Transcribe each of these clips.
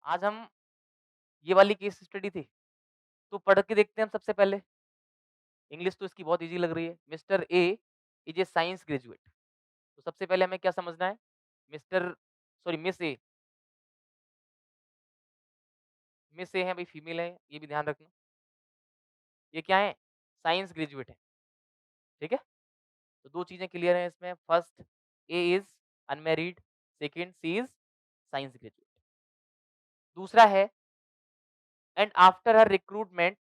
आज हम ये वाली केस स्टडी थी, तो पढ़ के देखते हैं हम सबसे पहले। इंग्लिश तो इसकी बहुत ईज़ी लग रही है। Mister A is a science graduate. तो सबसे पहले हमें क्या समझना है? मिस्टर सॉरी मिस ए है भाई, फीमेल है, ये भी ध्यान रखना। ये क्या है? साइंस ग्रेजुएट है, ठीक है? तो 2 चीज़ें क्लियर हैं इसमें। First, A is unmarried, second she is science graduate. दूसरा है, and after her recruitment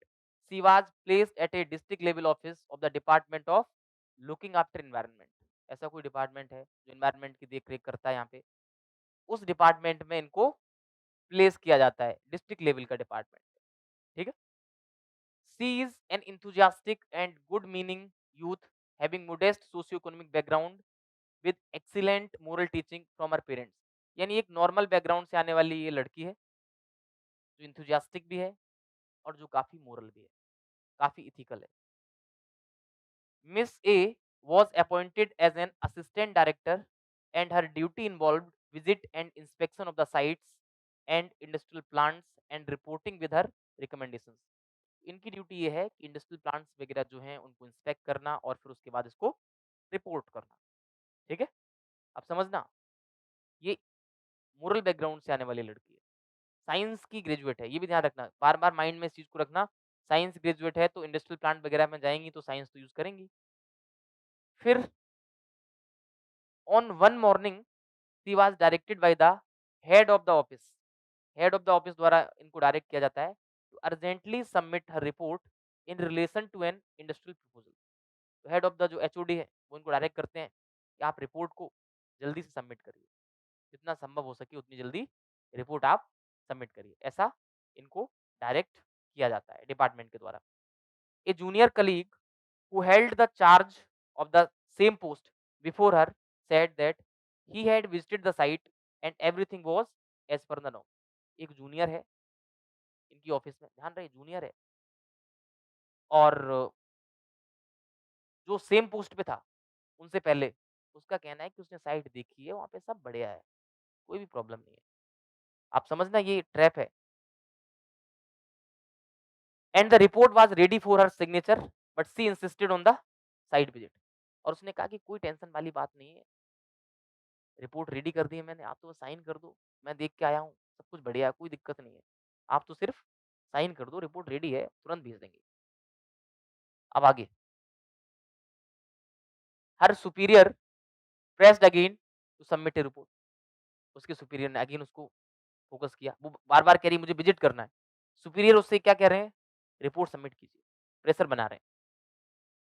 she was placed at A district level office of the department of looking after environment. ऐसा कोई डिपार्टमेंट है जो एनवायरनमेंट की देख-रेख करता है यहाँ पे। उस डिपार्टमेंट में इनको प्लेस किया जाता है, डिस्ट्रिक्ट लेवल का डिपार्टमेंट, ठीक है? She is an enthusiastic and good-meaning youth having modest socio-economic background with excellent moral teaching from her parents। यानी एक नॉर्मल बैकग्राउंड से आने वाली ये लड़की है, जो enthusiastic भी है और जो काफ़ी मोरल भी है, काफ़ी इथिकल है। Miss A was appointed as an assistant director and her duty involved visit and inspection of the sites and industrial plants and reporting with her recommendations। इनकी ड्यूटी ये है कि इंडस्ट्रियल प्लांट्स वगैरह जो हैं उनको इंस्पेक्ट करना और फिर उसके बाद इसको रिपोर्ट करना, ठीक है? अब समझना, ये मोरल बैकग्राउंड से आने वाली लड़की है, साइंस की ग्रेजुएट है, ये भी ध्यान रखना, बार-बार माइंड में इस चीज़ को रखना। साइंस ग्रेजुएट है तो इंडस्ट्रियल प्लांट वगैरह में जाएँगी तो साइंस तो यूज़ करेंगी। फिर on one morning she was directed by the head of the office. Head of the office द्वारा इनको डायरेक्ट किया जाता है to urgently submit her report in relation to an industrial proposal. तो हेड ऑफ द जो HOD है वो इनको डायरेक्ट करते हैं कि आप रिपोर्ट को जल्दी से सबमिट करिए, जितना संभव हो सके उतनी जल्दी रिपोर्ट आप सबमिट करिए, ऐसा इनको डायरेक्ट किया जाता है डिपार्टमेंट के द्वारा। A junior colleague who held the charge of the same post before her said that he had visited the site and everything was as per the norm. एक जूनियर है इनकी ऑफिस में, ध्यान रहे जूनियर है, और जो सेम पोस्ट पे था उनसे पहले, उसका कहना है कि उसने साइट देखी है, वहाँ पे सब बढ़िया है, कोई भी प्रॉब्लम नहीं है। आप समझना ये ट्रैप है। And the report was ready for her signature but she insisted on the site visit. और उसने कहा कि कोई टेंशन वाली बात नहीं है, रिपोर्ट रेडी कर दी है मैंने, आप तो साइन कर दो, मैं देख के आया हूँ, सब कुछ बढ़िया है, कोई दिक्कत नहीं है। आप तो सिर्फ साइन कर दो, रिपोर्ट रेडी है, तुरंत भेज देंगे। अब आगे, her superior pressed again to submit a report. उसके सुपीरियर ने अगेन उसको फोकस किया, वो बार-बार कह रही है मुझे विजिट करना है। सुपीरियर उससे क्या कह रहे हैं? रिपोर्ट सबमिट कीजिए, प्रेशर बना रहे हैं।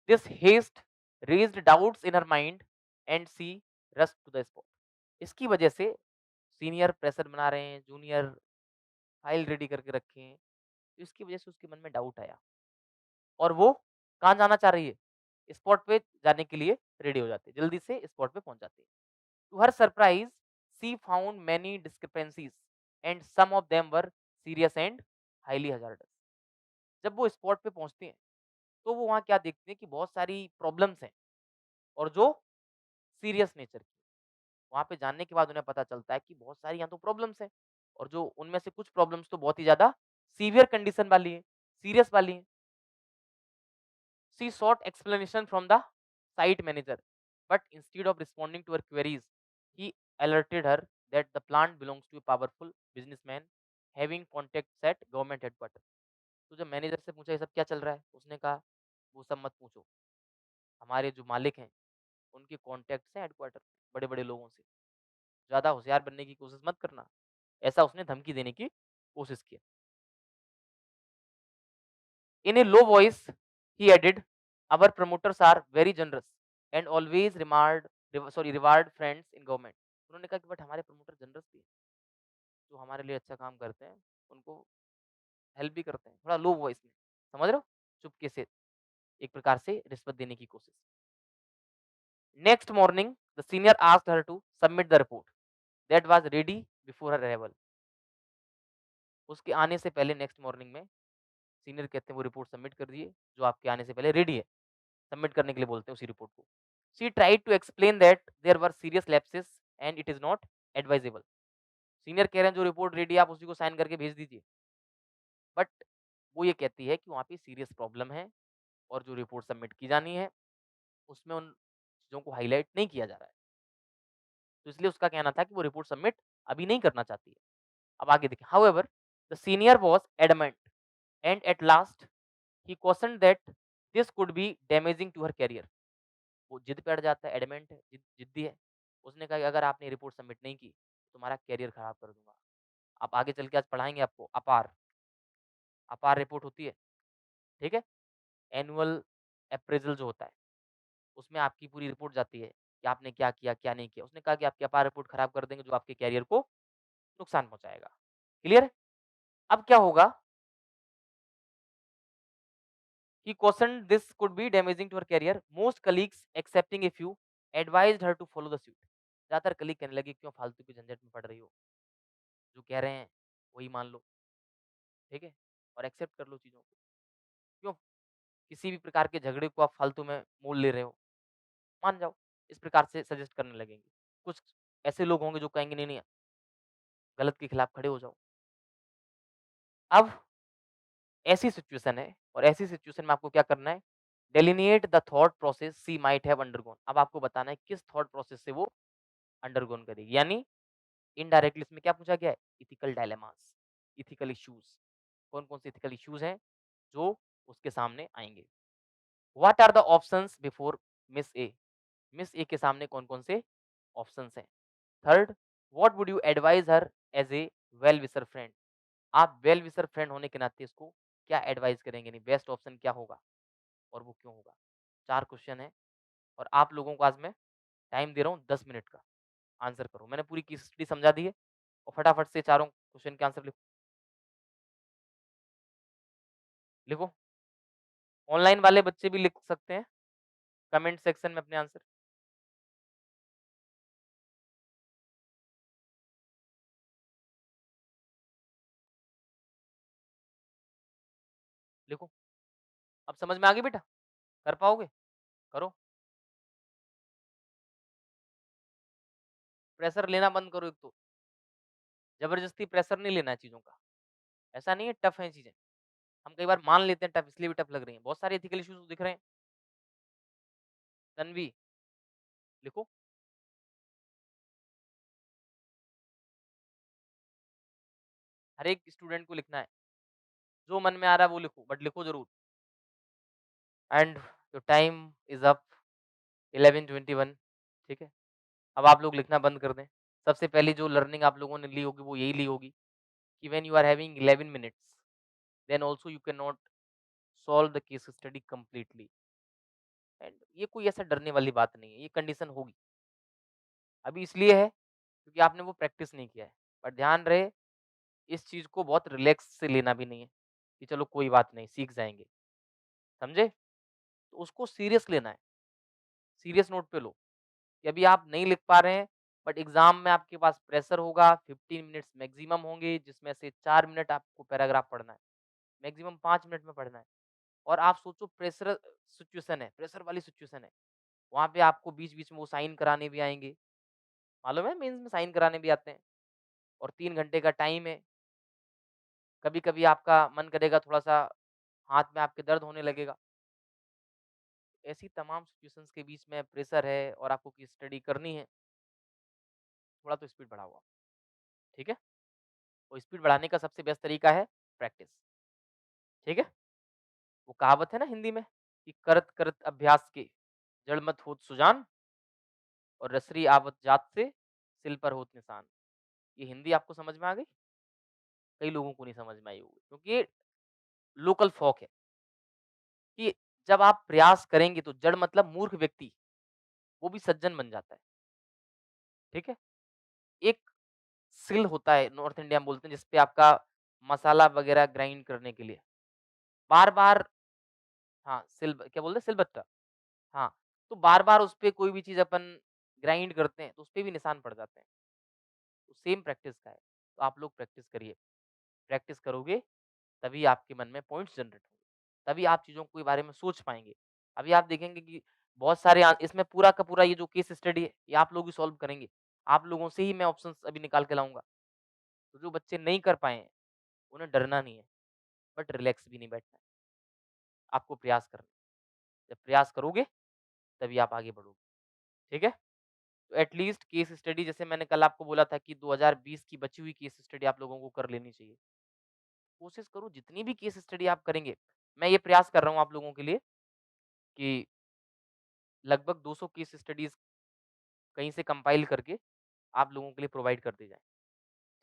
This has raised doubts in her mind and she rushed to the spot. इसकी वजह से सीनियर प्रेशर बना रहे हैं, जूनियर फाइल रेडी करके रखे हैं, तो इसकी वजह से उसके मन में डाउट आया और वो कहाँ जाना चाह रही है? स्पॉट पे जाने के लिए रेडी हो जाती है, जल्दी से स्पॉट पे पहुँच जाती है। To her surprise, she found many discrepancies and some of them were serious and highly hazardous। जब वो स्पॉट पे पहुंचती हैं, तो वो वहाँ क्या देखते हैं कि बहुत सारी प्रॉब्लम्स हैं और जो सीरियस नेचर की। वहाँ पे जानने के बाद उन्हें पता चलता है कि बहुत सारी यहाँ तो प्रॉब्लम्स हैं और जो उनमें से कुछ प्रॉब्लम्स तो बहुत ही ज़्यादा सीवियर कंडीशन वाली है, सीरियस वाली है। She sought explanation from the site manager, but instead of responding to her queries, he alerted her that the plant belongs to a powerful businessman having contacts at government headquarters। तो जब manager से पूछा ये सब क्या चल रहा है, उसने कहा वो सब मत पूछो, हमारे जो मालिक हैं उनके कॉन्टैक्ट्स हैं हेडक्वार्टर, बड़े बड़े लोगों से, ज़्यादा होशियार बनने की कोशिश मत करना। ऐसा उसने धमकी देने की कोशिश की। In a low voice, he added, "Our promoters are very generous and always reward friends in government." उन्होंने कहा कि बट हमारे प्रमोटर जनरस भी हैं, जो हमारे लिए अच्छा काम करते हैं, उनको हेल्प भी करते हैं। थोड़ा लो वॉइस में, समझ रहे हो? चुपके से एक प्रकार से रिश्वत देने की कोशिश। Next morning the senior asked her to submit the report that was ready before her arrival. उसके आने से पहले नेक्स्ट मॉर्निंग में सीनियर कहते हैं वो रिपोर्ट सबमिट कर दिए, जो आपके आने से पहले रेडी है। सबमिट करने के लिए बोलते हैं उसी रिपोर्ट को। She tried to explain that there were serious lapses and it is not advisable. Senior कह रहे हैं जो रिपोर्ट रेडी है आप उसी को साइन करके भेज दीजिए। बट वो ये कहती है कि वहाँ पे सीरियस प्रॉब्लम है और जो रिपोर्ट सबमिट की जानी है, उसमें उन चीज़ों को हाइलाइट नहीं किया जा रहा है। तो इसलिए उसका कहना था कि वो रिपोर्ट सबमिट अभी नहीं करना चाहती है। अब आगे देखिए, however the senior was adamant and at last he questioned that this could be damaging to her career. वो जिद पे अड़ जाता है, एडमेंट है, जिद्दी है। उसने कहा कि अगर आपने रिपोर्ट सबमिट नहीं की, तो तुम्हारा करियर खराब कर दूँगा। आप आगे चल के आज पढ़ाएँगे आपको अपार, अपार रिपोर्ट होती है, ठीक है? एनुअल अप्रेज़ल जो होता है, उसमें आपकी पूरी रिपोर्ट जाती है कि आपने क्या किया, क्या नहीं किया। उसने कहा कि आपकी अपार रिपोर्ट खराब कर देंगे जो आपके करियर को नुकसान पहुँचाएगा। क्लियर है? अब क्या होगा He cautioned this could be damaging to her career. Most colleagues, excepting a few, advised her to follow the suit. ज़्यादातर कलीग कहने लगे क्यों फालतू की झंझट में पड़ रही हो, जो कह रहे हैं वही मान लो, ठीक है? और एक्सेप्ट कर लो चीज़ों को। क्यों किसी भी प्रकार के झगड़े को आप फालतू में मोल ले रहे हो, मान जाओ। इस प्रकार से सजेस्ट करने लगेंगे। कुछ ऐसे लोग होंगे जो कहेंगे नहीं नहीं गलत के खिलाफ खड़े हो जाओ। अब ऐसी सिचुएशन है और ऐसी सिचुएशन में आपको क्या करना है, delineate the thought process she might have undergone. अब आपको बताना है किस थॉट प्रोसेस से वो अंडरगोन करेगी, यानी इनडायरेक्टली इसमें क्या पूछा गया है, इथिकल डायलेमास, इथिकल इश्यूज। कौन कौन से इथिकल इश्यूज हैं जो उसके सामने आएंगे। What are the options before Miss A, Miss A के सामने कौन कौन से ऑप्शंस हैं। Third, what would you advise her as a well wisher friend, आप वेल विशर फ्रेंड होने के नाते इसको क्या एडवाइस करेंगे, नहीं बेस्ट ऑप्शन क्या होगा और वो क्यों होगा। 4 क्वेश्चन है और आप लोगों को आज मैं टाइम दे रहा हूँ 10 मिनट का, आंसर करो। मैंने पूरी केस स्टडी समझा दी है और फटाफट से चारों क्वेश्चन के आंसर लिखो। लिखो, ऑनलाइन वाले बच्चे भी लिख सकते हैं कमेंट सेक्शन में अपने आंसर। लिखो, अब समझ में आ गई बेटा, कर पाओगे, करो। प्रेशर लेना बंद करो। एक तो जबरदस्ती प्रेशर नहीं लेना है चीज़ों का। ऐसा नहीं है टफ है चीज़ें, हम कई बार मान लेते हैं टफ, इसलिए भी टफ लग रही हैं। बहुत सारे एथिकल इश्यूज दिख रहे हैं। तन्वी, लिखो। हर एक स्टूडेंट को लिखना है, जो मन में आ रहा है वो लिखो, बट लिखो जरूर। And your time is up 11:21। ठीक है, अब आप लोग लिखना बंद कर दें। सबसे पहली जो लर्निंग आप लोगों ने ली होगी वो यही ली होगी कि when you are having 11 minutes then also you can not solve the case study completely. And ये कोई ऐसा डरने वाली बात नहीं है, ये कंडीशन होगी। अभी इसलिए है क्योंकि आपने वो प्रैक्टिस नहीं किया है। पर ध्यान रहे, इस चीज़ को बहुत रिलैक्स से लेना भी नहीं है कि चलो कोई बात नहीं सीख जाएँगे, समझे? तो उसको सीरियस लेना है, सीरियस नोट पे लो कि अभी आप नहीं लिख पा रहे हैं, बट एग्ज़ाम में आपके पास प्रेशर होगा, 15 मिनट्स मैक्सिमम होंगे जिसमें से 4 मिनट आपको पैराग्राफ पढ़ना है, मैक्सिमम 5 मिनट में पढ़ना है। और आप सोचो प्रेशर सिचुएशन है, प्रेशर वाली सिचुएशन है, वहाँ पे आपको बीच-बीच में वो साइन कराने भी आएँगे, मालूम है मेंस में साइन कराने भी आते हैं और 3 घंटे का टाइम है। कभी-कभी आपका मन करेगा थोड़ा-सा हाथ में आपके दर्द होने लगेगा। ऐसी तमाम सिचुएशंस के बीच में प्रेशर है और आपको की स्टडी करनी है, थोड़ा तो स्पीड बढ़ाओ आप, ठीक है? और स्पीड बढ़ाने का सबसे बेस्ट तरीका है प्रैक्टिस, ठीक है? वो कहावत है ना हिंदी में कि करत करत अभ्यास के जड़ मत होत सुजान और रसरी आवत जात से सिल पर होत निशान। ये हिंदी आपको समझ में आ गई? कई लोगों को नहीं समझ में आई होगी क्योंकि ये लोकल फ़ॉक है कि जब आप प्रयास करेंगे तो जड़ मतलब मूर्ख व्यक्ति, वो भी सज्जन बन जाता है, ठीक है? एक सिल होता है नॉर्थ इंडिया में बोलते हैं जिसपे आपका मसाला वगैरह ग्राइंड करने के लिए बार-बार, हाँ, क्या बोलते हैं सिलबट्टा, हाँ, तो बार-बार उसपे कोई भी चीज़ अपन ग्राइंड करते हैं तो उसपे भी निशान पड़ जाते हैं। तो सेम प्रैक्टिस का है, तो आप लोग प्रैक्टिस करिए, प्रैक्टिस करोगे तभी आपके मन में पॉइंट्स जनरेट होंगे, तभी आप चीज़ों के बारे में सोच पाएँगे। अभी आप देखेंगे कि बहुत सारे इसमें पूरा का पूरा ये जो केस स्टडी है, ये आप लोग ही सॉल्व करेंगे। आप लोगों से ही मैं ऑप्शंस अभी निकाल के लाऊँगा। तो जो बच्चे नहीं कर पाए हैं, उन्हें डरना नहीं है, बट रिलैक्स भी नहीं बैठना है। आपको प्रयास करना है। जब प्रयास करोगे, तभी आप आगे बढ़ोगे, ठीक है? तो एट लीस्ट केस स्टडी जैसे मैंने कल आपको बोला था कि 2020 की बची हुई केस स्टडी आप लोगों को कर लेनी चाहिए। कोशिश करो जितनी भी केस स्टडी आप करेंगे, मैं ये प्रयास कर रहा हूँ आप लोगों के लिए कि लगभग 200 केस स्टडीज़ कहीं से कंपाइल करके आप लोगों के लिए प्रोवाइड कर दी जाएँ,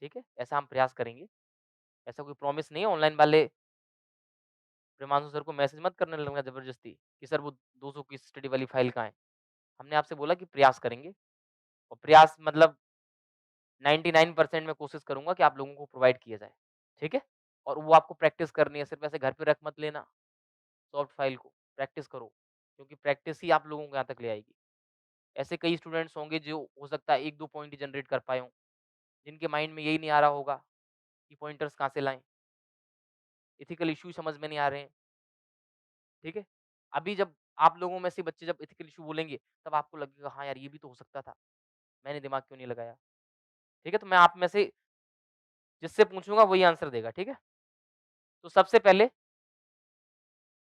ठीक है? ऐसा हम प्रयास करेंगे। ऐसा कोई प्रॉमिस नहीं है, ऑनलाइन वाले प्रिमांशु सर को मैसेज मत करने लगना ज़बरदस्ती कि सर वो 200 की स्टडी वाली फाइल कहाँ है? हमने आपसे बोला कि प्रयास करेंगे और प्रयास मतलब 99% मैं कोशिश करूँगा कि आप लोगों को प्रोवाइड किया जाए, ठीक है? और वो आपको प्रैक्टिस करनी है, सिर्फ़ ऐसे घर पे रख मत लेना सॉफ्ट फाइल को, प्रैक्टिस करो, क्योंकि प्रैक्टिस ही आप लोगों को यहाँ तक ले आएगी। ऐसे कई स्टूडेंट्स होंगे जो हो सकता है 1-2 पॉइंट ही जनरेट कर पाए हों, जिनके माइंड में यही नहीं आ रहा होगा कि पॉइंटर्स कहाँ से लाएँ, एथिकल इश्यू समझ में नहीं आ रहे हैं, ठीक है? अभी जब आप लोगों में से बच्चे जब एथिकल इश्यू बोलेंगे, तब आपको लगेगा हाँ यार, ये भी तो हो सकता था, मैंने दिमाग क्यों नहीं लगाया, ठीक है? तो मैं आप में से जिससे पूछूँगा वही आंसर देगा, ठीक है? तो सबसे पहले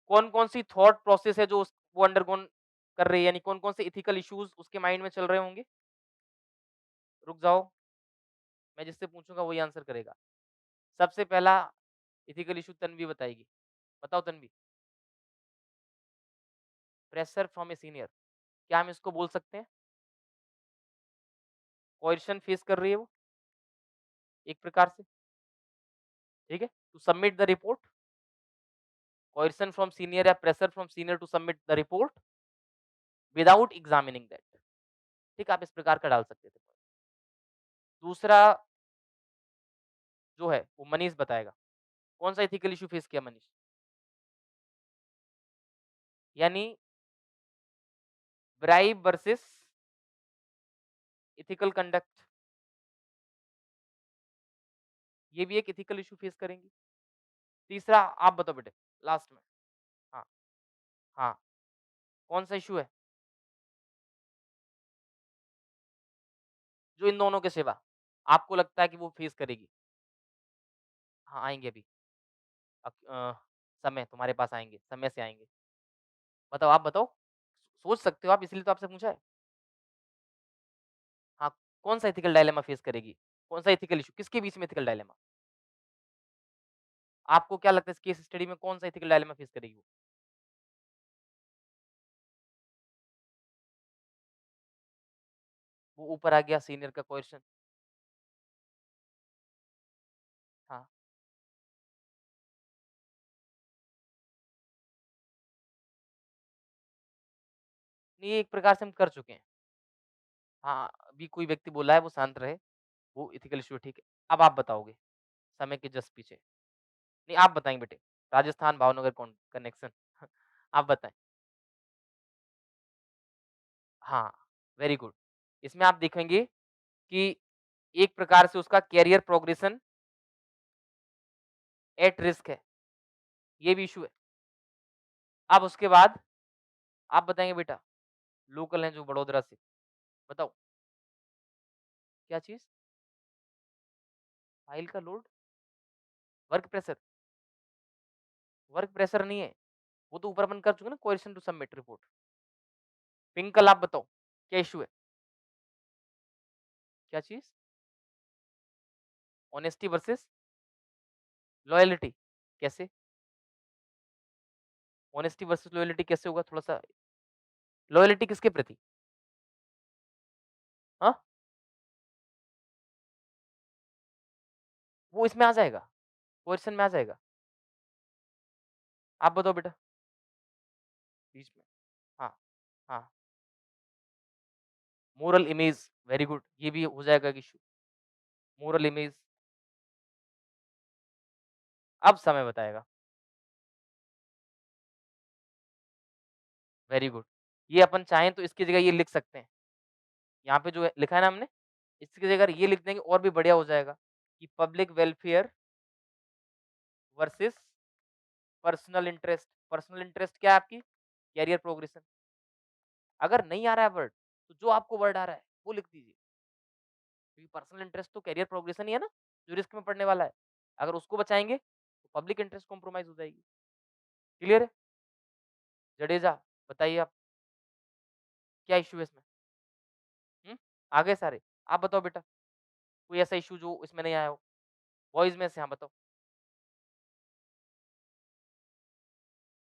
कौन-कौन सी थॉट प्रोसेस है जो वो अंडरगोन कर रही है, यानी कौन-कौन से एथिकल इश्यूज़ उसके माइंड में चल रहे होंगे? रुक जाओ, मैं जिससे पूछूँगा वही आंसर करेगा। सबसे पहला एथिकल इश्यू तन्वी बताएगी। बताओ Tanvi. Pressure from a senior, क्या हम इसको बोल सकते हैं? कोएर्शन फेस कर रही है वो, एक प्रकार से, ठीक है? To submit the report, coercion from senior या pressure from senior to submit the report without examining that, ठीक है? आप इस प्रकार का डाल सकते थे। दूसरा जो है वो मनीष बताएगा। कौन सा एथिकल इश्यू फेस किया मनीष? यानी ब्राइब वर्सेस एथिकल कंडक्ट, ये भी एक एथिकल इश्यू फेस करेंगी। तीसरा आप बताओ बेटे, लास्ट में। हाँ, हाँ, कौन सा इश्यू है? जो इन दोनों के सिवा आपको लगता है कि वो फेस करेगी? हाँ, आएँगे अभी। समय तुम्हारे पास आएँगे, समय से आएँगे। बताओ, आप बताओ। सोच सकते हो आप, इसलिए तो आपसे पूछा है। हाँ, कौन-सा एथिकल डायलेमा फेस करेगी? कौन-सा एथिकल इश्यू? किसके बीच में एथिकल डायलेमा? आपको क्या लगता है इस केस स्टडी में कौन-सा एथिकल डायलेमा फेस करेगी वो? वो ऊपर आ गया सीनियर का क्वेश्चन। हाँ, नहीं ये एक प्रकार से हम कर चुके हैं। हाँ, अभी कोई व्यक्ति बोला है वो शांत रहे, वो एथिकल इश्यू है, ठीक है। अब आप बताओगे, समय के जस्ट पीछे। नहीं आप बताएँगे बेटे, राजस्थान भावनगर कनेक्शन आप बताएँ। हाँ, वेरी गुड। इसमें आप देखेंगे कि एक प्रकार से उसका करियर प्रोग्रेशन एट रिस्क है, ये भी इश्यू है। अब उसके बाद आप बताएँगे बेटा, लोकल हैं जो बड़ोदरा से, बताओ क्या चीज़? फाइल का load, work pressure, work pressure नहीं है, वो तो ऊपर अपन कर चुके हैं ना कोएर्शन टू सबमिट रिपोर्ट। पिंकल आप बताओ, क्या इश्यू है? क्या चीज़? ऑनेस्टी वर्सेस लॉयल्टी, कैसे? ऑनेस्टी वर्सेस लॉयल्टी कैसे होगा थोड़ा-सा लॉयल्टी किसके प्रति? हाँ? वो इसमें आ जाएगा, कोएर्शन में आ जाएगा। आप बताओ बेटा, बीच में। हाँ, हाँ। मोरल इमेज, वेरी गुड, ये भी हो जाएगा एक इश्यू। मोरल इमेज, अब समय बताएगा। Very good. ये अपन चाहें तो इसकी जगह ये लिख सकते हैं। यहाँ पे जो है लिखा है ना हमने, इसकी जगह ये लिख देंगे और भी बढ़िया हो जाएगा कि public welfare versus personal interest. Personal interest क्या है आपकी? Career progression. अगर नहीं आ रहा है वर्ड, तो जो आपको वर्ड आ रहा है, वो लिख दीजिए। क्योंकि पर्सनल इंटरेस्ट तो करियर प्रोग्रेशन ही है ना? जो रिस्क में पड़ने वाला है। अगर उसको बचाएँगे, तो पब्लिक इंटरेस्ट कॉम्प्रोमाइज़ हो जाएगी। क्लियर है? जडेजा, बताइए आप, क्या इश्यू है इसमें? हुँ? आ गए सारे। आप बताओ बेटा, कोई ऐसा इश्यू जो इसमें नहीं आया हो? बॉयज़ में से हाँ, बताओ।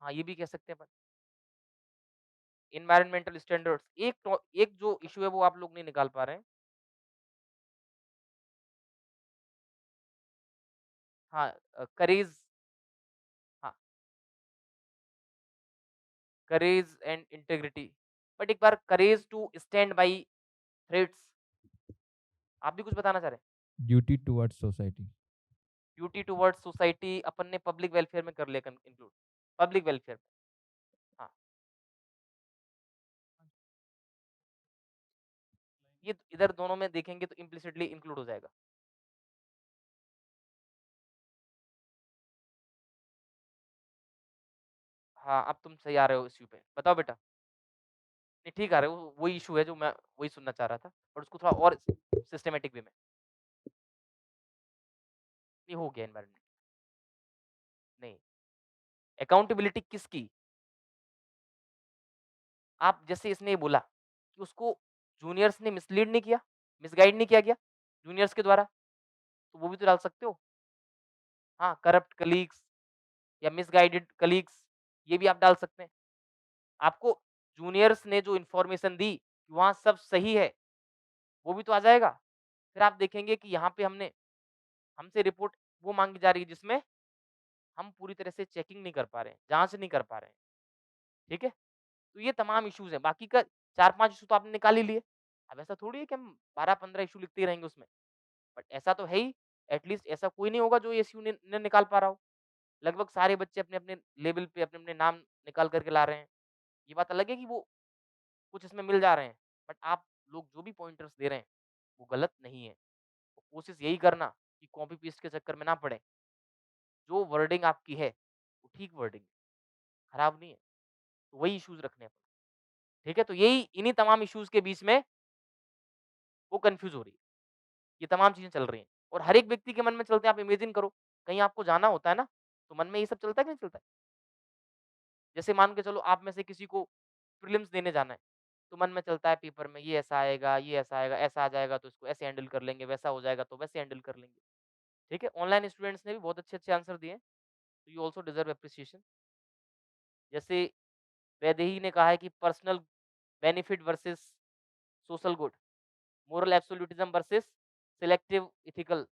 हाँ, ये भी कह सकते हैं अपन। एनवायरनमेंटल स्टैंडर्ड्स, एक जो इश्यू है वो आप लोग नहीं निकाल पा रहे हैं। हाँ, करेज, हाँ, करेज एंड इंटेग्रिटी। बट एक बार courage to stand by threads, आप भी कुछ बताना चाह रहे हैं? Duty towards society. Duty towards society अपन ने पब्लिक वेलफेयर में कर लिया इंक्लूड, पब्लिक वेलफेयर में। हाँ, ये इधर दोनों में देखेंगे तो इम्प्लिसिटली इंक्लूड हो जाएगा। हाँ, अब तुम सही आ रहे हो इश्यू पे। बताओ बेटा। नहीं, ठीक आ रहे हो, वही इश्यू है जो मैं वही सुनना चाह रहा था, और उसको थोड़ा और सिस्टमैटिक वे में। ये हो गया एनवायरनमेंट। नहीं, अकाउंटेबिलिटी किसकी? आप जैसे इसने ये बोला कि उसको जूनियर्स ने मिसलीड नहीं किया, मिसगाइड नहीं किया गया जूनियर्स के द्वारा, तो वो भी तो डाल सकते हो। हाँ, करप्ट कलीग्स या मिसगाइडेड कलीग्स, ये भी आप डाल सकते हैं। आपको जूनियर्स ने जो इन्फॉर्मेशन दी कि वहाँ सब सही है, वो भी तो आ जाएगा। फिर आप देखेंगे कि यहाँ पे हमसे रिपोर्ट वो माँगी जा रही है जिसमें हम पूरी तरह से चेकिंग नहीं कर पा रहे हैं, जाँच नहीं कर पा रहे हैं, ठीक है? तो ये तमाम इश्यूज़ हैं, बाकी का 4-5 इश्यू तो आपने निकाल ही लिए। अब ऐसा थोड़ी है कि हम 12-15 इश्यू लिखते ही रहेंगे उसमें, बट ऐसा तो है ही, एटलीस्ट ऐसा कोई नहीं होगा जो ये इश्यू न निकाल पा रहा हो। लगभग सारे बच्चे अपने-अपने लेवल पे अपने-अपने नाम निकाल कर के ला रहे हैं। ये बात अलग है कि वो कुछ इसमें मिल जा रहे हैं, बट आप लोग जो भी पॉइंटर्स दे रहे हैं, वो गलत नहीं है। तो कोशिश यही करना कि कॉपी पेस्ट के चक्कर में ना पड़े। जो वर्डिंग आपकी है, वो ठीक वर्डिंग है, खराब नहीं है। तो वही इश्यूज़ रखने हैं, ठीक है? तो यही इन्हीं तमाम इश्यूज़ के बीच में वो कन्फ्यूज़ हो रही है। ये तमाम चीज़ें चल रही हैं और हर एक व्यक्ति के मन में चलते हैं। आप इमेजिन करो, कहीं आपको जाना होता है ना, तो मन में ये सब चलता है कि नहीं चलता है? जैसे मान के चलो आप में से किसी को प्रीलिम्स देने जाना है, तो मन में चलता है पेपर में ये ऐसा आएगा, ये ऐसा आएगा, ऐसा आ जाएगा तो इसको ऐसे हैंडल कर लेंगे, वैसा हो जाएगा तो वैसे हैंडल कर लेंगे। ठीक है? ऑनलाइन स्टूडेंट्स ने भी बहुत अच्छे-अच्छे आंसर दिए हैं, तो यू आल्सो डिजर्व एप्रिसिएशन। जैसे वैदेही ने कहा है कि personal benefit versus social good, moral absolutism versus selective ethical.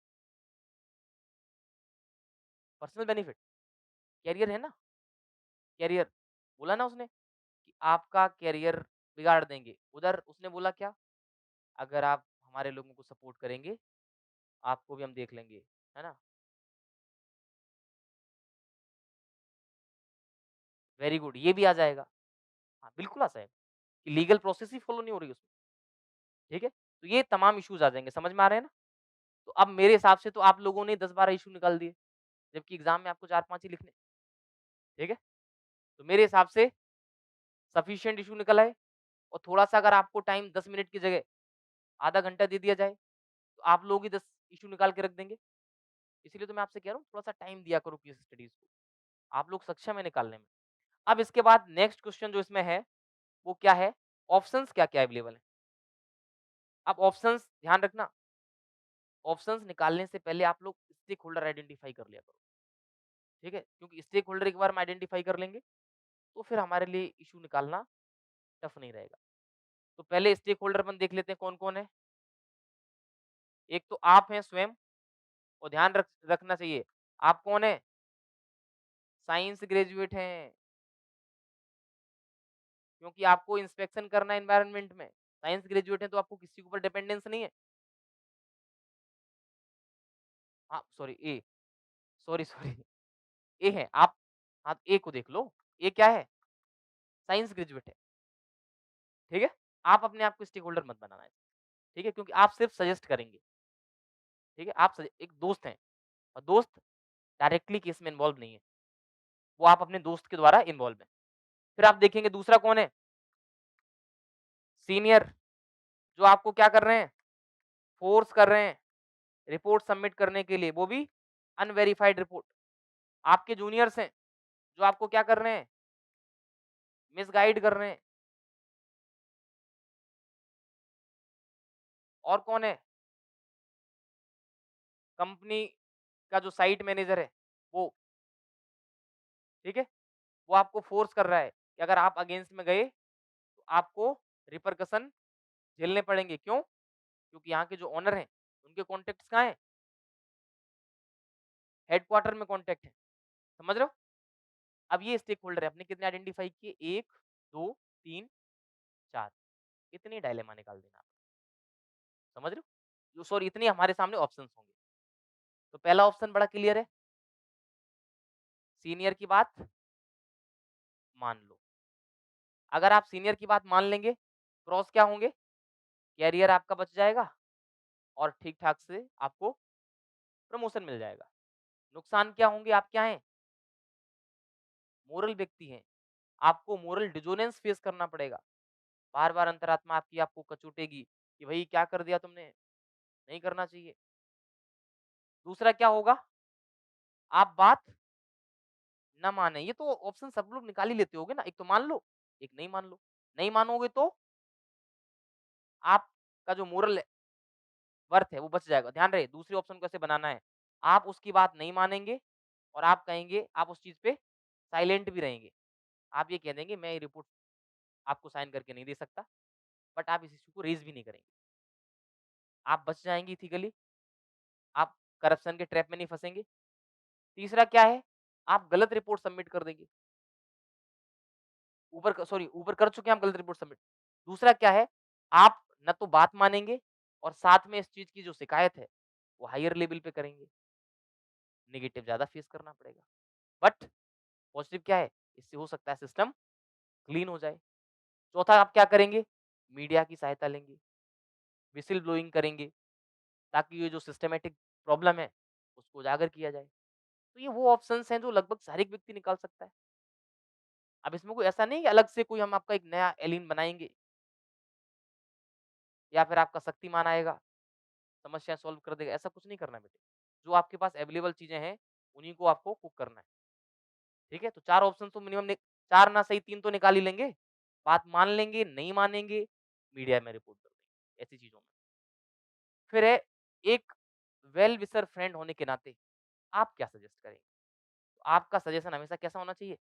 Personal benefit, career है ना, कैरियर बोला ना उसने कि आपका कैरियर बिगाड़ देंगे। उधर उसने बोला क्या? अगर आप हमारे लोगों को सपोर्ट करेंगे, आपको भी हम देख लेंगे, है ना? वेरी गुड, ये भी आ जाएगा। हाँ, बिल्कुल आ जाएगा कि लीगल प्रोसेस ही फॉलो नहीं हो रही उसमें, ठीक है? तो ये तमाम इश्यूज़ आ जाएँगे, समझ में आ रहे हैं ना? तो अब मेरे हिसाब से तो आप लोगों ने 10-12 इश्यू निकाल दिए, जबकि एग्ज़ाम में आपको 4-5 ही लिखने, ठीक है? तो मेरे हिसाब से सफिशिएंट इश्यू निकल आए और थोड़ा-सा अगर आपको टाइम 10 मिनट की जगह आधा घंटा दे दिया जाए, तो आप लोग ही 10 इश्यू निकाल के रख देंगे। इसीलिए तो मैं आपसे कह रहा हूँ थोड़ा-सा टाइम दिया करो केस स्टडीज़ को, आप लोग सक्षम है निकालने में। अब इसके बाद नेक्स्ट क्वेश्चन जो इसमें है, वो क्या है? ऑप्शंस क्या-क्या अवेलेबल हैं? अब ऑप्शंस ध्यान रखना, ऑप्शंस निकालने से पहले आप लोग स्टेक होल्डर आइडेंटिफाई कर लिया करो, ठीक है? क्योंकि स्टेक होल्डर एक बार हम आइडेंटिफाई कर लेंगे, तो फिर हमारे लिए इश्यू निकालना टफ नहीं रहेगा। तो पहले स्टेक होल्डर अपन देख लेते हैं कौन-कौन है। एक तो आप हैं स्वयं, और ध्यान रखना चाहिए, आप कौन हैं? साइंस ग्रेजुएट हैं, क्योंकि आपको इंस्पेक्शन करना है एनवायरनमेंट में। साइंस ग्रेजुएट हैं तो आपको किसी के ऊपर डिपेंडेंस नहीं है। हाँ, सॉरी ए, सॉरी ए है आप। हाँ, ए को देख लो, ए क्या है? साइंस ग्रेजुएट है, ठीक है? आप अपने आप को स्टेक होल्डर मत बनाना है, ठीक है? क्योंकि आप सिर्फ सजेस्ट करेंगे, ठीक है? आप एक दोस्त हैं, और दोस्त डायरेक्टली केस में इन्वॉल्व नहीं है, वो आप अपने दोस्त के द्वारा इन्वॉल्व हैं। फिर आप देखेंगे दूसरा कौन है? सीनियर, जो आपको क्या कर रहे हैं? फोर्स कर रहे हैं, रिपोर्ट सबमिट करने के लिए, वो भी अनवेरिफाइड रिपोर्ट। आपके जूनियर्स हैं, जो आपको क्या कर रहे हैं, मिसगाइड कर रहे हैं। और कौन है? कंपनी का जो साइट मैनेजर है, वो, ठीक है? वो आपको फ़ोर्स कर रहा है कि अगर आप अगेंस्ट में गए, तो आपको रिपरकशन झेलने पड़ेंगे। क्यों? क्योंकि यहाँ के जो ओनर हैं, उनके कॉन्टैक्ट्स कहाँ हैं? हेडक्वार्टर में कॉन्टैक्ट है। समझ रहे हो? अब ये स्टेक होल्डर है, आपने कितने आइडेंटिफाई किए? 1, 2, 3, 4, इतने डायलेमा निकाल देना आप। समझ रहे हो? जो सॉरी इतने हमारे सामने ऑप्शंस होंगे। तो पहला ऑप्शन बड़ा क्लियर है, सीनियर की बात मान लो। अगर आप सीनियर की बात मान लेंगे, प्रॉस क्या होंगे? कैरियर आपका बच जाएगा और ठीक-ठाक से आपको प्रमोशन मिल जाएगा। नुकसान क्या होंगे? आप क्या हैं? मोरल व्यक्ति हैं। आपको मोरल डिसोनेंस फेस करना पड़ेगा। बार-बार अंतरात्मा आपकी आपको कचोटेगी कि भई क्या कर दिया तुमने? नहीं करना चाहिए। दूसरा क्या होगा? आप बात ना माने। ये तो ऑप्शन सब लोग निकाल ही लेते होगे ना, एक तो मान लो, एक नहीं मान लो। नहीं मानोगे तो आपका जो मोरल वर्थ है वो बच जाएगा। ध्यान रहे दूसरे ऑप्शन को कैसे बनाना है। आप उसकी बात नहीं मानेंगे और आप कहेंगे आप उस चीज़ पे साइलेंट भी रहेंगे। आप ये कह देंगे मैं ये रिपोर्ट आपको साइन करके नहीं दे सकता, बट आप इस इश्यू को रेज़ भी नहीं करेंगे। आप बच जाएँगे एथिकली, आप करप्शन के ट्रैप में नहीं फँसेंगे। तीसरा क्या है, आप गलत रिपोर्ट सबमिट कर देंगे। ऊपर कर चुके हैं आप गलत रिपोर्ट सबमिट। दूसरा क्या है, आप ना तो बात मानेंगे और साथ में इस चीज़ की जो शिकायत है, वो हायर लेवल पे करेंगे। नेगेटिव ज़्यादा फेस करना पड़ेगा। बट पॉजिटिव क्या है, इससे हो सकता है सिस्टम क्लीन हो जाए। चौथा आप क्या करेंगे, मीडिया की सहायता लेंगे, व्हिसल ब्लोइंग करेंगे ताकि ये जो सिस्टमैटिक प्रॉब्लम है, उसको उजागर किया जाए। तो ये वो ऑप्शंस हैं जो लगभग हर एक व्यक्ति निकाल सकता है। अब इसमें कोई ऐसा नहीं है कि अलग से कोई हम आपका एक नया एलियन बनाएँगे या फिर आपका शक्तिमान आएगा, समस्या सॉल्व कर देगा, ऐसा कुछ नहीं करना है बेटे। जो आपके पास अवेलेबल चीज़ें हैं, उन्हीं को आपको कुक करना है। ठीक है? तो 4 ऑप्शन तो मिनिमम 4 ना सही 3 तो निकाल ही लेंगे। बात मान लेंगे, नहीं मानेंगे, मीडिया में रिपोर्ट कर देंगे, ऐसी चीज़ों में। फिर है एक वेल विशर फ्रेंड होने के नाते आप क्या सजेस्ट करेंगे? तो आपका सजेशन हमेशा कैसा होना चाहिए?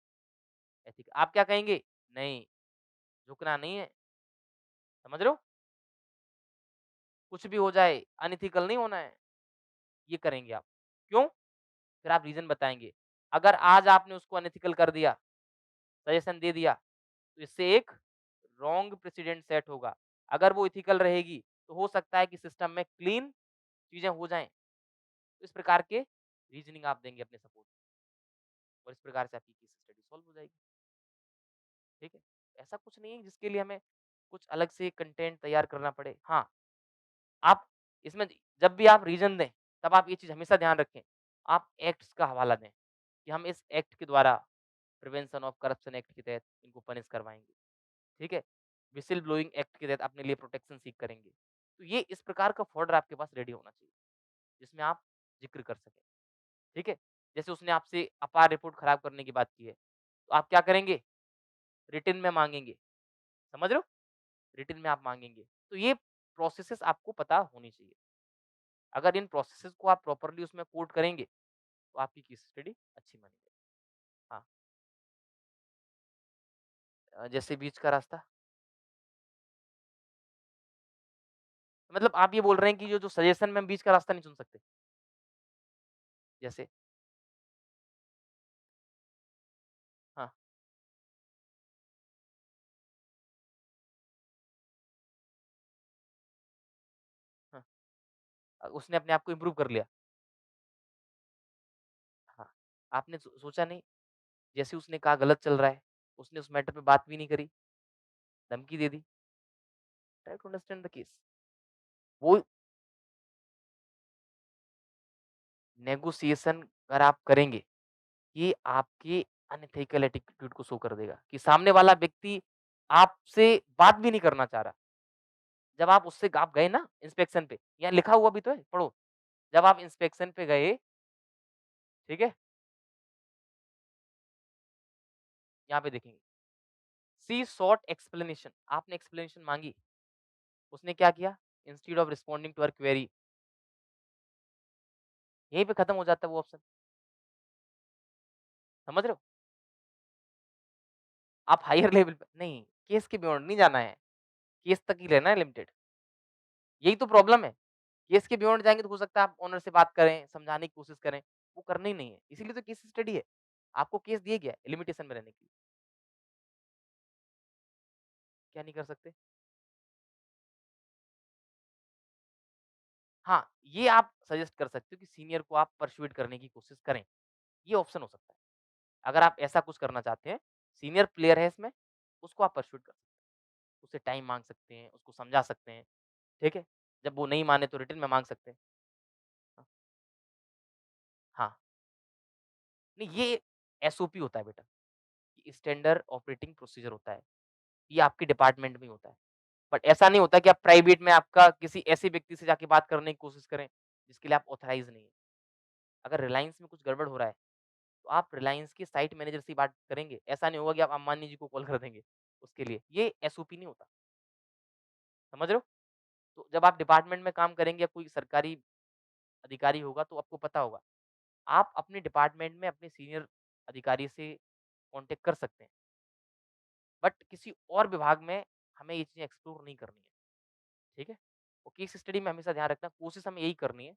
एथिकल। आप क्या कहेंगे? नहीं, झुकना नहीं है। समझ रहे हो? कुछ भी हो जाए, अनएथिकल नहीं होना है। ये करेंगे आप। क्यों? फिर आप रीज़न बताएँगे। अगर आज आपने उसको अनएथिकल कर दिया, सजेशन दे दिया, तो इससे एक रॉन्ग प्रेसिडेंट सेट होगा। अगर वो एथिकल रहेगी, तो हो सकता है कि सिस्टम में क्लीन चीज़ें हो जाएँ। तो इस प्रकार के रीज़निंग आप देंगे अपने सपोर्ट और इस प्रकार से आपकी केस स्टडी सॉल्व हो जाएगी। ठीक है? ऐसा कुछ नहीं है जिसके लिए हमें कुछ अलग से कंटेंट तैयार करना पड़े। हाँ, आप इसमें जब भी आप रीज़न दें, तब आप ये चीज़ हमेशा ध्यान रखें, आप एक्ट्स का हवाला दें, कि हम इस एक्ट के द्वारा प्रिवेंशन ऑफ करप्शन एक्ट के तहत इनको पनिश करवाएँगे। ठीक है? व्हिसल ब्लोइंग एक्ट के तहत अपने लिए प्रोटेक्शन सीक करेंगे। तो ये इस प्रकार का फ़ोल्डर आपके पास रेडी होना चाहिए, जिसमें आप ज़िक्र कर सकें। ठीक है? जैसे उसने आपसे अपार रिपोर्ट खराब करने की बात की है, तो आप क्या करेंगे? रिटन में माँगेंगे। समझ रहे हो? रिटन में आप माँगेंगे। तो ये प्रोसेसेस आपको पता होनी चाहिए। अगर इन प्रोसेसेस को आप प्रॉपर्ली उसमें कोट करेंगे, तो आपकी केस स्टडी अच्छी बनेगी। हाँ, जैसे बीच का रास्ता, मतलब आप ये बोल रहे हैं कि जो जो सजेशन में हम बीच का रास्ता नहीं चुन सकते? जैसे हाँ, हाँ। उसने अपने आप को इम्प्रूव कर लिया। हाँ, आपने सोचा नहीं, जैसे उसने कहा गलत चल रहा है, उसने उस मैटर पे बात भी नहीं करी, धमकी दे दी। Try to understand the case. वो नेगोशिएशन अगर आप करेंगे, ये आपके अनएथिकल एटीट्यूड को शो कर देगा कि सामने वाला व्यक्ति आपसे बात भी नहीं करना चाह रहा। जब आप उससे आप गए ना इंस्पेक्शन पे, यहाँ लिखा हुआ भी तो है, पढ़ो। जब आप इंस्पेक्शन पे गए, ठीक है? यहाँ पे देखेंगे, शी sought explanation आपने एक्सप्लेनेशन माँगी, उसने क्या किया? Instead of responding to her query यहीं पे खत्म हो जाता है वो ऑप्शन, समझ रहे हो? आप हायर लेवल पे नहीं, केस के बियॉन्ड नहीं जाना है, केस तक ही रहना है लिमिटेड, यही तो प्रॉब्लम है। केस के बियॉन्ड जाएँगे तो हो सकता है आप ओनर से बात करें, समझाने की कोशिश करें, वो करना ही नहीं है, इसीलिए तो केस स्टडी है। आपको केस दिया गया है लिमिटेशन में रहने के लिए, क्या नहीं कर सकते? हाँ, ये आप सजेस्ट कर सकते हो कि सीनियर को आप पर्सुएड करने की कोशिश करें, ये ऑप्शन हो सकता है। अगर आप ऐसा कुछ करना चाहते हैं, सीनियर प्लेयर है इसमें, उसको आप पर्सुएड कर सकते हैं। उससे टाइम माँग सकते हैं, उसको समझा सकते हैं, ठीक है? जब वो नहीं माने तो रिटन में माँग सकते हैं। हाँ, हाँ, नहीं ये एसओपी होता है बेटा, ये स्टैंडर्ड ऑपरेटिंग प्रोसीजर होता है, ये आपके डिपार्टमेंट में ही होता है। बट ऐसा नहीं होता कि आप प्राइवेट में आपका किसी ऐसे व्यक्ति से जाके बात करने की कोशिश करें, जिसके लिए आप ऑथराइज़ नहीं है। अगर रिलायंस में कुछ गड़बड़ हो रहा है, तो आप रिलायंस के साइट मैनेजर से ही बात करेंगे। ऐसा नहीं होगा कि आप अंबानी जी को कॉल कर देंगे उसके लिए, ये एसओपी नहीं होता, समझ रहे हो? तो जब आप डिपार्टमेंट में काम करेंगे या कोई सरकारी अधिकारी होगा तो आपको पता होगा। आप अपने डिपार्टमेंट में अपने सीनियर अधिकारी से कॉन्टैक्ट कर सकते हैं, बट किसी और विभाग में हमें ये चीज़ें एक्सप्लोर नहीं करनी है, ठीक है? और केस स्टडी में हमेशा ध्यान रखना कोशिश हमें यही करनी है,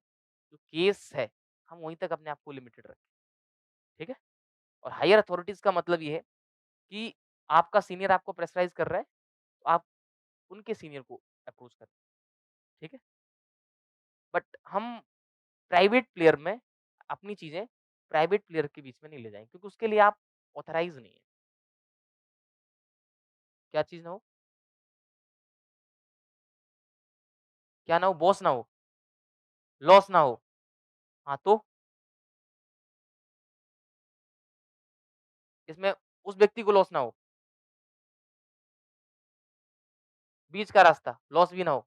जो केस है, हम वहीं तक अपने आप को लिमिटेड रखें, ठीक है? और हायर अथॉरिटीज़ का मतलब ये है कि आपका सीनियर आपको प्रेशराइज़ कर रहा है, तो आप उनके सीनियर को अप्रोच करें, ठीक है? बट हम प्राइवेट प्लेयर में अपनी चीज़ें प्राइवेट प्लेयर के बीच में नहीं ले जाएँगे क्योंकि उसके लिए आप ऑथराइज़ नहीं है। क्या चीज़ ना हो? क्या ना हो? बॉस ना हो, लॉस ना हो। हाँ, तो इसमें उस व्यक्ति को लॉस ना हो, बीच का रास्ता लॉस भी ना हो।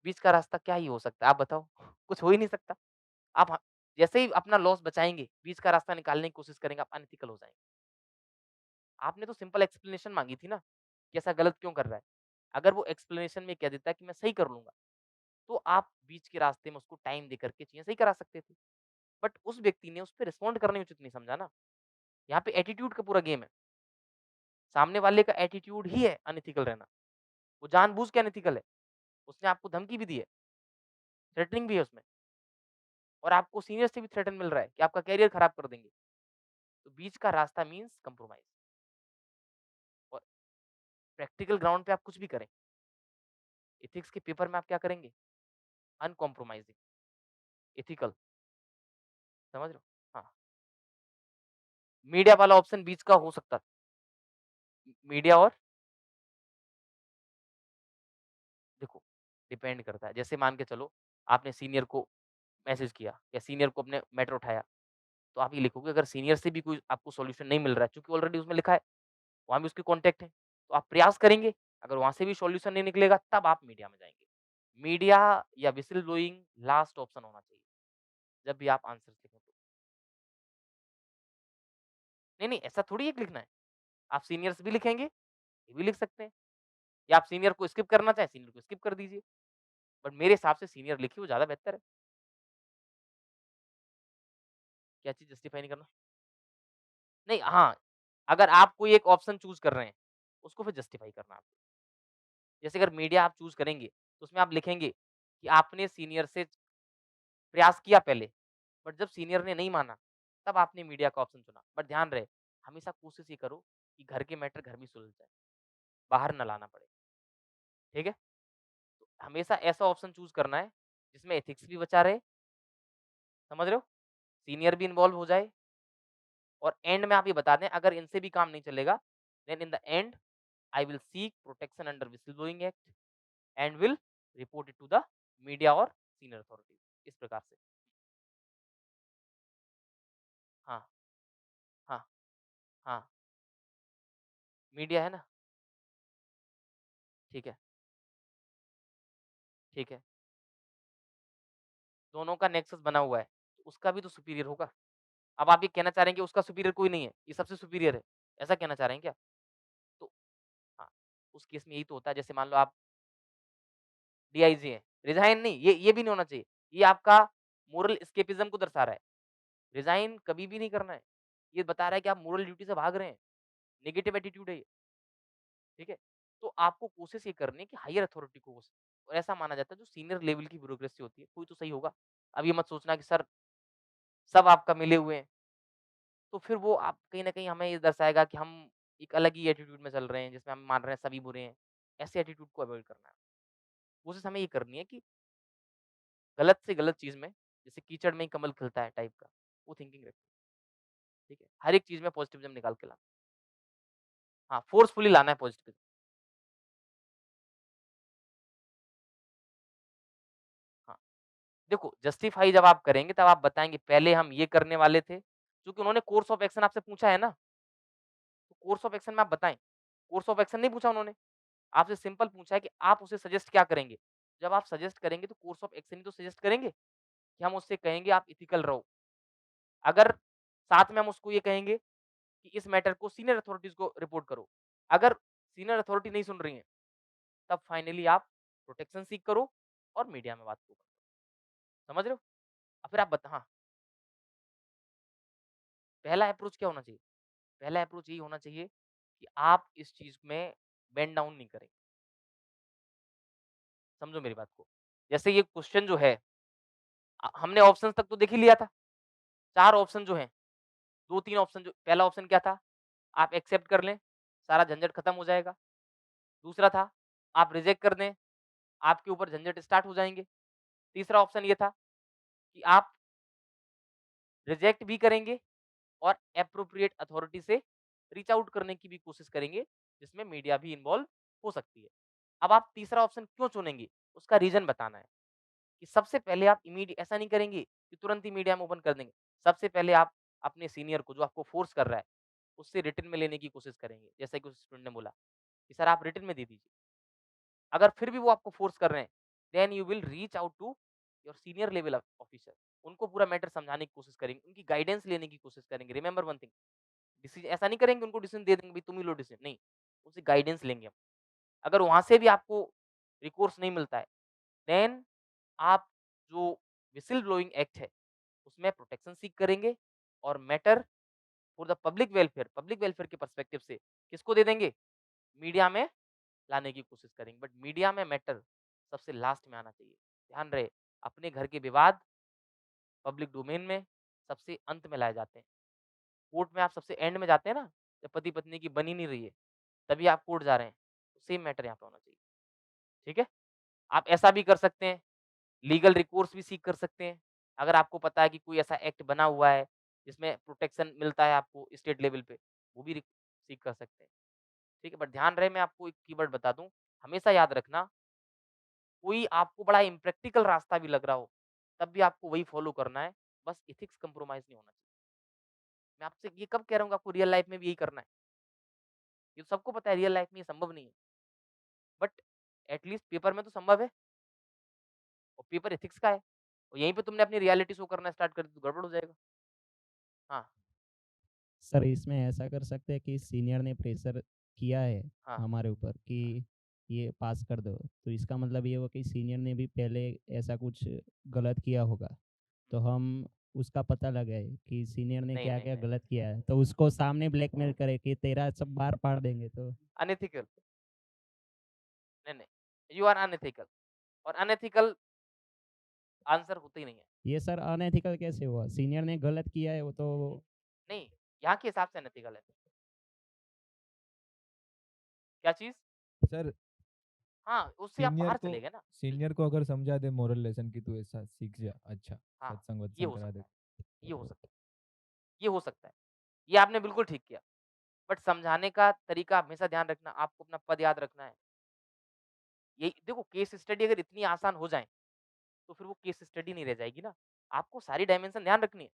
बीच का रास्ता क्या ही हो सकता है आप बताओ? कुछ हो ही नहीं सकता। आप ह जैसे ही अपना लॉस बचाएँगे, बीच का रास्ता निकालने की कोशिश करेंगे, आप अनएथिकल हो जाएँगे। आपने तो सिंपल एक्सप्लेनेशन माँगी थी ना, कि ऐसा गलत क्यों कर रहा है? अगर वो एक्सप्लेनेशन में कह देता है कि मैं सही कर लूँगा, तो आप बीच के रास्ते में उसको टाइम देकर के चीज़ें सही करा सकते थे। बट उस व्यक्ति ने उस पे रिस्पॉन्ड करना ही उचित नहीं समझा ना। यहाँ पे एटीट्यूड का पूरा गेम है। सामने वाले का एटीट्यूड ही है अनएथिकल रहना। वो जानबूझ के अनएथिकल है। उसने आपको धमकी भी दी है, थ्रेटनिंग भी है उसमें और आपको सीनियर से भी थ्रेटन मिल रहा है कि आपका करियर खराब कर देंगे। तो बीच का रास्ता मीन्स कंप्रोमाइज़ और प्रैक्टिकल ग्राउंड पे आप कुछ भी करें, एथिक्स के पेपर में आप क्या करेंगे? अनकॉम्प्रोमाइज़िंग, एथिकल, समझ रहे हो? हाँ, मीडिया वाला ऑप्शन बीच का हो सकता था। मीडिया और देखो, डिपेंड करता है। जैसे मान के चलो, आपने सीनियर को मैसेज किया या सीनियर को अपने मैटर उठाया, तो आप ये लिखोगे अगर सीनियर से भी कोई आपको सॉल्यूशन नहीं मिल रहा है, चूँकि ऑलरेडी उसमें लिखा है, वहाँ भी उसके कॉन्टैक्ट हैं, तो आप प्रयास करेंगे। अगर वहाँ से भी सॉल्यूशन नहीं निकलेगा, तब आप मीडिया में जाएँगे। मीडिया या व्हिसल ब्लोइंग लास्ट ऑप्शन होना चाहिए, जब भी आप आंसर्स लिखें तो। नहीं, नहीं, ऐसा थोड़ी एक लिखना है। आप सीनियर्स भी लिखेंगे, ये भी लिख सकते हैं या आप सीनियर को स्किप करना चाहें, सीनियर को स्किप कर दीजिए। बट मेरे हिसाब से सीनियर लिखिए, वो ज़्यादा बेहतर है। क्या चीज़ जस्टिफाई नहीं करना? नहीं, हाँ, अगर आप कोई एक ऑप्शन चूज़ कर रहे हैं, उसको फिर जस्टिफाई करना है आपको। जैसे अगर मीडिया आप चूज़ करेंगे, तो उसमें आप लिखेंगे कि आपने सीनियर से प्रयास किया पहले, बट जब सीनियर ने नहीं माना, तब आपने मीडिया का ऑप्शन चुना। बट ध्यान रहे, हमेशा कोशिश ये करो कि घर के मैटर घर में ही सुलझ जाए, बाहर ना लाना पड़े, ठीक है? तो हमेशा ऐसा ऑप्शन चूज़ करना है, जिसमें एथिक्स भी बचा रहे, समझ रहे हो? सीनियर भी इन्वॉल्व हो जाए और एंड में आप ये बता दें अगर इनसे भी काम नहीं चलेगा, then in the end I will seek protection under whistleblowing act and will report it to the media और senior authorities इस प्रकार से। हाँ, हाँ, हाँ, मीडिया है ना? ठीक है, ठीक है। दोनों का नेक्सस बना हुआ है, तो उसका भी तो सुपीरियर होगा। अब आप ये कहना चाह रहे हैं कि उसका सुपीरियर कोई नहीं है, ये सबसे सुपीरियर है, ऐसा कहना चाह रहे हैं क्या? तो हाँ, उस केस में यही तो होता है, जैसे मान लो आप डीआईजी हैं, रिज़ाइन नहीं, ये भी नहीं होना चाहिए। ये आपका मोरल एस्केपिज़्म को दर्शा रहा है। रिज़ाइन कभी भी नहीं करना है। ये बता रहा है कि आप मोरल ड्यूटी से भाग रहे हैं, नेगेटिव एटीट्यूड है ये, ठीक है? तो आपको कोशिश ये करनी है कि हायर अथॉरिटी को और ऐसा माना जाता है जो सीनियर लेवल की ब्यूरोक्रेसी होती है, कोई तो सही होगा। अब ये मत सोचना कि सर सब आपका मिले हुए हैं, तो फिर वो आप कहीं न कहीं हमें ये दर्शाएगा कि हम एक अलग ही एटीट्यूड में चल रहे हैं, जिसमें हम मान रहे हैं सभी बुरे हैं। ऐसे एटीट्यूड को अवॉइड करना है। कोशिश हमें ये करनी है कि गलत से गलत चीज़ में, जैसे कीचड़ में ही कमल खिलता है टाइप का, वो थिंकिंग रखें, ठीक है? हर एक चीज़ में पॉजिटिविज़्म निकाल के लाना। हाँ, फोर्सफुली लाना है पॉजिटिविज़्म। हाँ, देखो जस्टिफाई जब आप करेंगे तब आप बताएँगे पहले हम ये करने वाले थे, क्योंकि उन्होंने कोर्स ऑफ एक्शन आपसे पूछा है ना, तो कोर्स ऑफ एक्शन में आप बताएँ। कोर्स ऑफ एक्शन नहीं पूछा उन्होंने, आपसे सिंपल पूछा है कि आप उसे सजेस्ट क्या करेंगे? जब आप सजेस्ट करेंगे तो कोर्स ऑफ एक्शन ही तो सजेस्ट करेंगे, कि हम उससे कहेंगे आप एथिकल रहो। अगर साथ में हम उसको ये कहेंगे कि इस मैटर को सीनियर अथॉरिटीज़ को रिपोर्ट करो। अगर सीनियर अथॉरिटी नहीं सुन रही है, तब फाइनली आप प्रोटेक्शन सीक करो और मीडिया में बात को करो। समझ रहे हो? और फिर आप बता हाँ, पहला अप्रोच क्या होना चाहिए? पहला अप्रोच यही होना चाहिए कि आप इस चीज़ में बेंड डाउन नहीं करें। समझो मेरी बात को। जैसे ये क्वेश्चन जो है हमने ऑप्शंस तक तो देख ही लिया था। 4 ऑप्शन जो हैं, 2-3 ऑप्शन जो पहला ऑप्शन क्या था? आप एक्सेप्ट कर लें, सारा झंझट खत्म हो जाएगा। दूसरा था, आप रिजेक्ट कर दें, आपके ऊपर झंझट स्टार्ट हो जाएँगे। तीसरा ऑप्शन ये था कि आप रिजेक्ट भी करेंगे और एप्रोप्रिएट अथॉरिटी से रीच आउट करने की भी कोशिश करेंगे, जिसमें मीडिया भी इन्वॉल्व हो सकती है। अब आप तीसरा ऑप्शन क्यों चुनेंगे? उसका रीज़न बताना है कि सबसे पहले आप ऐसा नहीं करेंगे कि तुरंत ही मीडिया में ओपन कर देंगे। सबसे पहले आप अपने सीनियर को जो आपको फोर्स कर रहा है, उससे रिटन में लेने की कोशिश करेंगे। जैसे कि उस स्टूडेंट ने बोला कि सर आप रिटन में दे दीजिए। अगर फिर भी वो आपको फोर्स कर रहे हैं, then you will reach out to your senior level officer. उनको पूरा मैटर समझाने की कोशिश करेंगे, उनकी गाइडेंस लेने की कोशिश करेंगे। रिमेंबर वन थिंग, डिसीजन ऐसा नहीं करेंगे उनको डिसीजन दे देंगे भाई तुम ही लो डिसीजन, नहीं, उनसे गाइडेंस लेंगे हम। अगर वहाँ से भी आपको रिकोर्स नहीं मिलता है, देन आप जो व्हिसल ब्लोइंग एक्ट है, उसमें प्रोटेक्शन सीक करेंगे और matter for the public welfare के पर्सपेक्टिव से किसको दे देंगे? मीडिया में लाने की कोशिश करेंगे। बट मीडिया में मैटर सबसे लास्ट में आना चाहिए। ध्यान रहे, अपने घर के विवाद पब्लिक डोमेन में सबसे अंत में लाए जाते हैं। कोर्ट में आप सबसे एंड में जाते हैं ना, जब पति-पत्नी की बन ही नहीं रही है, तभी आप कोर्ट जा रहे हैं। सेम मैटर यहाँ पे होना चाहिए। ठीक है? आप ऐसा भी कर सकते हैं, लीगल रिकोर्स भी सीक कर सकते हैं। अगर आपको पता है कि कोई ऐसा एक्ट बना हुआ है, जिसमें प्रोटेक्शन मिलता है आपको स्टेट लेवल पे, वो भी सीक कर सकते हैं। ठीक है? बट ध्यान रहे मैं आपको एक कीवर्ड बता दूँ, हमेशा याद रखना, कोई आपको बड़ा इम्प्रैक्टिकल रास्ता भी लग रहा हो, तब भी आपको वही फॉलो करना है, बस एथिक्स कंप्रोमाइज़ नहीं होना चाहिए। मैं आपसे ये कब कह रहा हूँ कि आपको रियल लाइफ़ में भी यही करना है? ये तो सबको पता है रियल लाइफ़ में ये संभव नहीं है, बट एट लीस्ट पेपर में तो संभव है और पेपर एथिक्स का है और यहीं पे तुमने अपनी रियलिटी शो करना स्टार्ट कर दी तो गड़बड़ हो जाएगा। हाँ, सर इसमें ऐसा कर सकते हैं कि सीनियर ने प्रेशर किया है हाँ, हमारे ऊपर कि हाँ, ये पास कर दो, तो इसका मतलब ये हुआ कि सीनियर ने भी पहले ऐसा कुछ गलत किया होगा, तो हम उसका पता लगाए कि सीनियर ने नहीं, क्या नहीं, क्या नहीं, गलत किया है, तो उसको सामने ब्लैकमेल करे कि तेरा सब बार पाड़ देंगे। तो अनएथिकल, नहीं, नहीं, यू आर अनएथिकल और अनएथिकल आंसर होते ही नहीं है। ये सर अनएथिकल कैसे हुआ? सीनियर ने गलत किया है वो तो। नहीं, यहाँ के हिसाब से अनएथिकल है। क्या चीज़? सर हाँ, उससे आप सीनियर बाहर को चले गए ना। सीनियर को अगर समझा दे मोरल लेसन की तू ऐसा सीख जा, अच्छा हाँ, सत्संग ये वत्संग हो करा दे। सकता है, ये हो सकता है, ये हो सकता है। ये आपने बिल्कुल ठीक किया। बट समझाने का तरीका हमेशा ध्यान रखना, आपको अपना पद याद रखना है। यही देखो केस स्टडी अगर इतनी आसान हो जाए, तो फिर वो केस स्टडी नहीं रह जाएगी ना। आपको सारी डायमेंशन ध्यान रखनी है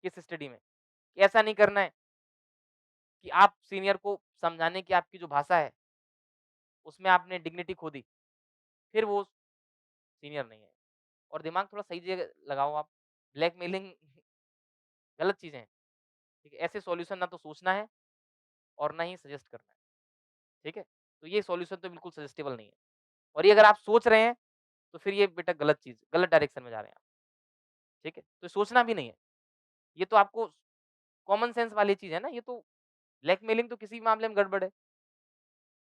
केस स्टडी में। ऐसा नहीं करना है कि आप सीनियर को समझाने की आपकी जो भाषा है, उसमें आपने डिग्निटी खो दी, फिर वो सीनियर नहीं है और दिमाग थोड़ा सही जगह लगाओ आप। ब्लैकमेलिंग गलत चीज़ें हैं, ठीक है? ऐसे सॉल्यूशन ना तो सोचना है और ना ही सजेस्ट करना है, ठीक है? तो ये सॉल्यूशन तो बिल्कुल सजेस्टेबल नहीं है और ये अगर आप सोच रहे हैं, तो फिर ये बेटा गलत चीज़ गलत डायरेक्शन में जा रहे हैं आप, ठीक है? तो सोचना भी नहीं है। ये तो आपको कॉमन सेंस वाली चीज़ है ना, ये तो ब्लैकमेलिंग तो किसी भी मामले में गड़बड़ है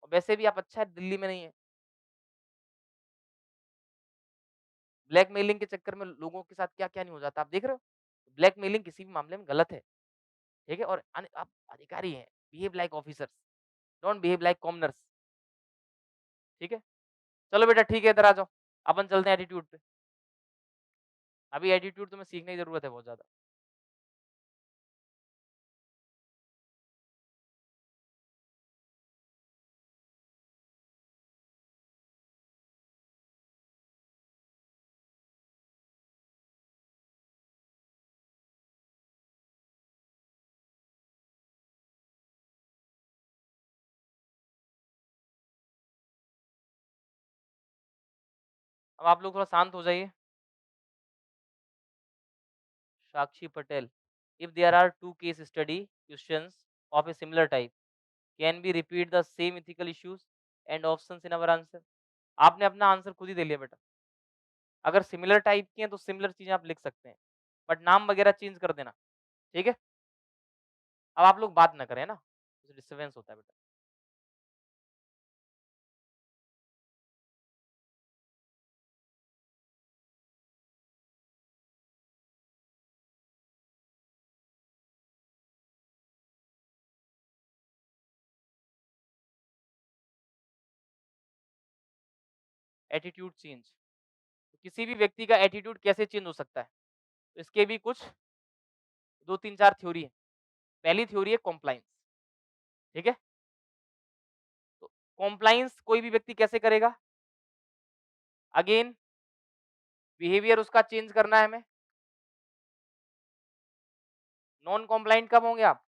और वैसे भी आप अच्छा दिल्ली में नहीं है। ब्लैकमेलिंग के चक्कर में लोगों के साथ क्या-क्या नहीं हो जाता, आप देख रहे हो? ब्लैकमेलिंग किसी भी मामले में गलत है, ठीक है? और आप अधिकारी हैं, behave like officers, don't behave like commoners, ठीक है? चलो बेटा ठीक है, इधर आ जाओ, अपन चलते हैं एटीट्यूड पे। अभी एटीट्यूड तुम्हें सीखने की ज़रूरत है बहुत ज़्यादा। अब आप लोग थोड़ा शांत हो जाइए। साक्षी Patel, if there are two case study questions of a similar type, can we repeat the same ethical issues and options in our answer? आपने अपना आंसर खुद ही दे लिया बेटा। अगर सिमिलर टाइप की हैं तो सिमिलर चीज़ें आप लिख सकते हैं, बट नाम वगैरह चेंज कर देना, ठीक है? अब आप लोग बात ना करें, है ना? डिस्टर्बेंस होता है बेटा। एटीट्यूड चेंज, तो किसी भी व्यक्ति का एटीट्यूड कैसे चेंज हो सकता है? तो इसके भी कुछ 2-3-4 थ्योरी है। पहली थ्योरी है कॉम्प्लायंस, ठीक है? तो कॉम्प्लायंस कोई भी व्यक्ति कैसे करेगा? अगेन बिहेवियर उसका चेंज करना है हमें। नॉन कॉम्प्लायंट कब होंगे आप?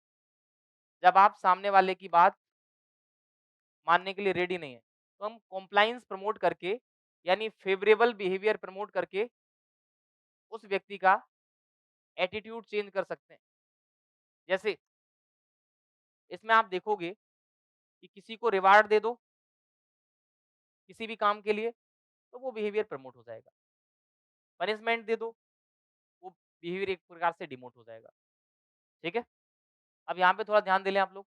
जब आप सामने वाले की बात मानने के लिए रेडी नहीं है। तो हम कॉम्प्लायंस प्रमोट करके यानी फेवरेबल बिहेवियर प्रमोट करके उस व्यक्ति का एटीट्यूड चेंज कर सकते हैं। जैसे इसमें आप देखोगे कि किसी को रिवार्ड दे दो किसी भी काम के लिए तो वो बिहेवियर प्रमोट हो जाएगा। पनिशमेंट दे दो वो बिहेवियर एक प्रकार से डिमोट हो जाएगा। ठीक है? अब यहाँ पे थोड़ा ध्यान दे लें आप लोग।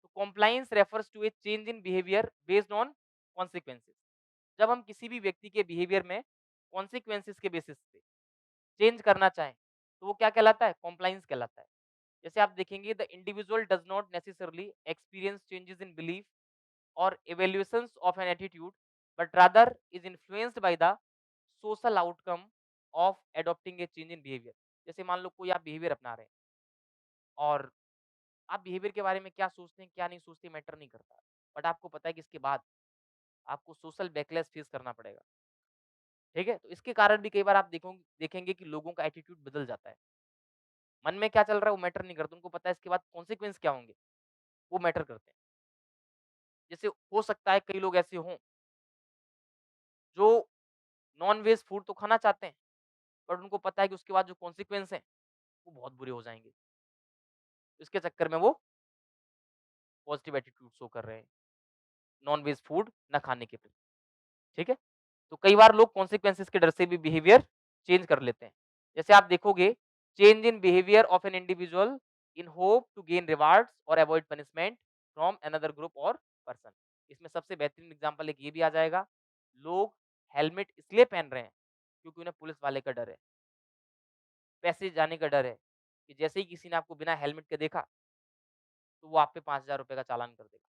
तो compliance refers to a change in behaviour based on consequences. जब हम किसी भी व्यक्ति के बिहेवियर में कॉन्सिक्वेंसेस के बेसिस पे चेंज करना चाहें तो वो क्या कहलाता है? कॉम्प्लायंस कहलाता है। जैसे आप देखेंगे the individual does not necessarily experience changes in belief और evaluations of an attitude but rather is influenced by the social outcome of adopting a change in behavior। जैसे मान लो कोई आप बिहेवियर अपना रहे हैं और आप बिहेवियर के बारे में क्या सोचते हैं क्या नहीं सोचते मैटर नहीं करता, बट आपको पता है कि इसके बाद आपको सोशल बैकलैश फेस करना पड़ेगा। ठीक है, तो इसके कारण भी कई बार आप देखेंगे कि लोगों का एटीट्यूड बदल जाता है। मन में क्या चल रहा है वो मैटर नहीं करता, उनको पता है इसके बाद कॉन्सिक्वेंस क्या होंगे वो मैटर करते हैं। जैसे हो सकता है कई लोग ऐसे हों जो नॉन वेज फूड तो खाना चाहते हैं बट उनको पता है कि उसके बाद जो कॉन्सिक्वेंस हैं वो बहुत बुरे हो जाएंगे। इसके चक्कर में वो पॉजिटिव एटीट्यूड शो कर रहे हैं नॉन वेज फूड ना खाने के प्रति। ठीक है, तो कई बार लोग कॉन्सिक्वेंसेस के डर से भी बिहेवियर चेंज कर लेते हैं। जैसे आप देखोगे change in behaviour of an individual in hope to gain rewards और avoid punishment from another group or person. इसमें सबसे बेहतरीन एग्जांपल एक ये भी आ जाएगा, लोग हेलमेट इसलिए पहन रहे हैं क्योंकि उन्हें पुलिस वाले का डर है, पैसे जाने का डर है कि जैसे ही किसी ने आपको बिना हेलमेट के देखा तो वो आप पे 5,000 रुपए का चालान कर देगा।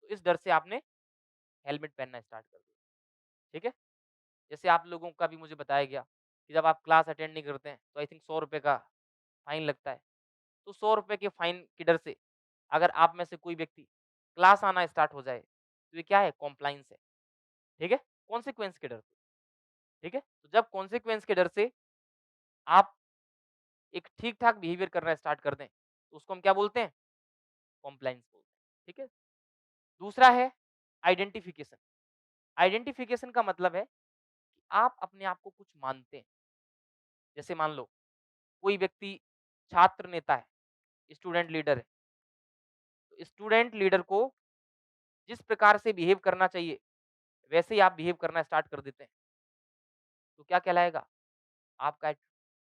तो इस डर से आपने हेलमेट पहनना स्टार्ट कर दिया। ठीक है? जैसे आप लोगों का भी मुझे बताया गया कि जब आप क्लास अटेंड नहीं करते हैं तो आई थिंक 100 रुपए का फाइन लगता है। तो 100 रुपए के फाइन के डर से अगर आप में से कोई व्यक्ति क्लास आना स्टार्ट हो जाए तो ये क्या है? कॉम्प्लायंस है। ठीक है? कॉन्सिक्वेंस के डर से। ठीक है? तो जब कॉन्सिक्वेंस के डर से आप एक ठीक-ठाक बिहेवियर करना स्टार्ट कर दें, तो उसको हम क्या बोलते हैं? कॉम्प्लायंस बोलते हैं। ठीक है? दूसरा है आइडेंटिफिकेशन। आइडेंटिफिकेशन का मतलब है कि आप अपने आप को कुछ मानते हैं। जैसे मान लो कोई व्यक्ति छात्र नेता है, स्टूडेंट लीडर है, तो स्टूडेंट लीडर को जिस प्रकार से बिहेव करना चाहिए, वैसे ही आप बिहेव करना स्टार्ट कर देते हैं, तो क्या कहलाएगा? आपका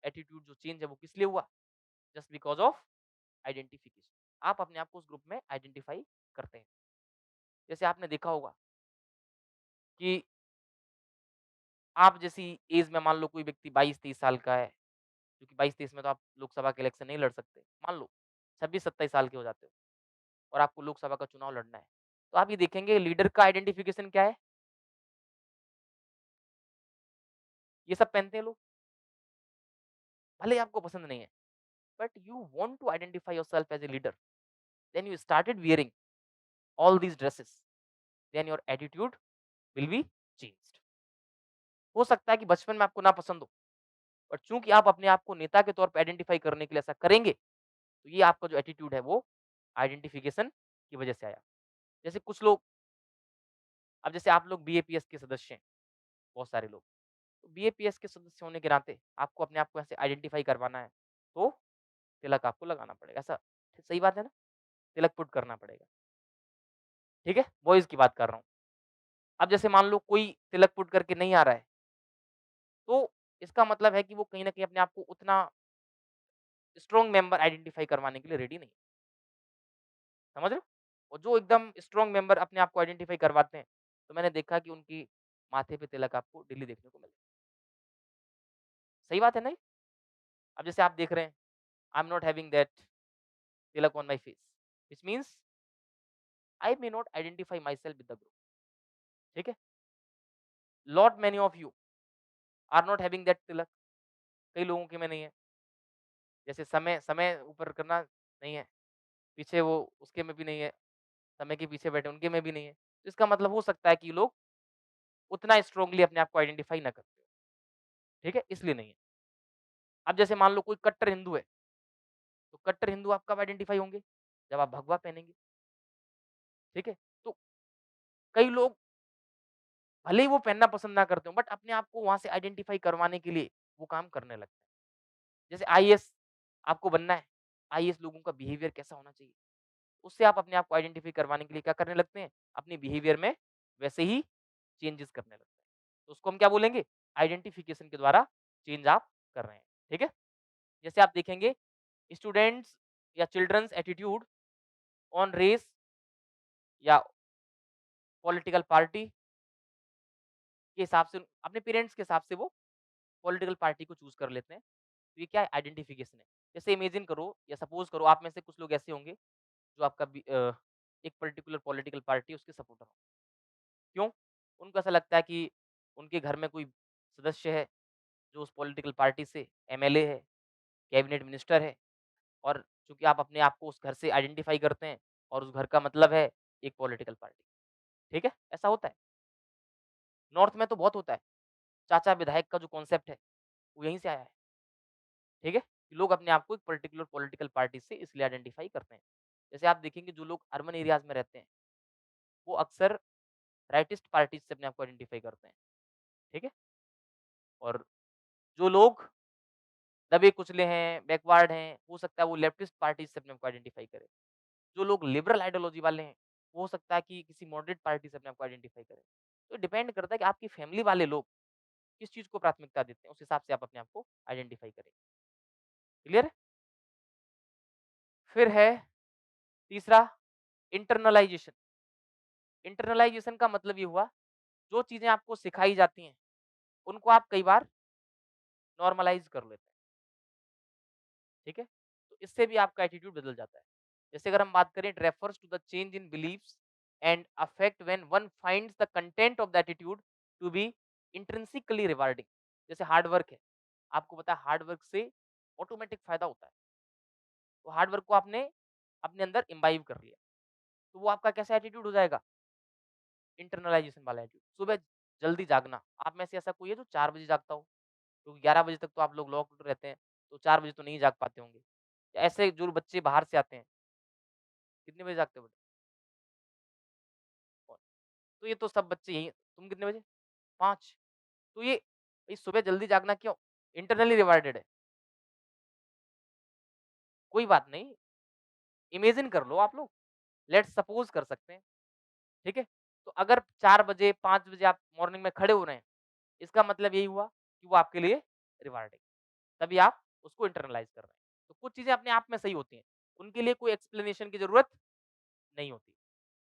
एटीट्यूड जो चेंज है वो किस लिए हुआ? Just because of identification. आप अपने आप को उस ग्रुप में आइडेंटिफ़ाई करते हैं। जैसे आपने देखा होगा कि आप जैसी एज में मान लो कोई व्यक्ति 22-23 साल का है, क्योंकि 22-23 में तो आप लोकसभा के इलेक्शन नहीं लड़ सकते। मान लो 26-27 साल के हो जाते हो और आपको लोकसभा का चुनाव लड़ना है। तो आप ये देखेंगे लीडर का आइडेंटिफिकेशन क्या है? ये सब पहनते हैं लोग, भले ही आपको पसंद नहीं है, but you want to identify yourself as a leader, then you started wearing all these dresses, then your attitude will be changed. हो सकता है कि बचपन में आपको ना पसंद हो, बट चूँकि आप अपने आप को नेता के तौर पे आइडेंटिफाई करने के लिए ऐसा करेंगे, तो ये आपका जो एटीट्यूड है वो आइडेंटिफिकेशन की वजह से आया। जैसे कुछ लोग, अब जैसे आप लोग बीएपीएस के सदस्य हैं, बहुत सारे लोग, तो बीएपीएस के सदस्य होने के नाते आपको अपने आप को ऐसे आइडेंटिफाई करवाना है, तो तिलक आपको लगाना पड़ेगा। ऐसा सही बात है ना? तिलक पुट करना पड़ेगा, ठीक है? बॉयज़ की बात कर रहा हूँ। अब जैसे मान लो कोई तिलक पुट करके नहीं आ रहा है, तो इसका मतलब है कि वो कहीं न कहीं अपने आप को उतना स्ट्रॉन्ग मेंबर आइडेंटिफाई करवाने के लिए रेडी नहीं है। समझ रहे हो? और जो एकदम स्ट्रॉन्ग मेंबर अपने आप को आइडेंटिफाई करवाते हैं, तो मैंने देखा कि उनकी माथे पे तिलक आपको डेली देखने को मिलेगा। सही बात है ना ये? अब जैसे आप देख रहे हैं, I am not having that tilak on my face, which means I may not identify myself with the group. ठीक है? Lot many of you are not having that tilak. कई लोगों के में नहीं है। जैसे समय समय ऊपर करना नहीं है, पीछे वो उसके में भी नहीं है, समय के पीछे बैठे उनके में भी नहीं है। तो इसका मतलब हो सकता है कि ये लोग उतना स्ट्रांगली अपने आप को आइडेंटिफाई ना करते हो। ठीक है? इसलिए नहीं है। अब जैसे मान लो कोई कट्टर हिंदू है, तो कट्टर हिंदू आप कब आइडेंटिफाई होंगे? जब आप भगवा पहनेंगे। ठीक है? तो कई लोग भले ही वो पहनना पसंद ना करते हो, बट अपने आप को वहाँ से आइडेंटिफाई करवाने के लिए वो काम करने लगते हैं। जैसे आईएएस आपको बनना है, आईएएस लोगों का बिहेवियर कैसा होना चाहिए, उससे आप अपने आप को आइडेंटिफाई करवाने के लिए क्या करने लगते हैं, अपने बिहेवियर में वैसे ही चेंजेस करने लगते हैं। तो उसको हम क्या बोलेंगे? आइडेंटिफिकेशन के द्वारा चेंज आप कर रहे हैं। ठीक है? जैसे आप देखेंगे स्टूडेंट्स या चिल्ड्रंस एटीट्यूड ऑन रेस या पॉलिटिकल पार्टी के हिसाब से, अपने पेरेंट्स के हिसाब से वो पॉलिटिकल पार्टी को चूज़ कर लेते हैं। तो ये क्या है? आइडेंटिफिकेशन है। जैसे इमेजिन करो या सपोज़ करो आप में से कुछ लोग ऐसे होंगे जो आपका एक पर्टिकुलर पॉलिटिकल पार्टी उसके सपोर्टर हो। क्यों? उनको ऐसा लगता है कि उनके घर में कोई सदस्य है जो उस पॉलिटिकल पार्टी से एमएलए है, कैबिनेट मिनिस्टर है, और चूँकि आप अपने आप को उस घर से आइडेंटिफ़ाई करते हैं और उस घर का मतलब है एक पॉलिटिकल पार्टी। ठीक है? ऐसा होता है। नॉर्थ में तो बहुत होता है। चाचा विधायक का जो कॉन्सेप्ट है, वो यहीं से आया है। ठीक है? कि लोग अपने आप को एक पर्टिकुलर पॉलिटिकल पार्टी से इसलिए आइडेंटिफ़ाई करते हैं। जैसे आप देखेंगे जो लोग अर्बन एरियाज़ में रहते हैं, वो अक्सर राइटिस्ट पार्टीज़ से अपने आप को आइडेंटिफ़ाई करते हैं। ठीक है? और जो लोग दबे-कुचले हैं, बैकवर्ड हैं, हो सकता है वो लेफ्टिस्ट पार्टीज़ से अपने आप को आइडेंटिफ़ाई करें। जो लोग लिबरल आइडियोलॉजी वाले हैं, वो हो सकता है कि किसी मॉडरेट पार्टी से अपने आप को आइडेंटिफ़ाई करें। तो डिपेंड करता है कि आपकी फैमिली वाले लोग किस चीज़ को प्राथमिकता देते हैं, उस हिसाब से आप अपने आप को आइडेंटिफ़ाई करें। क्लियर है? फिर है तीसरा, इंटरनलाइज़ेशन। इंटरनलाइज़ेशन का मतलब ये हुआ, जो चीज़ें आपको सिखाई जाती हैं, उनको आप कई बार नॉर्मलाइज़ कर लेते हैं। ठीक है? तो इससे भी आपका एटीट्यूड बदल जाता है। जैसे अगर हम बात करें, it refers to the change in beliefs and affect when one finds the content of the attitude to be intrinsically rewarding. जैसे हार्ड वर्क है, आपको पता है हार्ड वर्क से ऑटोमेटिक फ़ायदा होता है। तो हार्ड वर्क को आपने अपने अंदर इम्बाइब कर लिया, तो वो आपका कैसा एटीट्यूड हो जाएगा? इंटरनलाइज़ेशन वाला एटीट्यूड। सुबह जल्दी जागना, आप में से ऐसा कोई है जो 4 बजे जागता हो? क्योंकि 11 बजे तक तो आप लोग लॉक्ड रहते हैं, तो 4 बजे तो नहीं जाग पाते होंगे। ऐसे जो बच्चे बाहर से आते हैं, कितने बजे जागते हो बेटा? और तो ये तो सब बच्चे यही, तुम कितने बजे? 5। तो ये भाई सुबह जल्दी जागना क्यों? इंटरनली रिवार्डेड है। कोई बात नहीं, इमेजिन कर लो आप लोग, लेट्स सपोज़ कर सकते हैं, ठीक है? तो अगर 4 बजे, 5 बजे आप मॉर्निंग में खड़े हो रहे हैं, इसका मतलब यही हुआ कि वो आपके लिए रिवार्डिंग, तभी आप उसको इंटरनलाइज़ कर रहे हैं। तो कुछ चीज़ें अपने आप में सही होती हैं, उनके लिए कोई एक्सप्लेनेशन की ज़रूरत नहीं होती,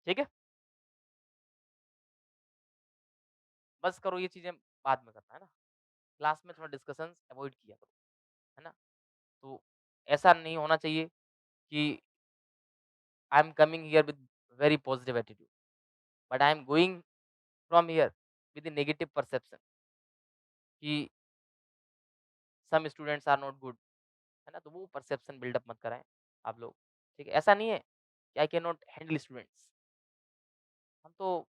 ठीक है? बस करो ये चीज़ें बाद में करना, है ना? क्लास में थोड़ा डिस्कशंस अवॉइड किया करो, है ना? तो ऐसा नहीं होना चाहिए कि I am coming here with very positive attitude, but I am going from here with the negative perception कि some students are not good, है ना? तो वो परसेप्शन बिल्डअप मत कराएँ आप लोग, ठीक है? ऐसा नहीं है कि I can not handle students, हम तो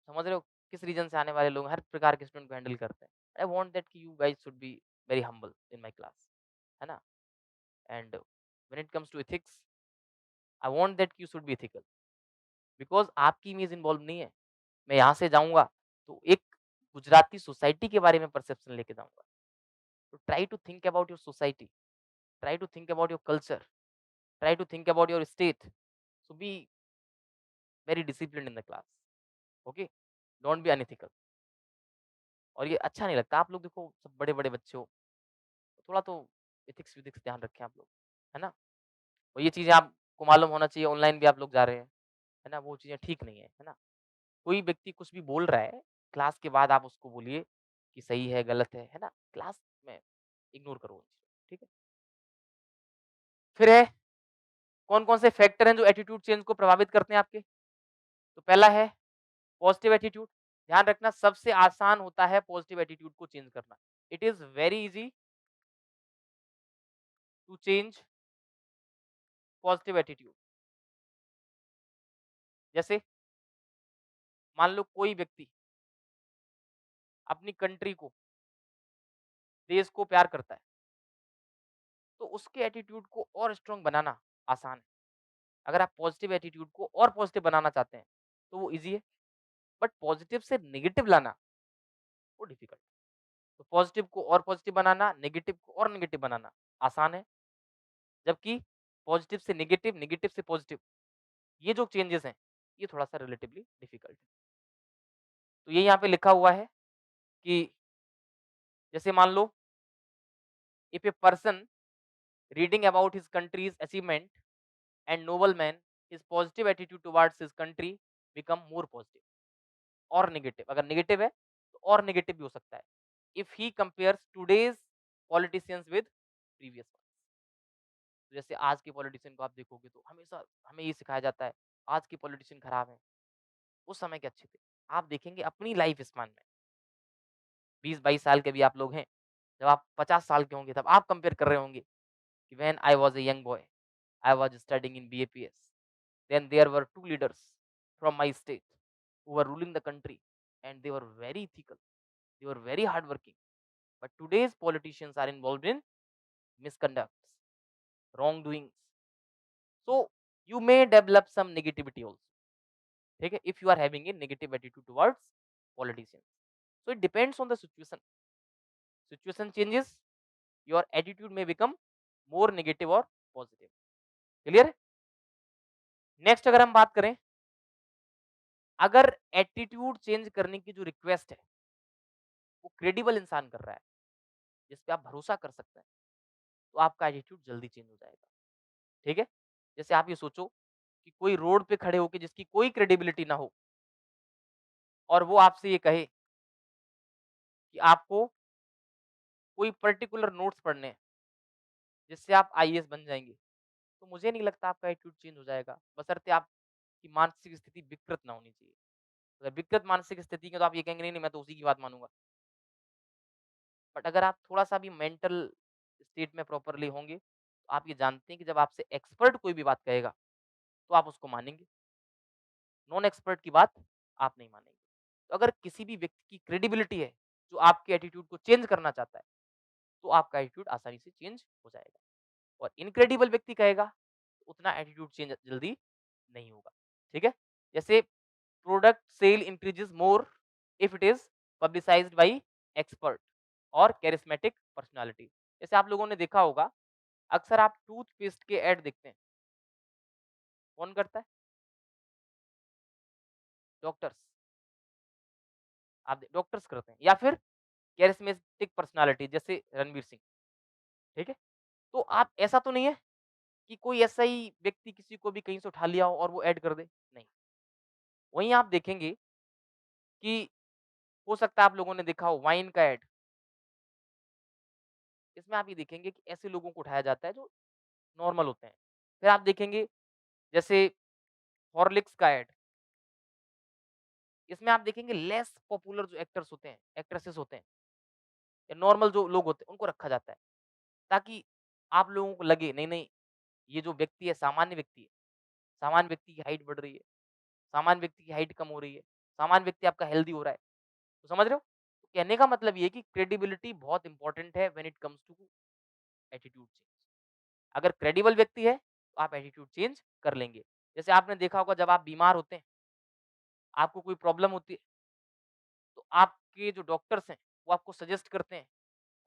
समझ रहे हो किस रीजन से आने वाले लोग हर प्रकार के स्टूडेंट को हैंडल करते हैं। आई वांट दैट कि you guys should be very humble in my class, है ना? And when it comes to ethics, I want that you should be ethical, because आपकी इमेज इन्वॉल्व नहीं है। मैं यहाँ से जाऊँगा तो एक गुजराती सोसाइटी के बारे में परसेप्शन लेके जाऊँगा। तो try to think about your society, try to think about your culture, try to think about your state. So be very disciplined in the class, okay? Don't be unethical. और ये अच्छा नहीं लगता। आप लोग देखो सब बड़े-बड़े बच्चे हो, थोड़ा तो एथिक्स-विथिक्स ध्यान रखें आप लोग, है ना? और ये चीज़ें आपको मालूम होना चाहिए, ऑनलाइन भी आप लोग जा रहे हैं, है ना? वो चीज़ें ठीक नहीं है ना? कोई व्यक्ति कुछ भी बोल रहा है, क्लास के बाद आप उसको बोलिए कि सही है, गलत है ना? क्लास में इग्नोर करो उन चीज़ों को, ठीक है? फिर है, कौन-कौन से फैक्टर हैं जो एटीट्यूड चेंज को प्रभावित करते हैं आपके? तो पहला है पॉजिटिव एटीट्यूड। ध्यान रखना सबसे आसान होता है पॉजिटिव एटीट्यूड को चेंज करना। It is very easy to change positive attitude. जैसे मान लो कोई व्यक्ति अपनी कंट्री को, देश को प्यार करता है, तो उसके एटीट्यूड को और स्ट्रॉन्ग बनाना आसान है। अगर आप पॉजिटिव एटीट्यूड को और पॉजिटिव बनाना चाहते हैं, तो वो ईज़ी है, बट पॉजिटिव से नेगेटिव लाना वो डिफिकल्ट है। तो पॉजिटिव को और पॉजिटिव बनाना, नेगेटिव को और नेगेटिव बनाना आसान है, जबकि पॉजिटिव से नेगेटिव, नेगेटिव से पॉजिटिव ये जो चेंजेस हैं, ये थोड़ा-सा रिलेटिवली डिफिकल्ट है। तो ये यहाँ पे लिखा हुआ है कि जैसे मान लो if a person reading about his country's achievement and noble man, his positive attitude towards his country become more positive और नेगेटिव। अगर नेगेटिव है तो और नेगेटिव भी हो सकता है। If he compares today's politicians with previous one. तो जैसे आज के पॉलिटिशियन को आप देखोगे तो हमेशा हमें ये सिखाया जाता है आज के पॉलिटिशियन खराब हैं, उस समय के अच्छे थे। आप देखेंगे अपनी लाइफ स्पान में 20-22 साल के भी आप लोग हैं, जब आप 50 साल के होंगे तब आप कंपेयर कर रहे होंगे कि when I was a young boy, I was studying in BAPS, then there were two leaders from my state who were ruling the country and they were very ethical, they were very hardworking. But today's politicians are involved in misconducts, wrongdoings. So you may develop some negativity also. Okay? If you are having a negative attitude towards politicians. So it depends on the situation. Situation changes, your attitude may become more negative or positive. Clear? Next अगर हम बात करें, अगर attitude change करने की जो request है वो क्रेडिबल इंसान कर रहा है, जिस पे आप भरोसा कर सकते हैं, तो आपका एटीट्यूड जल्दी चेंज हो जाएगा, ठीक है? जैसे आप ये सोचो कि कोई रोड पे खड़े होके जिसकी कोई क्रेडिबिलिटी ना हो और वो आपसे ये कहे कि आपको कोई पर्टिकुलर नोट्स पढ़ने हैं, जिससे आप आईएएस बन जाएँगे, तो मुझे नहीं लगता आपका एटीट्यूड चेंज हो जाएगा, बशर्ते आपकी मानसिक स्थिति विकृत ना होनी चाहिए। अगर विकृत मानसिक स्थिति है तो आप ये कहेंगे नहीं-नहीं मैं तो उसी की बात मानूँगा। बट अगर आप थोड़ा-सा भी मेंटल स्टेट में प्रॉपर्ली होंगे, तो आप ये जानते हैं कि जब आपसे एक्सपर्ट कोई भी बात कहेगा, तो आप उसको मानेंगे। नॉन एक्सपर्ट की बात आप नहीं मानेंगे। तो अगर किसी भी व्यक्ति की क्रेडिबिलिटी है, जो आपके एटीट्यूड को चेंज करना चाहता है, तो आपका एटीट्यूड आसानी से चेंज हो जाएगा। और इनक्रेडिबल व्यक्ति कहेगा, तो उतना एटीट्यूड चेंज जल्दी नहीं होगा। ठीक है? जैसे product sale increases more if it is publicised by expert और कैरिस्मेटिक पर्सनैलिटी। जैसे आप लोगों ने देखा होगा, अक्सर आप टूथपेस्ट के ऐड देखते हैं, कौन करता है? डॉक्टर्स। आप डॉक्टर्स करते हैं या फिर कैरिस्मेटिक पर्सनैलिटी जैसे रणवीर सिंह, ठीक है? तो आप ऐसा तो नहीं है कि कोई ऐसा ही व्यक्ति किसी को भी कहीं से उठा लिया हो और वो ऐड कर दे, नहीं। वहीं आप देखेंगे कि हो सकता है आप लोगों ने देखा हो वाइन का ऐड, इसमें आप ये देखेंगे कि ऐसे लोगों को उठाया जाता है जो नॉर्मल होते हैं। फिर आप देखेंगे जैसे हॉर्लिक्स का ऐड, इसमें आप देखेंगे लेस पॉपुलर जो एक्टर्स होते हैं, एक्ट्रेसेस होते हैं या नॉर्मल जो लोग होते हैं, उनको रखा जाता है। ताकि आप लोगों को लगे नहीं, नहीं ये जो व्यक्ति है सामान्य व्यक्ति है। सामान्य व्यक्ति की हाइट बढ़ रही है, सामान्य व्यक्ति की हाइट कम हो रही है, सामान्य व्यक्ति आपका हेल्दी हो रहा है। तो समझ रहे हो? तो कहने का मतलब ये है कि क्रेडिबिलिटी बहुत इंपॉर्टेंट है when it comes to attitude change. अगर क्रेडिबल व्यक्ति है, तो आप एटीट्यूड चेंज कर लेंगे। जैसे आपने देखा होगा जब आप बीमार होते हैं, आपको कोई प्रॉब्लम होती है, तो आपके जो डॉक्टर्स हैं, वो आपको सजेस्ट करते हैं,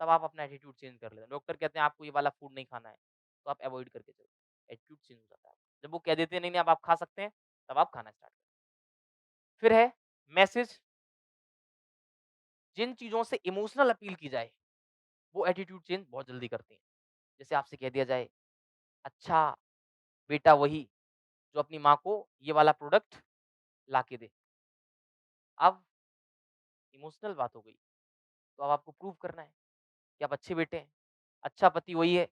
तब आप अपना एटीट्यूड चेंज कर लेते हैं। डॉक्टर कहते हैं आपको ये वाला फूड नहीं खाना है, तो आप अवॉइड करके चलो। एटीट्यूड चेंज हो जाता है आपका। जब वो कह देते हैं नहीं, नहीं अब आप खा सकते हैं, तब आप खाना स्टार्ट करें। फिर है मैसेज, जिन चीज़ों से इमोशनल अपील की जाए, वो एटीट्यूड चेंज बहुत जल्दी करती हैं। जैसे आपसे कह दिया जाए, अच्छा बेटा वही जो अपनी माँ को ये वाला प्रोडक्ट ला के दे। अब इमोशनल बात हो गई, तो अब आपको प्रूव करना है कि आप अच्छे बेटे हैं। अच्छा पति वही है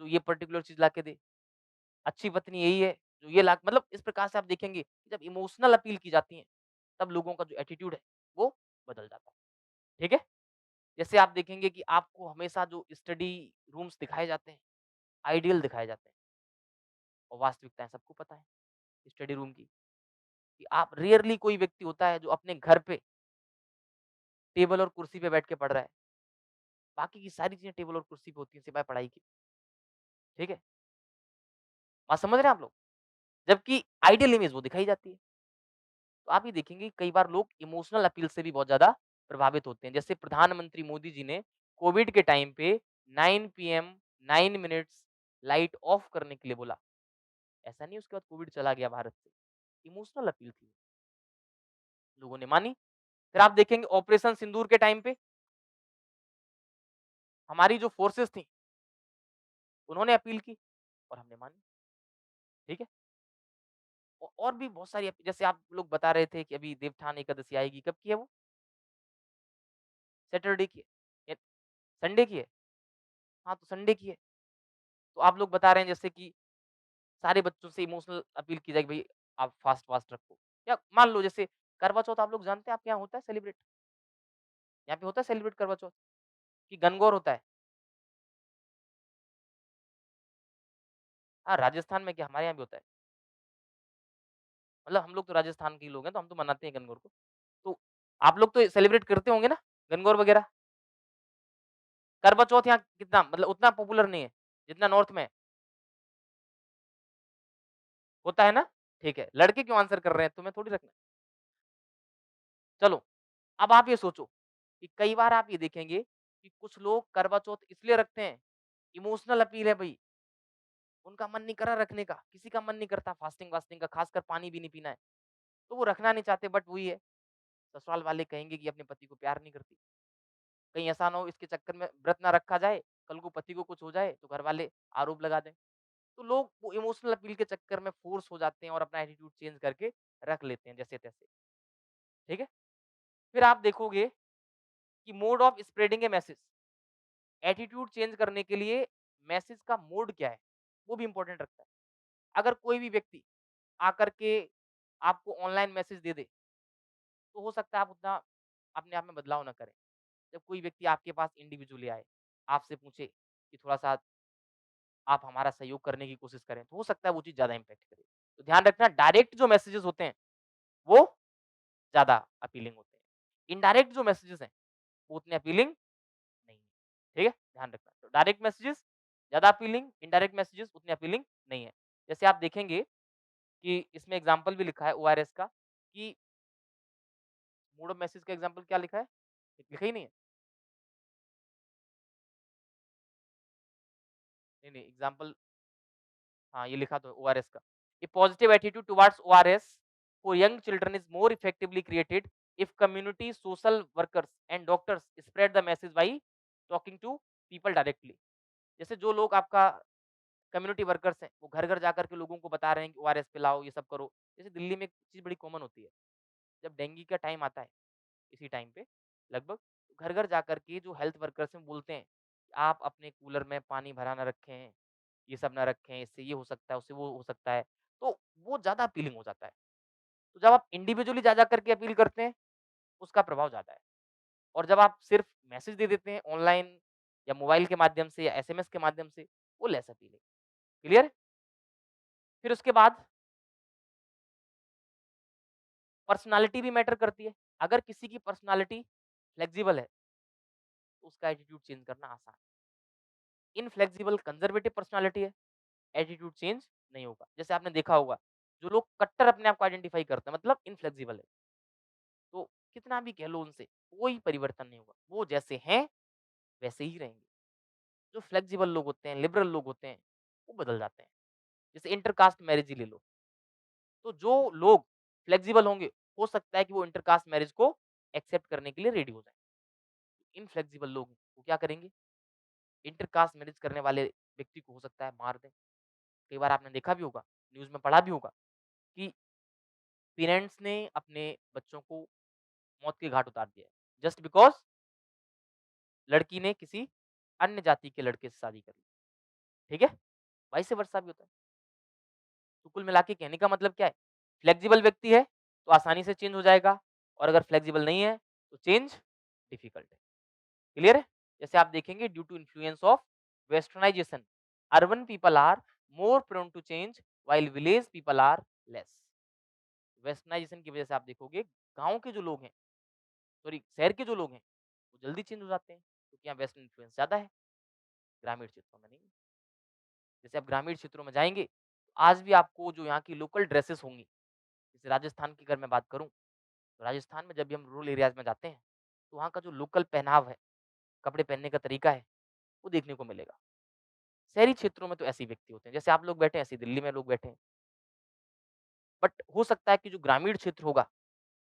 जो ये पर्टिकुलर चीज़ ला के दे। अच्छी पत्नी यही है जो ये ला मतलब इस प्रकार से आप देखेंगे कि जब इमोशनल अपील की जाती है, तब लोगों का जो एटीट्यूड है, वो बदल जाता है। ठीक है? जैसे आप देखेंगे कि आपको हमेशा जो स्टडी रूम्स दिखाए जाते हैं, आइडियल दिखाए जाते हैं और वास्तविकताएँ सबको पता है स्टडी रूम की, कि आप रेयरली कोई व्यक्ति होता है जो अपने घर पे टेबल और कुर्सी पे बैठ के पढ़ रहा है। बाकी की सारी चीज़ें टेबल और कुर्सी पे होती हैं सिवाय पढ़ाई के। ठीक है? बात समझ रहे हैं आप लोग? जबकि आइडियल इमेज वो दिखाई जाती है। तो आप ये देखेंगे कई बार लोग इमोशनल अपील से भी बहुत ज़्यादा प्रभावित होते हैं। जैसे प्रधानमंत्री मोदी जी ने कोविड के टाइम पे 9 पीएम 9 मिनट्स लाइट ऑफ करने के लिए बोला। ऐसा नहीं उसके बाद कोविड चला गया भारत से। इमोशनल अपील थी, लोगों ने मानी। फिर आप देखेंगे ऑपरेशन सिंदूर के टाइम पे हमारी जो फोर्सेस थी, उन्होंने अपील की और हमने मानी। ठीक है? और भी बहुत सारी जैसे आप लोग बता रहे थे कि अभी देवठान एकादशी आएगी, कब की है वो? सैटरडे की है? या संडे की है? हाँ, तो संडे की है। तो आप लोग बता रहे हैं जैसे कि सारे बच्चों से इमोशनल अपील की जाए कि भाई आप फास्ट रखो। या मान लो जैसे करवा चौथ आप लोग जानते हैं आपके यहाँ होता है सेलिब्रेट? यहाँ पे होता है सेलिब्रेट करवा चौथ? कि गणगौर होता है? हाँ, राजस्थान में क्या हमारे यहाँ भी होता है। मतलब हम लोग तो राजस्थान के ही लोग हैं तो हम तो मनाते हैं गणगौर को। तो आप लोग तो सेलिब्रेट करते होंगे ना गणगौर वगैरह? करवा चौथ यहाँ कितना मतलब उतना पॉपुलर नहीं है, जितना नॉर्थ में है। होता है ना? ठीक है, लड़के क्यों आंसर कर रहे हैं? तुम्हें थोड़ी रखना है। चलो, अब आप ये सोचो कि कई बार आप ये देखेंगे कि कुछ लोग करवा चौथ इसलिए रखते हैं, इमोशनल अपील है भई, उनका मन नहीं कर रहा रखने का, किसी का मन नहीं करता फास्टिंग-वास्टिंग का, खासकर पानी भी नहीं पीना है, तो वो रखना नहीं चाहते बट वही है, ससुराल वाले कहेंगे कि अपने पति को प्यार नहीं करती। कहीं ऐसा ना हो इसके चक्कर में व्रत ना रखा जाए, कल को पति को कुछ हो जाए तो घर वाले आरोप लगा दें। तो लोग वो इमोशनल अपील के चक्कर में फोर्स हो जाते हैं और अपना एटीट्यूड चेंज करके रख लेते हैं जैसे-तैसे, ठीक है? फिर आप देखोगे कि mode of spreading A message, attitude change करने के लिए मैसेज का मोड क्या है, वो भी इम्पोर्टेंट रखता है। अगर कोई भी व्यक्ति आकर के आपको ऑनलाइन मैसेज दे दे, तो हो सकता है आप उतना अपने आप में बदलाव ना करें। जब कोई व्यक्ति आपके पास इंडिविजुअली आए, आपसे पूछे कि थोड़ा-सा आप हमारा सहयोग करने की कोशिश करें, तो हो सकता है वो चीज़ ज़्यादा इम्पैक्ट करे। तो ध्यान रखना डायरेक्ट जो मैसेजेस होते हैं, वो ज़्यादा अपीलिंग होते हैं। इनडायरेक्ट जो मैसेजेस हैं, वो उतने अपीलिंग नहीं है। ठीक है? ध्यान रखना। तो डायरेक्ट मैसेजेस ज़्यादा अपीलिंग, इनडायरेक्ट मैसेजेस उतने अपीलिंग नहीं है। जैसे आप देखेंगे कि इसमें एग्ज़ाम्पल भी लिखा है ओआरएस का कि मोड ऑफ मैसेज का एग्ज़ाम्पल क्या लिखा है? लिखा ही नहीं है। नहीं, नहीं एग्ज़ाम्पल हाँ, ये लिखा तो है ओआरएस का। A positive attitude towards ORS for young children is more effectively created if community social workers and doctors spread the message by talking to people directly. जैसे जो लोग आपका कम्युनिटी वर्कर्स हैं, वो घर-घर जाकर के लोगों को बता रहे हैं कि ओआरएस पिलाओ, ये सब करो। जैसे दिल्ली में एक चीज़ बड़ी कॉमन होती है, जब डेंगू का टाइम आता है, इसी टाइम पे लगभग घर-घर जाकर के जो हेल्थ वर्कर्स हैं, वो बोलते हैं, आप अपने कूलर में पानी भरा ना रखें, ये सब ना रखें, इससे ये हो सकता है, उससे वो हो सकता है। तो वो ज़्यादा अपीलिंग हो जाता है। तो जब आप इंडिविजुअली जा-जा करके अपील करते हैं, उसका प्रभाव ज़्यादा है। और जब आप सिर्फ मैसेज दे देते हैं ऑनलाइन या मोबाइल के माध्यम से या एसएमएस के माध्यम से, वो लेस अपीलिंग। क्लियर है? फिर उसके बाद पर्सनैलिटी भी मैटर करती है। अगर किसी की पर्सनैलिटी फ्लेक्सिबल है, तो उसका एटीट्यूड चेंज करना आसान है। इनफ्लेक्सिबल कंजर्वेटिव पर्सनैलिटी है, एटीट्यूड चेंज नहीं होगा। जैसे आपने देखा होगा, जो लोग कट्टर अपने आप को आइडेंटिफाई करते हैं, मतलब इनफ्लेक्सिबल है, तो कितना भी कह लो उनसे, कोई परिवर्तन नहीं होगा। वो जैसे हैं, वैसे ही रहेंगे। जो फ्लेक्सिबल लोग होते हैं, लिबरल लोग होते हैं, वो बदल जाते हैं। जैसे इंटरकास्ट मैरिज ही ले लो, तो जो लोग फ्लेक्सिबल होंगे, हो सकता है कि वो इंटरकास्ट मैरिज को एक्सेप्ट करने के लिए रेडी हो जाएँ। इनफ्लेक्सिबल लोग वो क्या करेंगे? इंटरकास्ट मैरिज करने वाले व्यक्ति को हो सकता है मार दें। कई बार आपने देखा भी होगा, न्यूज़ में पढ़ा भी होगा कि पेरेंट्स ने अपने बच्चों को मौत के घाट उतार दिया है, जस्ट बिकॉज़ लड़की ने किसी अन्य जाति के लड़के से शादी कर ली। ठीक है? वाइस वर्सा भी होता है। तो कुल मिला के कहने का मतलब क्या है? फ्लेक्सिबल व्यक्ति है, तो आसानी से चेंज हो जाएगा और अगर फ्लेक्सिबल नहीं है, तो चेंज डिफिकल्ट है। क्लियर है? जैसे आप देखेंगे due to influence of westernisation, urban people are more prone to change while village people are less. Westernisation की वजह से आप देखोगे गाँव के जो लोग हैं, सॉरी शहर के जो लोग हैं, वो जल्दी चेंज हो जाते हैं क्योंकि यहाँ वेस्टर्न इन्फ्लुएंस ज़्यादा है, ग्रामीण क्षेत्रों में नहीं। जैसे आप ग्रामीण क्षेत्रों में जाएँगे, आज भी आपको जो यहाँ की लोकल ड्रेसेस होंगी, जैसे राजस्थान की अगर मैं बात करूँ, तो राजस्थान में जब भी हम रूरल एरियाज़ में जाते हैं, तो वहाँ का जो लोकल पहनाव है, कपड़े पहनने का तरीका है, वो देखने को मिलेगा। शहरी क्षेत्रों में तो ऐसे ही व्यक्ति होते हैं, जैसे आप लोग बैठे हैं, ऐसे ही दिल्ली में लोग बैठे हैं। बट हो सकता है कि जो ग्रामीण क्षेत्र होगा,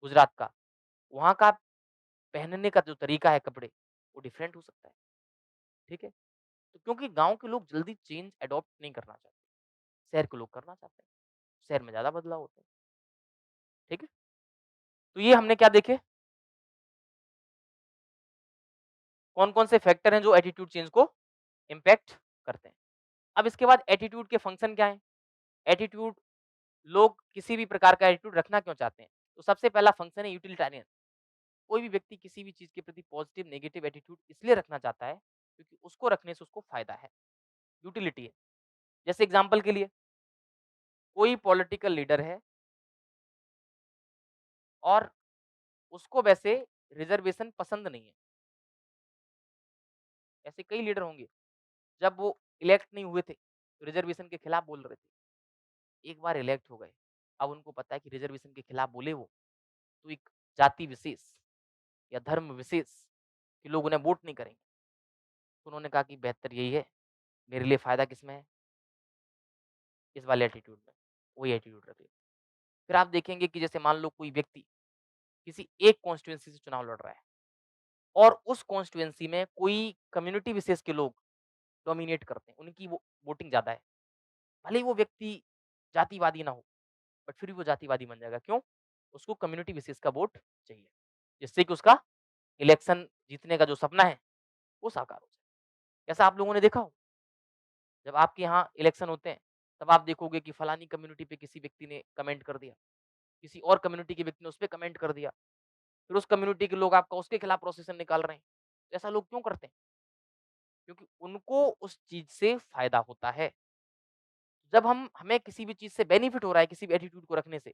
गुजरात का, वहाँ का पहनने का जो तरीका है कपड़े, वो डिफरेंट हो सकता है, ठीक है? तो क्योंकि गाँव के लोग जल्दी चेंज अडॉप्ट नहीं करना चाहते, शहर के लोग करना चाहते हैं। शहर में ज़्यादा बदलाव होते हैं, ठीक है? तो ये हमने क्या देखे, कौन-कौन से फैक्टर हैं जो एटीट्यूड चेंज को इम्पैक्ट करते हैं। अब इसके बाद एटीट्यूड के फंक्शन क्या हैं? एटीट्यूड लोग किसी भी प्रकार का एटीट्यूड रखना क्यों चाहते हैं? तो सबसे पहला फंक्शन है यूटिलिटेरियन। कोई भी व्यक्ति किसी भी चीज़ के प्रति पॉजिटिव, नेगेटिव एटीट्यूड इसलिए रखना चाहता है क्योंकि उसको रखने से उसको फ़ायदा है, यूटिलिटी है। जैसे एग्ज़ाम्पल के लिए कोई पॉलिटिकल लीडर है और उसको वैसे रिज़र्वेशन पसंद नहीं है। ऐसे कई लीडर होंगे, जब वो इलेक्ट नहीं हुए थे, तो रिज़र्वेशन के खिलाफ बोल रहे थे। एक बार इलेक्ट हो गए, अब उनको पता है कि रिज़र्वेशन के खिलाफ बोले वो, तो एक जाति विशेष या धर्म विशेष के लोग उन्हें वोट नहीं करेंगे। तो उन्होंने कहा कि बेहतर यही है, मेरे लिए फ़ायदा किसमें है? इस वाले एटीट्यूड में, वही एटीट्यूड रखिए। फिर आप देखेंगे कि जैसे मान लो कोई व्यक्ति किसी एक कॉन्स्टिट्यूएंसी से चुनाव लड़ रहा है और उस कॉन्स्टिट्यूएंसी में कोई कम्युनिटी विशेष के लोग डोमिनेट करते हैं, उनकी वो वोटिंग ज़्यादा है। भले ही वो व्यक्ति जातिवादी ना हो, बट फिर भी वो जातिवादी बन जाएगा। क्यों? उसको कम्युनिटी विशेष का वोट चाहिए, जिससे कि उसका इलेक्शन जीतने का जो सपना है, वो साकार हो जाए। ऐसा आप लोगों ने देखा हो? जब आपके यहाँ इलेक्शन होते हैं, तब आप देखोगे कि फलानी कम्युनिटी पे किसी व्यक्ति ने कमेंट कर दिया, किसी और कम्युनिटी के व्यक्ति ने उस पे कमेंट कर दिया, फिर उस कम्युनिटी के लोग आपका उसके खिलाफ प्रोसेशन निकाल रहे हैं। तो ऐसा लोग क्यों करते हैं? क्योंकि उनको उस चीज़ से फ़ायदा होता है। जब हमें किसी भी चीज़ से बेनिफिट हो रहा है, किसी भी एटीट्यूड को रखने से,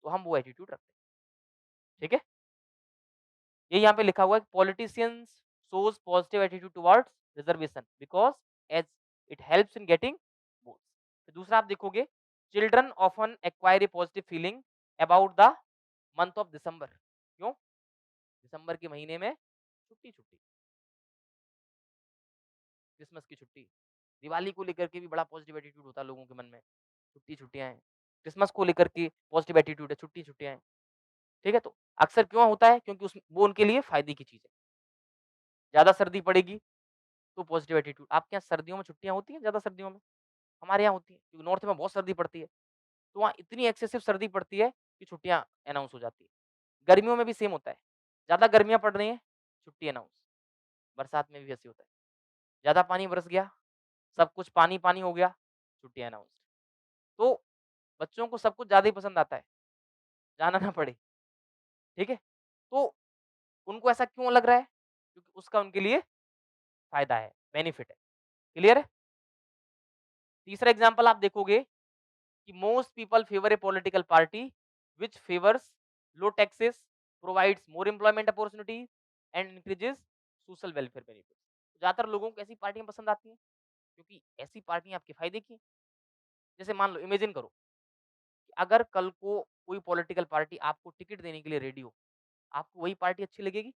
तो हम वो एटीट्यूड रखते हैं। ठीक है? ये यहाँ पे लिखा हुआ है politicians shows positive attitude towards reservation because as it helps in getting votes. दूसरा आप देखोगे children often acquire a positive feeling about the month of December. क्यों? दिसंबर के महीने में छुट्टी-छुट्टी, क्रिसमस की छुट्टी। दिवाली को लेकर के भी बड़ा पॉज़िटिव एटीट्यूड होता है लोगों के मन में, छुट्टी-छुट्टियाँ हैं। क्रिसमस को लेकर के पॉज़िटिव एटीट्यूड है, छुट्टी-छुट्टियाँ हैं, ठीक है? तो अक्सर क्यों होता है? क्योंकि वो उनके लिए फ़ायदे की चीज़ है। ज़्यादा सर्दी पड़ेगी तो पॉज़िटिव एटीट्यूड। आपके यहाँ सर्दियों में छुट्टियाँ होती हैं ज़्यादा सर्दियों में? हमारे यहाँ होती हैं, क्योंकि नॉर्थ में बहुत सर्दी पड़ती है। तो वहाँ इतनी एक्सेसिव सर्दी पड़ती है कि छुट्टियाँ अनाउंस हो जाती है। गर्मियों में भी सेम होता है। ज़्यादा गर्मियाँ पड़ रही हैं, छुट्टी अनाउंस। बरसात में भी ऐसे होता है। ज़्यादा पानी बरस गया, सब कुछ पानी-पानी हो गया, छुट्टी अनाउंस। तो बच्चों को सब कुछ ज़्यादा ही पसंद आता है, जाना ना पड़े, ठीक है? तो उनको ऐसा क्यों लग रहा है? क्योंकि उसका उनके लिए फ़ायदा है, बेनिफिट है। क्लियर है? तीसरा एग्ज़ाम्पल आप देखोगे कि most people favour A political party which favours low taxes, provides more employment opportunities and increases social welfare benefits. ज़्यादातर लोगों को ऐसी पार्टियां पसंद आती हैं क्योंकि ऐसी पार्टियां आपके फायदे की हैं। जैसे मान लो, इमेजिन करो कि अगर कल को कोई पॉलिटिकल पार्टी आपको टिकट देने के लिए रेडी हो, आपको वही पार्टी अच्छी लगेगी?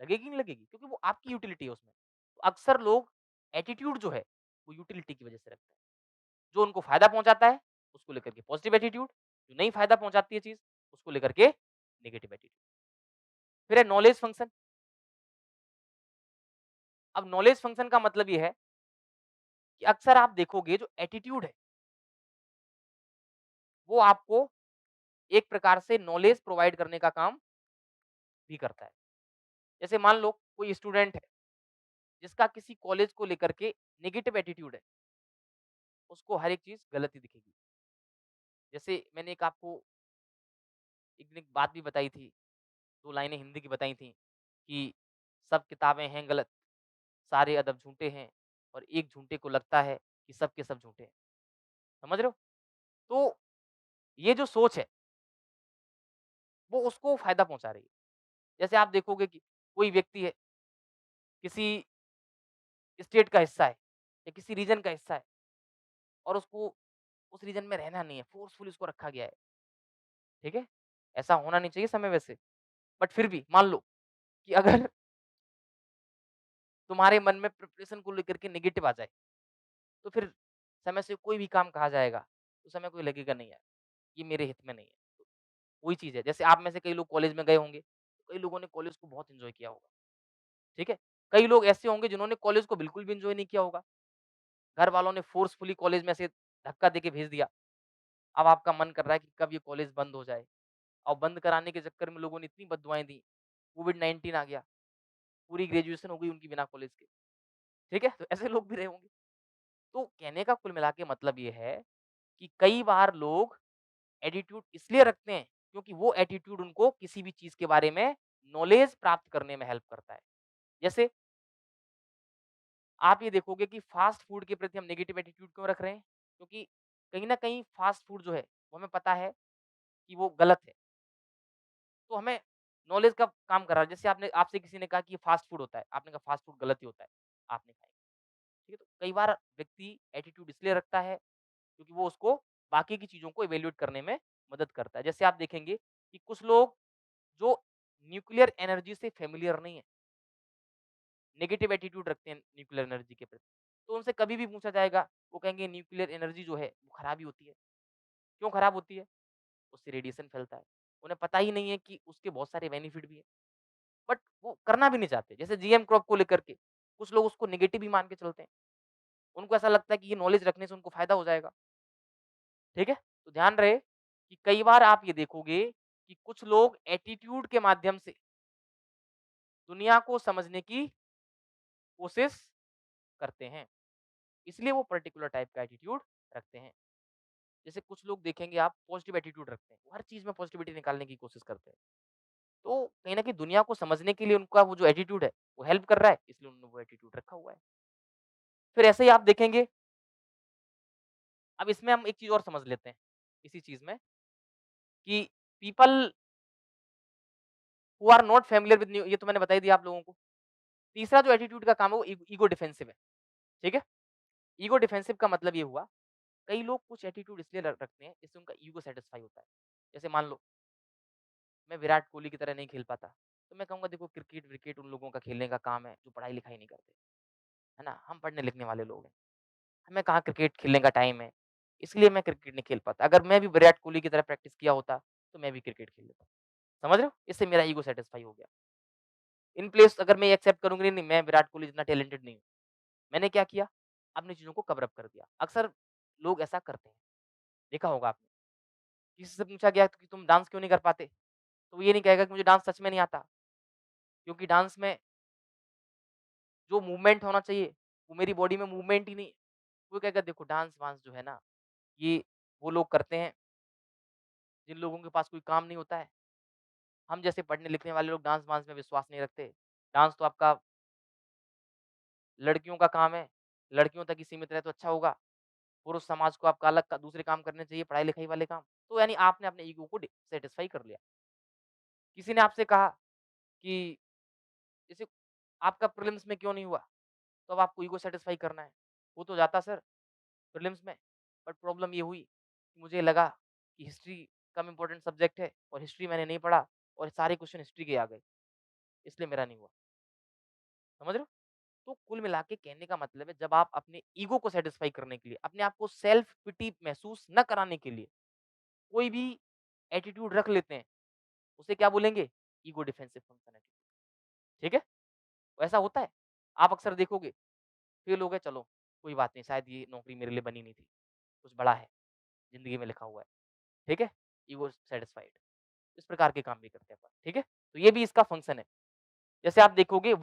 लगेगी नहीं लगेगी? क्योंकि वो आपकी यूटिलिटी है उसमें। तो अक्सर लोग एटीट्यूड जो है वो यूटिलिटी की वजह से रखते हैं। जो उनको फ़ायदा पहुँचाता है, उसको लेकर के पॉज़िटिव एटीट्यूड, जो नहीं फ़ायदा पहुँचाती है चीज़, उसको लेकर के नेगेटिव एटीट्यूड। फिर है नॉलेज फंक्शन। अब नॉलेज फंक्शन का मतलब ये है कि अक्सर आप देखोगे जो एटीट्यूड है, वो आपको एक प्रकार से नॉलेज प्रोवाइड करने का काम भी करता है। जैसे मान लो कोई स्टूडेंट है, जिसका किसी कॉलेज को लेकर के नेगेटिव एटीट्यूड है, उसको हर एक चीज़ गलत ही दिखेगी। जैसे मैंने एक आपको एक दिन एक बात भी बताई थी, 2 लाइनें हिंदी की बताई थी कि सब किताबें हैं गलत, सारे अदब झूठे हैं और एक झूठे को लगता है कि सब के सब झूठे हैं। समझ रहे हो? तो ये जो सोच है, वो उसको फ़ायदा पहुँचा रही है। जैसे आप देखोगे कि कोई व्यक्ति है, किसी स्टेट का हिस्सा है या किसी रीजन का हिस्सा है और उसको उस रीजन में रहना नहीं है, फ़ोर्सफुली उसको रखा गया है, ठीक है? ऐसा होना नहीं चाहिए समय वैसे, बट फिर भी मान लो कि अगर तुम्हारे मन में प्रिपरेशन को लेकर के नेगेटिव आ जाए, तो फिर समय से कोई भी काम कहा जाएगा, उस समय कोई लगेगा नहीं यार, ये मेरे हित में नहीं है। तो वही चीज़ है, जैसे आप में से कई लोग कॉलेज में गए होंगे, तो कई लोगों ने कॉलेज को बहुत एन्जॉय किया होगा, ठीक है? कई लोग ऐसे होंगे जिन्होंने कॉलेज को बिल्कुल भी एन्जॉय नहीं किया होगा। घर वालों ने फ़ोर्सफुली कॉलेज में से धक्का देके भेज दिया। अब आपका मन कर रहा है कि कब ये कॉलेज बंद हो जाए, और बंद कराने के चक्कर में लोगों ने इतनी बददुआएँ दी, कोविड-19 आ गया, पूरी ग्रेजुएशन हो गई उनकी बिना कॉलेज के, ठीक है? तो ऐसे लोग भी रहे होंगे। तो कहने का कुल मिला के मतलब ये है कि कई बार लोग एटीट्यूड इसलिए रखते हैं क्योंकि वो एटीट्यूड उनको किसी भी चीज़ के बारे में नॉलेज प्राप्त करने में हेल्प करता है। जैसे आप ये देखोगे कि फ़ास्ट फूड के प्रति हम नेगेटिव एटीट्यूड क्यों रख रहे हैं? क्योंकि कहीं न कहीं फ़ास्ट फूड जो है, वो हमें पता है कि वो गलत है। तो हमें नॉलेज का काम कर रहा है। जैसे आपने आपसे किसी ने कहा कि ये फ़ास्ट फूड होता है, आपने कहा फ़ास्ट फूड गलत ही होता है, आपने खाया, ठीक है? तो कई बार व्यक्ति एटीट्यूड इसलिए रखता है क्योंकि वो उसको बाकी की चीज़ों को इवैल्यूएट करने में मदद करता है। जैसे आप देखेंगे कि कुछ लोग जो न्यूक्लियर एनर्जी से फ़ैमिलियर नहीं है, नेगेटिव एटीट्यूड रखते हैं न्यूक्लियर एनर्जी के प्रति, तो उनसे कभी भी पूछा जाएगा, वो कहेंगे न्यूक्लियर एनर्जी जो है, वो खराब ही होती है। क्यों खराब होती है? उससे रेडिएशन फैलता है। उन्हें पता ही नहीं है कि उसके बहुत सारे बेनिफिट भी हैं, बट वो करना भी नहीं चाहते। जैसे जीएम क्रॉप को लेकर के, कुछ लोग उसको नेगेटिव ही मान के चलते हैं। उनको ऐसा लगता है कि ये नॉलेज रखने से उनको फ़ायदा हो जाएगा, ठीक है? तो ध्यान रहे कि कई बार आप ये देखोगे कि कुछ लोग एटीट्यूड के माध्यम से दुनिया को समझने की कोशिश करते हैं। इसलिए वो पर्टिकुलर टाइप का एटीट्यूड रखते हैं। जैसे कुछ लोग देखेंगे आप पॉजिटिव एटीट्यूड रखते हैं, वो हर चीज़ में पॉजिटिविटी निकालने की कोशिश करते हैं। तो कहीं न कहीं दुनिया को समझने के लिए उनका वो जो एटीट्यूड है, वो हेल्प कर रहा है, इसलिए उन्होंने वो एटीट्यूड रखा हुआ है। फिर ऐसे ही आप देखेंगे, अब इसमें हम एक चीज़ और समझ लेते हैं, इसी चीज़ में कि people who are not familiar with new, ये तो मैंने बता ही दिया आप लोगों को। तीसरा जो एटीट्यूड का काम है वो ईगो डिफेंसिव है, ठीक है? ईगो डिफेंसिव का मतलब ये हुआ, कई लोग कुछ एटीट्यूड इसलिए रखते हैं, जिससे उनका ईगो सैटिस्फाई होता है। जैसे मान लो, मैं विराट कोहली की तरह नहीं खेल पाता, तो मैं कहूँगा देखो क्रिकेट-विकेट उन लोगों का खेलने का काम है, जो पढ़ाई-लिखाई नहीं करते, है ना? हम पढ़ने-लिखने वाले लोग हैं। हमें कहाँ क्रिकेट खेलने का टाइम है, इसलिए मैं क्रिकेट नहीं खेल पाता। अगर मैं भी विराट कोहली की तरह प्रैक्टिस किया होता, तो मैं भी क्रिकेट खेल लेता। समझ रहे हो? इससे मेरा ईगो सैटिस्फाई हो गया। इन प्लेस अगर मैं ये एक्सेप्ट करूँगी नहीं, नहीं मैं विराट कोहली जितना टैलेंटेड नहीं हूँ। मैंने क्या किया? अपनी चीज़ों को कवर अप कर दिया। अक्सर लोग ऐसा करते हैं, देखा होगा आपने। किसी से पूछा गया कि तुम डांस क्यों नहीं कर पाते? तो वो ये नहीं कहेगा कि मुझे डांस सच में नहीं आता, क्योंकि डांस में जो मूवमेंट होना चाहिए, वो मेरी बॉडी में मूवमेंट ही नहीं है। वो कहेगा देखो डांस-वांस जो है ना, ये वो लोग करते हैं जिन लोगों के पास कोई काम नहीं होता है। हम जैसे पढ़ने-लिखने वाले लोग डांस-वांस में विश्वास नहीं रखते। डांस तो आपका लड़कियों का काम है, लड़कियों तक ही सीमित रहे तो अच्छा होगा। पुरुष समाज को आपका अलग का दूसरे काम करने चाहिए, पढ़ाई-लिखाई वाले काम। तो यानी आपने अपने ईगो को सैटिस्फाई कर लिया। किसी ने आपसे कहा कि जैसे आपका प्रीलिम्स में क्यों नहीं हुआ? तो अब आपको ईगो सैटिस्फाई करना है। हो तो जाता सर प्रीलिम्स में, बट प्रॉब्लम ये हुई कि मुझे लगा कि हिस्ट्री कम इम्पोर्टेंट सब्जेक्ट है और हिस्ट्री मैंने नहीं पढ़ा और सारे क्वेश्चन हिस्ट्री के आ गए, इसलिए मेरा नहीं हुआ। समझ रहे हो? तो कुल मिला के कहने का मतलब है जब आप अपने ईगो को सैटिस्फाई करने के लिए, अपने आप को सेल्फ पिटी महसूस न कराने के लिए कोई भी एटीट्यूड रख लेते हैं, उसे क्या बोलेंगे? Ego defensive function attitude. ठीक है? वैसा होता है। आप अक्सर देखोगे, फेल हो गए चलो, कोई बात नहीं शायद ये नौकरी मेरे लिए बनी नहीं थी, कुछ बड़ा है, ज़िंदगी में लिखा हुआ है। ठीक है? Ego satisfied. इस प्रकार के काम भी करते हैं अपन। ठीक है? तो ये भी इसका फंक्शन है। जैसे आप देखोगे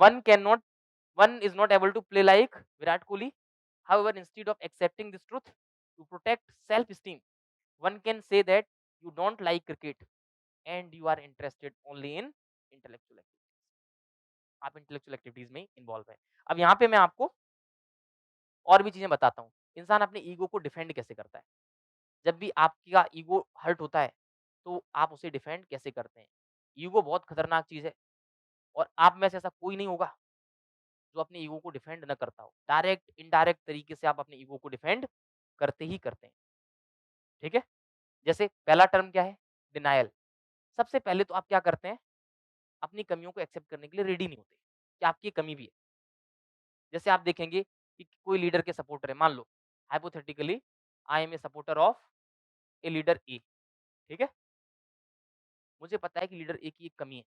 one is not able to play like Virat Kohli. However, instead of accepting this truth to protect self-esteem, one can say that you don't like cricket and you are interested only in intellectual activities. आप intellectual activities में involve है। अब यहाँ पे मैं आपको और भी चीजें बताता हूँ। इंसान अपने ईगो को डिफेंड कैसे करता है। जब भी आपका ईगो हर्ट होता है, तो आप उसे डिफेंड कैसे करते हैं। ईगो बहुत खतरनाक चीज है और आप में से ऐसा कोई नहीं होगा जो अपने ईगो को डिफेंड ना करता हो। डायरेक्ट, इनडायरेक्ट तरीके से आप अपने ईगो को डिफेंड करते ही करते हैं। ठीक है? जैसे पहला टर्म क्या है? डिनायल। सबसे पहले तो आप क्या करते हैं? अपनी कमियों को एक्सेप्ट करने के लिए रेडी नहीं होते कि आपकी ये कमी भी है। जैसे आप देखेंगे कि कोई लीडर के सपोर्टर है, मान लो hypothetically I am a supporter of a leader A. ठीक है? मुझे पता है कि लीडर ए की एक कमी है।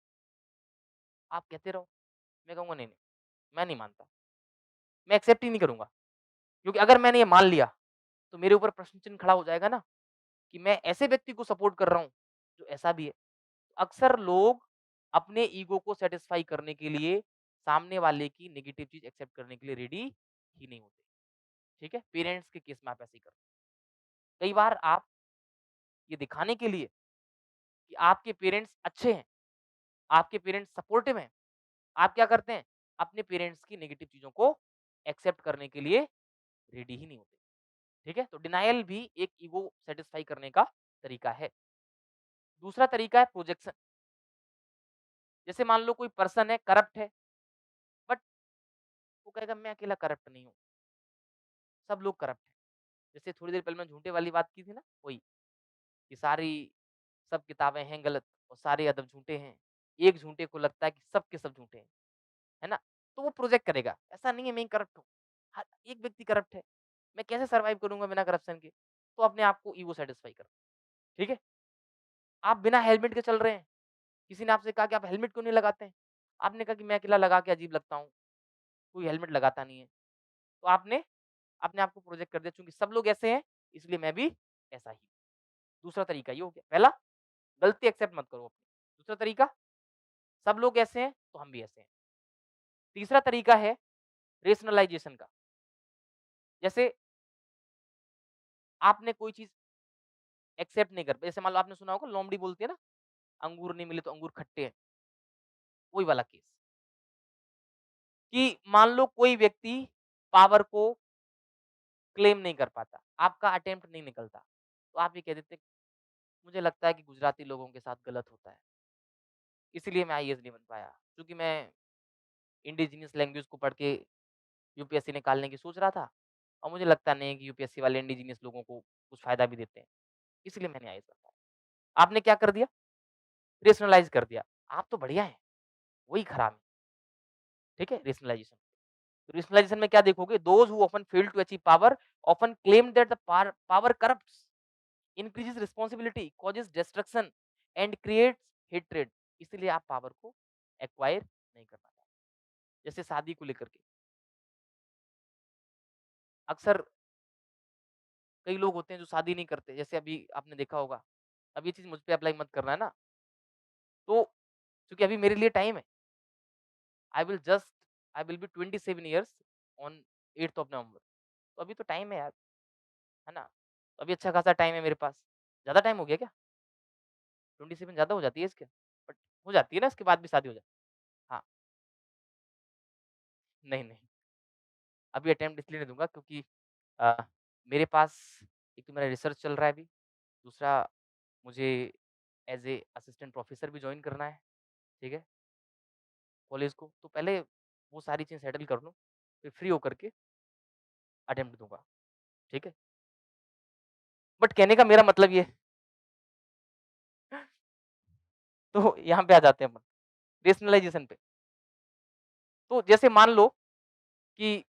आप कहते रहो, मैं कहूँगा नहीं, नहीं, मैं नहीं मानता। मैं एक्सेप्ट ही नहीं करूँगा। क्योंकि अगर मैंने ये मान लिया, तो मेरे ऊपर प्रश्न चिन्ह खड़ा हो जाएगा ना कि मैं ऐसे व्यक्ति को सपोर्ट कर रहा हूँ, जो ऐसा भी है। अक्सर लोग अपने ईगो को सैटिस्फाई करने के लिए सामने वाले की नेगेटिव चीज़ एक्सेप्ट करने के लिए रेडी ही नहीं होते। ठीक है? पेरेंट्स के केस में आप ऐसे ही करते हैं। कई बार आप ये दिखाने के लिए कि आपके पेरेंट्स अच्छे हैं, आपके पेरेंट्स सपोर्टिव हैं, आप क्या करते हैं? अपने पेरेंट्स की नेगेटिव चीज़ों को एक्सेप्ट करने के लिए रेडी ही नहीं होते। ठीक है? तो डिनायल भी एक ईगो सैटिस्फाई करने का तरीका है। दूसरा तरीका है प्रोजेक्शन। जैसे मान लो कोई पर्सन है, करप्ट है, बट वो कहेगा मैं अकेला करप्ट नहीं हूँ, सब लोग करप्ट हैं। जैसे थोड़ी देर पहले मैंने झूठे वाली बात की थी ना, वही कि सारी सब किताबें हैं गलत और सारे अदब झूठे हैं। एक झूठे को लगता है कि सब के सब झूठे हैं, है ना? तो वो प्रोजेक्ट करेगा, ऐसा नहीं है मैं ही करप्ट हूँ, हर एक व्यक्ति करप्ट है, मैं कैसे सर्वाइव करूँगा बिना करप्शन के? तो अपने आप को ईगो सैटिस्फाई करो, ठीक है? आप बिना हेलमेट के चल रहे हैं, किसी ने आपसे कहा कि आप हेलमेट क्यों नहीं लगाते हैं? आपने कहा कि मैं अकेला लगा के अजीब लगता हूँ, कोई हेलमेट लगाता नहीं है। तो आपने अपने आप को प्रोजेक्ट कर दिया चूँकि सब लोग ऐसे हैं, इसलिए मैं भी ऐसा ही हूँ। दूसरा तरीका ये हो गया। पहला, गलती एक्सेप्ट मत करो अपनी। दूसरा तरीका, सब लोग ऐसे हैं, तो हम भी ऐसे हैं। तीसरा तरीका है रेशनलाइज़ेशन का। जैसे आपने कोई चीज़ एक्सेप्ट नहीं कर पाए, जैसे मान लो आपने सुना होगा लोमड़ी बोलती है ना, अंगूर नहीं मिले तो अंगूर खट्टे हैं, वही वाला केस। कि मान लो कोई व्यक्ति पावर को क्लेम नहीं कर पाता, आपका अटेम्प्ट नहीं निकलता, तो आप ये कह देते मुझे लगता है कि गुजराती लोगों के साथ गलत होता है, इसीलिए मैं आईएएस नहीं बन पाया। क्योंकि मैं इंडिजिनियस लैंग्वेज को पढ़ के यूपीएससी निकालने की सोच रहा था और मुझे लगता नहीं है कि यूपीएससी वाले इंडिजिनियस लोगों को कुछ फ़ायदा भी देते हैं, इसलिए मैंने आईएएस बन पाया। आपने क्या कर दिया? रेशनलाइज़ कर दिया, आप तो बढ़िया हैं, वही खराब है, ठीक है? रेशनलाइज़ेशन। तो रेशनलाइज़ेशन में क्या देखोगे? Those who often fail to achieve power often claim that the power corrupts, increases responsibility, causes destruction and creates hatred. इसीलिए आप पावर को एक्वायर नहीं करना चाहते। जैसे शादी को लेकर के, अक्सर कई लोग होते हैं जो शादी नहीं करते, जैसे अभी आपने देखा होगा। अब ये चीज़ मुझ पे अप्लाई मत करना है ना, तो चूँकि अभी मेरे लिए टाइम है, I will just I will be 27 years on 8th of November, तो अभी तो टाइम है यार, है ना? तो अभी अच्छा खासा टाइम है मेरे पास। ज़्यादा टाइम हो गया क्या? 27 ज़्यादा हो जाती है इसके? बट हो जाती है ना, इसके बाद भी शादी हो जाती है। हाँ, नहीं, नहीं, अभी अटेम्प्ट इसलिए नहीं दूँगा क्योंकि अ, मेरे पास एक तो मेरा रिसर्च चल रहा है अभी, दूसरा मुझे एज़ ए असिस्टेंट प्रोफ़ेसर भी जॉइन करना है, ठीक है? कॉलेज को, तो पहले वो सारी चीज़ सेटल कर लूँ, फिर फ्री होकर के अटेम्प्ट दूँगा, ठीक है? बट कहने का मेरा मतलब ये है तो यहाँ पे आ जाते हैं अपन, रेशनलाइज़ेशन पे। तो जैसे मान लो कि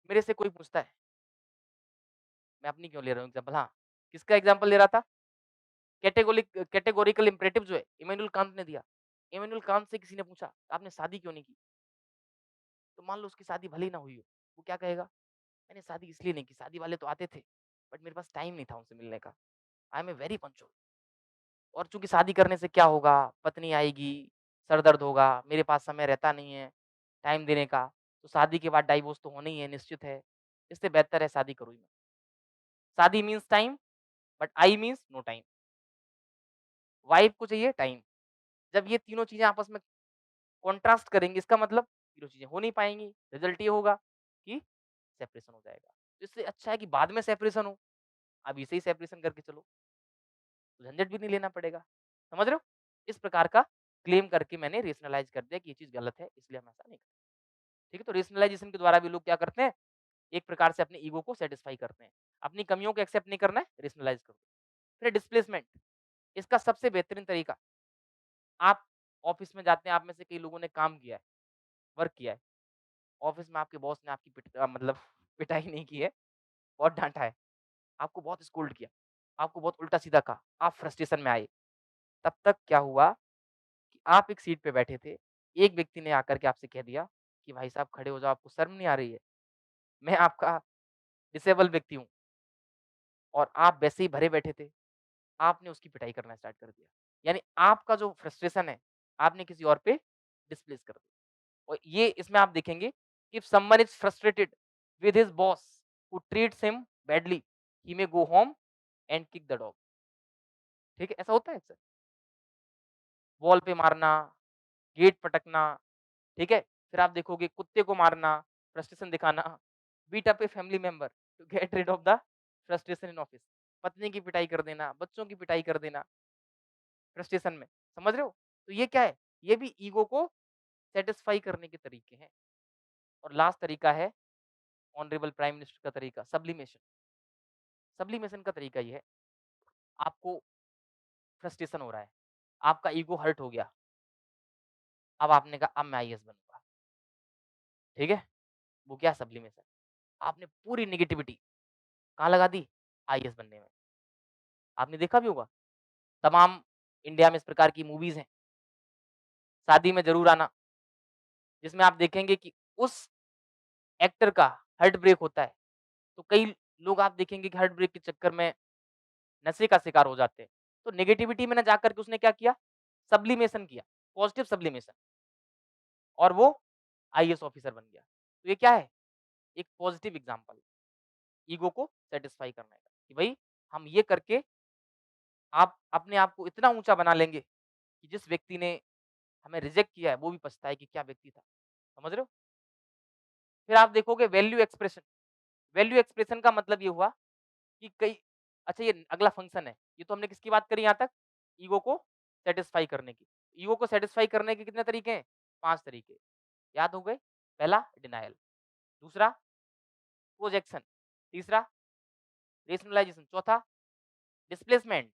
मेरे से कोई पूछता है, मैं अपनी क्यों ले रहा हूँ एग्ज़ाम्पल, हाँ, किसका एग्ज़ाम्पल ले रहा था? कैटेगोरिकल इम्पेरेटिव जो है, इमैनुअल कांत ने दिया। इमैनुअल कांत से किसी ने पूछा, आपने शादी क्यों नहीं की? तो मान लो उसकी शादी भले ही ना हुई हो, वो क्या कहेगा? मैंने शादी इसलिए नहीं की, शादी वाले तो आते थे, बट मेरे पास टाइम नहीं था उनसे मिलने का। I am a very punctual. और चूँकि शादी करने से क्या होगा, पत्नी आएगी, सर दर्द होगा, मेरे पास समय रहता नहीं है, टाइम देने का, तो शादी के बाद डाइवोर्स तो होना ही है, निश्चित है। इससे बेहतर है शादी करो ही मत। शादी means time, but I means no time. Wife को चाहिए टाइम। जब ये तीनों चीज़ें आपस में कॉन्ट्रास्ट करेंगे, इसका मतलब तीनों चीज़ें हो नहीं पाएँगी। रिज़ल्ट ये होगा कि सेपरेशन हो जाएगा। तो इससे अच्छा है कि बाद में सेपरेशन हो, अभी से ही सेपरेशन करके चलो, तो झंझट भी नहीं लेना पड़ेगा। समझ रहे हो? इस प्रकार का क्लेम करके मैंने रेशनलाइज़ कर दिया कि ये चीज़ गलत है, इसलिए हम ऐसा नहीं करते। ठीक है? तो रेशनलाइज़ेशन के द्वारा भी लोग क्या करते हैं, एक प्रकार से अपने ईगो को सैटिस्फाई करते हैं। अपनी कमियों को एक्सेप्ट नहीं करना है, रेशनलाइज़ करो। फिर डिस्प्लेसमेंट, इसका सबसे बेहतरीन तरीका, आप ऑफ़िस में जाते हैं, आप में से कई लोगों ने काम किया है, वर्क किया है। ऑफ़िस में आपके बॉस ने आपकी मतलब पिटाई नहीं की है, बहुत डाँटा है, आपको बहुत स्कोल्ड किया, आपको बहुत उल्टा-सीधा कहा, आप फ्रस्ट्रेशन में आए। तब तक क्या हुआ कि आप एक सीट पे बैठे थे, एक व्यक्ति ने आकर के आपसे कह दिया कि भाई साहब खड़े हो जाओ, आपको शर्म नहीं आ रही है? मैं आपका डिसेबल व्यक्ति हूँ और आप वैसे ही भरे बैठे थे, आपने उसकी पिटाई करना स्टार्ट कर दिया। यानी आपका जो फ्रस्ट्रेशन है, आपने किसी और पे डिस्प्लेस कर दिया। और ये इसमें आप देखेंगे, if someone is frustrated with his boss who treats him badly, he may go home and kick the dog. ठीक है, ऐसा होता है अक्सर। वॉल पे मारना, गेट पटकना, ठीक है? फिर आप देखोगे कुत्ते को मारना, फ्रस्ट्रेशन दिखाना, beat up a family member to get rid of the frustration in office. पत्नी की पिटाई कर देना, बच्चों की पिटाई कर देना फ्रस्ट्रेशन में, समझ रहे हो? तो ये क्या है? ये भी ईगो को सैटिस्फाई करने के तरीके हैं। और लास्ट तरीका है ऑनरेबल प्राइम मिनिस्टर का तरीका, सब्लिमेशन। सब्लिमेशन का तरीका ये है, आपको फ्रस्ट्रेशन हो रहा है, आपका ईगो हर्ट हो गया, अब आपने कहा अब मैं आईएएस बनूँगा, ठीक है? वो क्या सब्लिमेशन, आपने पूरी नेगेटिविटी कहाँ लगा दी? आईएएस बनने में। आपने देखा भी होगा, तमाम इंडिया में इस प्रकार की मूवीज़ हैं, शादी में ज़रूर आना, जिसमें आप देखेंगे कि उस एक्टर का हार्ट ब्रेक होता है, तो कई लोग आप देखेंगे कि हार्ट ब्रेक के चक्कर में नशे का शिकार हो जाते हैं। तो नेगेटिविटी में ना जाकर के उसने क्या किया? सब्लिमेशन किया, पॉजिटिव सब्लिमेशन, और वो आईएएस ऑफिसर बन गया। तो ये क्या है? एक पॉजिटिव एग्ज़ाम्पल, ईगो को सैटिस्फाई करने का, कि भई हम ये करके आप अपने आप को इतना ऊँचा बना लेंगे कि जिस व्यक्ति ने हमें रिजेक्ट किया है, वो भी पछताए कि क्या व्यक्ति था। समझ रहे हो? फिर आप देखोगे वैल्यू एक्सप्रेशन। वैल्यू एक्सप्रेशन का मतलब ये हुआ कि कई, अच्छा ये अगला फंक्शन है। ये तो हमने किसकी बात करी यहाँ तक? ईगो को सैटिस्फाई करने की। ईगो को सैटिस्फाई करने के कितने तरीके हैं? 5 तरीके। याद हो गए? पहला डिनायल, दूसरा प्रोजेक्शन, तीसरा रेशनलाइज़ेशन, चौथा डिस्प्लेसमेंट,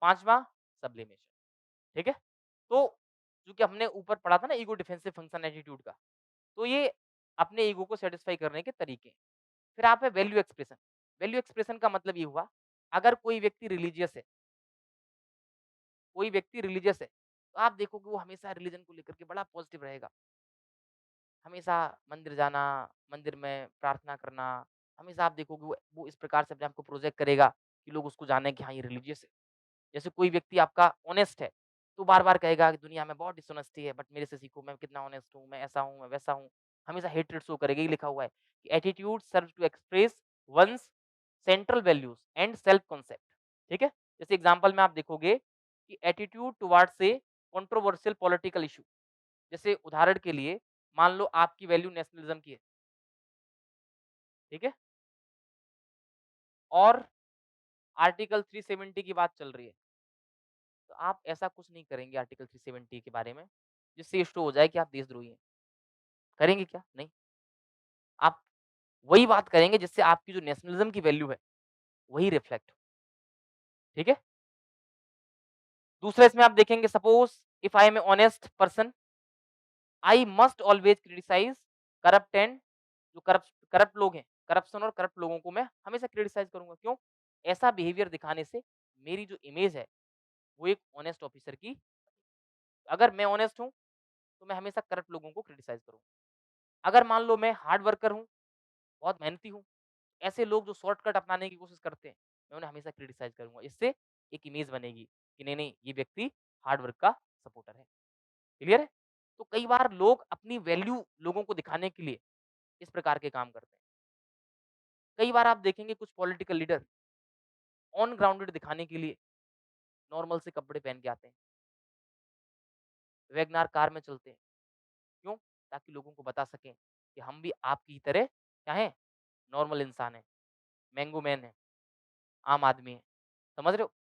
पाँचवाँ सब्लिमेशन। ठीक है? तो जो कि हमने ऊपर पढ़ा था ना ईगो डिफेंसिव फंक्शन एटीट्यूड का। तो ये अपने ईगो को सैटिस्फाई करने के तरीके हैं। फिर आप है वैल्यू एक्सप्रेशन। वैल्यू एक्सप्रेशन का मतलब ये हुआ, अगर कोई व्यक्ति रिलीजियस है, तो आप देखोगे वो हमेशा रिलीजन को लेकर के बड़ा पॉजिटिव रहेगा। हमेशा मंदिर जाना, मंदिर में प्रार्थना करना, हमेशा आप देखोगे वो इस प्रकार से अपने आप को प्रोजेक्ट करेगा कि लोग उसको जाने कि हाँ, ये रिलीजियस है। जैसे कोई व्यक्ति आपका ऑनेस्ट है, तो बार-बार कहेगा कि दुनिया में बहुत डिसऑनेस्टी है, बट मेरे से सीखो, मैं कितना ऑनेस्ट हूँ, मैं ऐसा हूँ, मैं वैसा हूँ। हमेशा हेट्रेड शो करेगा, ये लिखा हुआ है कि attitude serves to express one's central values and self concept. ठीक है? जैसे एग्जांपल में आप देखोगे कि attitude towards a controversial political issue. जैसे उदाहरण के लिए मान लो आपकी वैल्यू नेशनलिज्म की है, ठीक है? और आर्टिकल 370 की बात चल रही है। तो आप ऐसा कुछ नहीं करेंगे आर्टिकल 370 के बारे में, जिससे ये शो हो जाए कि आप देशद्रोही हैं। करेंगे क्या? नहीं। आप वही बात करेंगे जिससे आपकी जो नेशनलिज्म की वैल्यू है, वही रिफ्लेक्ट हो। ठीक है? दूसरा इसमें आप देखेंगे suppose if I am a honest person, I must always criticise corrupt and जो करप्ट लोग हैं, करप्शन और करप्ट लोगों को मैं हमेशा क्रिटिसाइज करूँगा। क्यों? ऐसा बिहेवियर दिखाने से मेरी जो इमेज है, वो एक ऑनेस्ट ऑफिसर की। अगर मैं ऑनेस्ट हूँ, तो मैं हमेशा करप्ट लोगों को क्रिटिसाइज करूँगा। अगर मान लो मैं हार्ड वर्कर हूँ, बहुत मेहनती हूँ, ऐसे लोग जो शॉर्टकट अपनाने की कोशिश करते हैं, मैं उन्हें हमेशा क्रिटिसाइज़ करूँगा। इससे एक इमेज बनेगी कि नहीं, नहीं ये व्यक्ति हार्ड वर्क का सपोर्टर है। क्लियर है? तो कई बार लोग अपनी वैल्यू लोगों को दिखाने के लिए इस प्रकार के काम करते हैं। कई बार आप देखेंगे कुछ पॉलिटिकल लीडर ऑन ग्राउंडेड दिखाने के लिए नॉर्मल से कपड़े पहन के आते हैं। वैगनआर कार में चलते हैं। क्यों? ताकि लोगों को बता सकें कि हम भी आपकी ही तरह क्या हैं? नॉर्मल इंसान हैं, मैंगो मैन हैं, आम आदमी हैं। समझ रहे हो?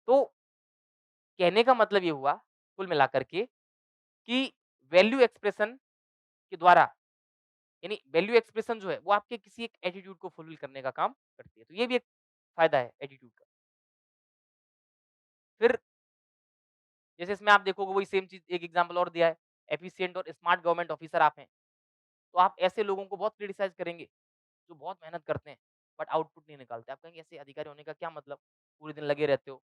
तो कहने का मतलब ये हुआ कुल मिलाकर के कि वैल्यू एक्सप्रेशन के द्वारा यानी वैल्यू एक्सप्रेशन जो है वो आपके किसी एक एटीट्यूड को फुलफिल करने का काम करती है। तो ये भी एक फायदा है एटीट्यूड का। फिर जैसे इसमें आप देखोगे वही सेम चीज़ एक एग्जांपल और दिया है, एफिशिएंट और स्मार्ट गवर्नमेंट ऑफिसर आप हैं, तो आप ऐसे लोगों को बहुत क्रिटिसाइज़ करेंगे जो बहुत मेहनत करते हैं बट आउटपुट नहीं निकालते। आप कहेंगे ऐसे अधिकारी होने का क्या मतलब? पूरे दिन लगे रहते हो,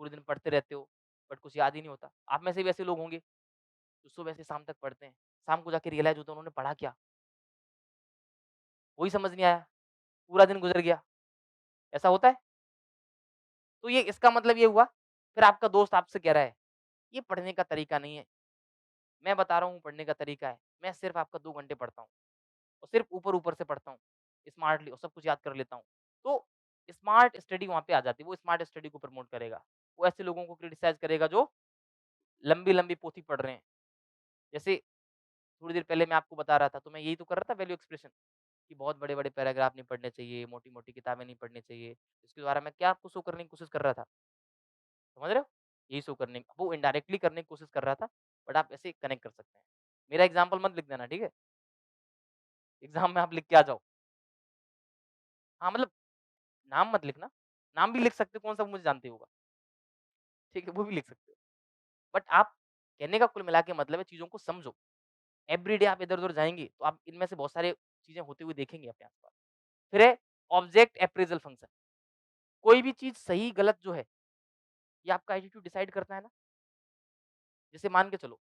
पूरे दिन पढ़ते रहते हो बट कुछ याद ही नहीं होता। आप में से भी ऐसे लोग होंगे जो सुबह से शाम तक पढ़ते हैं, शाम को जाके रियलाइज़ होता है उन्होंने पढ़ा क्या? वही समझ नहीं आया, पूरा दिन गुज़र गया, ऐसा होता है? तो ये इसका मतलब ये हुआ, फिर आपका दोस्त आपसे कह रहा है, ये पढ़ने का तरीका नहीं है, मैं बता रहा हूँ पढ़ने का तरीका है, मैं सिर्फ़ आपका 2 घंटे पढ़ता हूँ और सिर्फ़ ऊपर-ऊपर से पढ़ता हूँ, स्मार्टली और सब कुछ याद कर लेता हूँ। तो स्मार्ट स्टडी वहाँ पे आ जाती है, वो स्मार्ट स्टडी को प्रमोट करेगा। वो ऐसे लोगों को क्रिटिसाइज़ करेगा जो लंबी-लंबी पोथी पढ़ रहे हैं। जैसे थोड़ी देर पहले मैं आपको बता रहा था, तो मैं यही तो कर रहा था वैल्यू एक्सप्रेशन कि बहुत बड़े-बड़े पैराग्राफ नहीं पढ़ने चाहिए, मोटी-मोटी किताबें नहीं पढ़नी चाहिए। इसके द्वारा मैं क्या आपको शो करने की कोशिश कर रहा था? समझ रहे हो? यही शो करने वो इनडायरेक्टली करने की कोशिश कर रहा था, बट आप ऐसे कनेक्ट कर सकते हैं। मेरा एग्ज़ाम्पल मत लिख देना, ठीक है? एग्ज़ाम में आप लिख के आ जाओ। हाँ, मतलब नाम मत लिखना, नाम भी लिख सकते हो, कौन-सा मुझे जानते होगा, ठीक है? वो भी लिख सकते हो। बट आप कहने का कुल मिला के मतलब है चीज़ों को समझो। एवरीडे आप इधर-उधर जाएँगे, तो आप इनमें से बहुत सारे चीज़ें होते हुए देखेंगे अपने आस-पास। फिर है ऑब्जेक्ट अप्रेज़ल फंक्शन। कोई भी चीज़ सही-गलत जो है, ये आपका एटीट्यूड डिसाइड करता है ना। जैसे मान के चलो,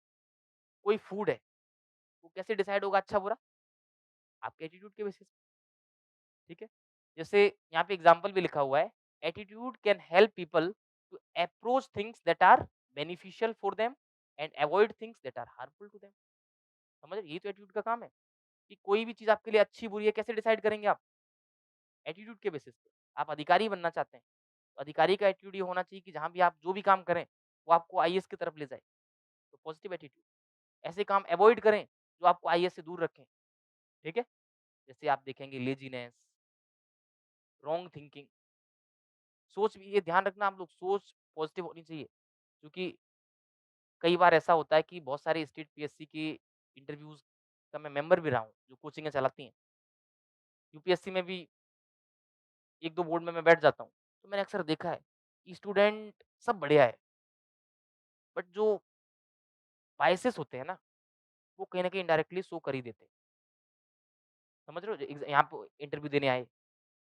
कोई फूड है, वो कैसे डिसाइड होगा अच्छा-बुरा? आपके एटीट्यूड के बेसिस पे, ठीक है? जैसे यहाँ पे एग्ज़ाम्पल भी लिखा हुआ है, attitude can help people to approach things that are beneficial for them and avoid things that are harmful to them. समझ रहे? यही तो एटीट्यूड का काम है, कि कोई भी चीज़ आपके लिए अच्छी-बुरी है, कैसे डिसाइड करेंगे आप? एटीट्यूड के बेसिस पे। आप अधिकारी बनना चाहते हैं, तो अधिकारी का एटीट्यूड ये होना चाहिए कि जहाँ भी आप जो भी काम करें, वो आपको आईएएस की तरफ ले जाए, तो पॉजिटिव एटीट्यूड। ऐसे काम अवॉइड करें, जो आपको आईएएस से दूर रखें, ठीक है? जैसे आप देखेंगे लेज़ीनेस, रॉन्ग थिंकिंग, सोच भी ये ध्यान रखना आप लोग सोच पॉजिटिव होनी चाहिए, क्योंकि कई बार ऐसा होता है कि बहुत सारे स्टेट पीएससी के इंटरव्यूज़ का मैं मेंबर भी रहा हूँ, जो कोचिंगें चलाती हैं। यूपीएससी में भी 1-2 बोर्ड में मैं बैठ जाता हूँ, तो मैंने अक्सर देखा है कि स्टूडेंट सब बढ़िया है, बट जो बायसेस होते हैं ना, वो कहीं न कहीं इनडायरेक्टली शो कर ही देते हैं। समझ रहे हो? यहाँ पे इंटरव्यू देने आए,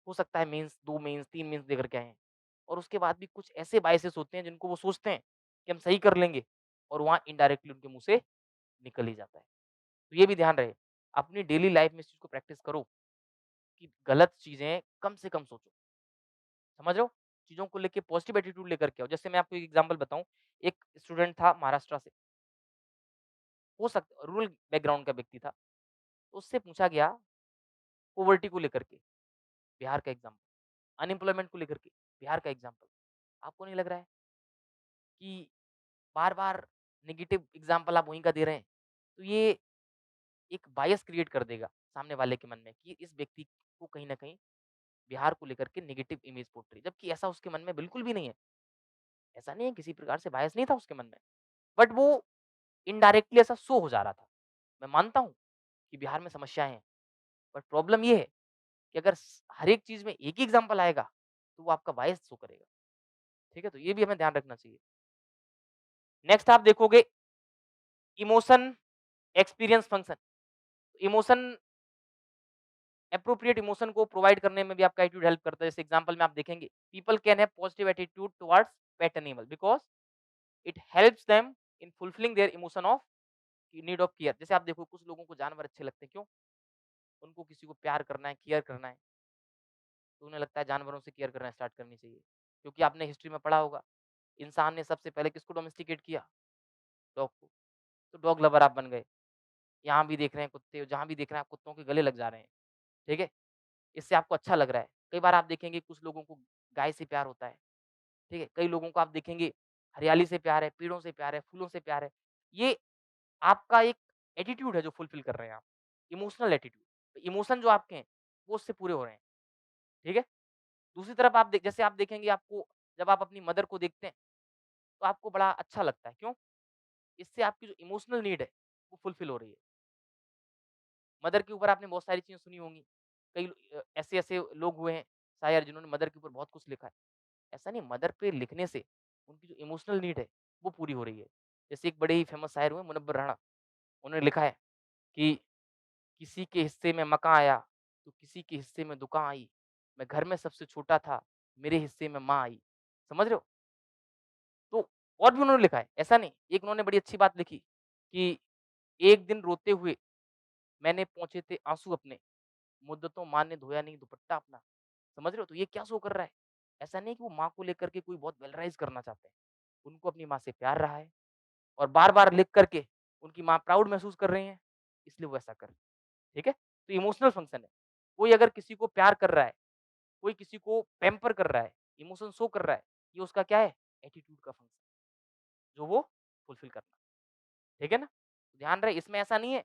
हो सकता है मेंस 2 मेंस 3 मेंस देकर के आए हैं और उसके बाद भी कुछ ऐसे बायसेस होते हैं जिनको वो सोचते हैं कि हम सही कर लेंगे और वहाँ इनडायरेक्टली उनके मुँह से निकल ही जाता है। तो ये भी ध्यान रहे, अपनी डेली लाइफ में इस चीज़ को प्रैक्टिस करो कि गलत चीज़ें कम से कम सोचो। समझ रहे हो? चीज़ों को लेके पॉजिटिव एटीट्यूड लेकर के आओ। जैसे मैं आपको एक एग्ज़ाम्पल बताऊँ, एक स्टूडेंट था महाराष्ट्र से, हो सकता रूरल बैकग्राउंड का व्यक्ति था। तो उससे पूछा गया पॉवर्टी को लेकर के, बिहार का एग्ज़ाम्पल, अनएम्प्लॉयमेंट को लेकर के, बिहार का एग्ज़ाम्पल। आपको नहीं लग रहा है कि बार-बार नेगेटिव एग्ज़ाम्पल आप वहीं का दे रहे हैं? तो ये एक बायस क्रिएट कर देगा सामने वाले के मन में कि इस व्यक्ति को कहीं न कहीं बिहार को लेकर के नेगेटिव इमेज पोर्ट्रे, जबकि ऐसा उसके मन में बिल्कुल भी नहीं है। ऐसा नहीं है, किसी प्रकार से बायस नहीं था उसके मन में। बट वो इनडायरेक्टली ऐसा शो हो जा रहा था। मैं मानता हूँ कि बिहार में समस्याएँ हैं, बट प्रॉब्लम ये है कि अगर हर एक चीज़ में एक ही एग्ज़ाम्पल आएगा, तो वो आपका बायस शो करेगा। ठीक है? तो ये भी हमें ध्यान रखना चाहिए। नेक्स्ट आप देखोगे emotion experience function. Emotion appropriate emotion को प्रोवाइड करने में भी आपका एटीट्यूड हेल्प करता है। जैसे एग्ज़ाम्पल में आप देखेंगे, people can have positive attitude towards pet animal because it helps them in fulfilling their emotion of need of care. जैसे आप देखो कुछ लोगों को जानवर अच्छे लगते हैं, क्यों? उनको किसी को प्यार करना है, केयर करना है, तो उन्हें लगता है जानवरों से केयर करना स्टार्ट करनी चाहिए। क्योंकि आपने हिस्ट्री में पढ़ा होगा, इंसान ने सबसे पहले किसको डोमेस्टिकेट किया? डॉग को। तो डॉग लवर आप बन गए। यहाँ भी देख रहे हैं कुत्ते, जहाँ भी देख रहे हैं आप कुत्तों के गले लग जा रहे हैं, ठीक है? इससे आपको अच्छा लग रहा है। कई बार आप देखेंगे कुछ लोगों को गाय से प्यार होता है, ठीक है? कई लोगों को आप देखेंगे हरियाली से प्यार है, पेड़ों से प्यार है, फूलों से प्यार है। ये आपका एक एटीट्यूड है जो फुलफिल कर रहे हैं आप, इमोशनल एटीट्यूड। इमोशन जो आपके हैं, वो उससे पूरे हो रहे हैं, ठीक है? दूसरी तरफ जैसे आप देखेंगे आपको जब आप अपनी मदर को देखते हैं, तो आपको बड़ा अच्छा लगता है, क्यों? इससे आपकी जो इमोशनल नीड है, वो फुलफिल हो रही है। मदर के ऊपर आपने बहुत सारी चीज़ें सुनी होंगी। कई ऐसे-ऐसे लोग हुए हैं शायर जिन्होंने मदर के ऊपर बहुत कुछ लिखा है। ऐसा नहीं, मदर पे लिखने से उनकी जो इमोशनल नीड है, वो पूरी हो रही है। जैसे एक बड़े ही फेमस शायर हुए मुनव्वर राणा, उन्होंने लिखा है कि किसी के हिस्से में मकान आया, तो किसी के हिस्से में दुकान आई। मैं घर में सबसे छोटा था, मेरे हिस्से में माँ आई। समझ रहे हो? तो और भी उन्होंने लिखा है, ऐसा नहीं। एक उन्होंने बड़ी अच्छी बात लिखी कि एक दिन रोते हुए मैंने पोंछे थे आँसू अपने, मुद्दतों माँ ने धोया नहीं दुपट्टा अपना। समझ रहे हो? तो ये क्या शो कर रहा है? ऐसा नहीं कि वो माँ को लेकर के कोई बहुत वेलराइज़ करना चाहते हैं। उनको अपनी माँ से प्यार रहा है और बार-बार लिख कर के उनकी माँ प्राउड महसूस कर रही हैं, इसलिए वो ऐसा कर रहे हैं। ठीक है? तो इमोशनल फंक्शन है। कोई अगर किसी को प्यार कर रहा है, कोई किसी को पैम्पर कर रहा है, इमोशन शो कर रहा है, ये उसका क्या है? एटीट्यूड का फंक्शन, जो वो फुलफिल करना। ठीक है ना? ध्यान रहे, इसमें ऐसा नहीं है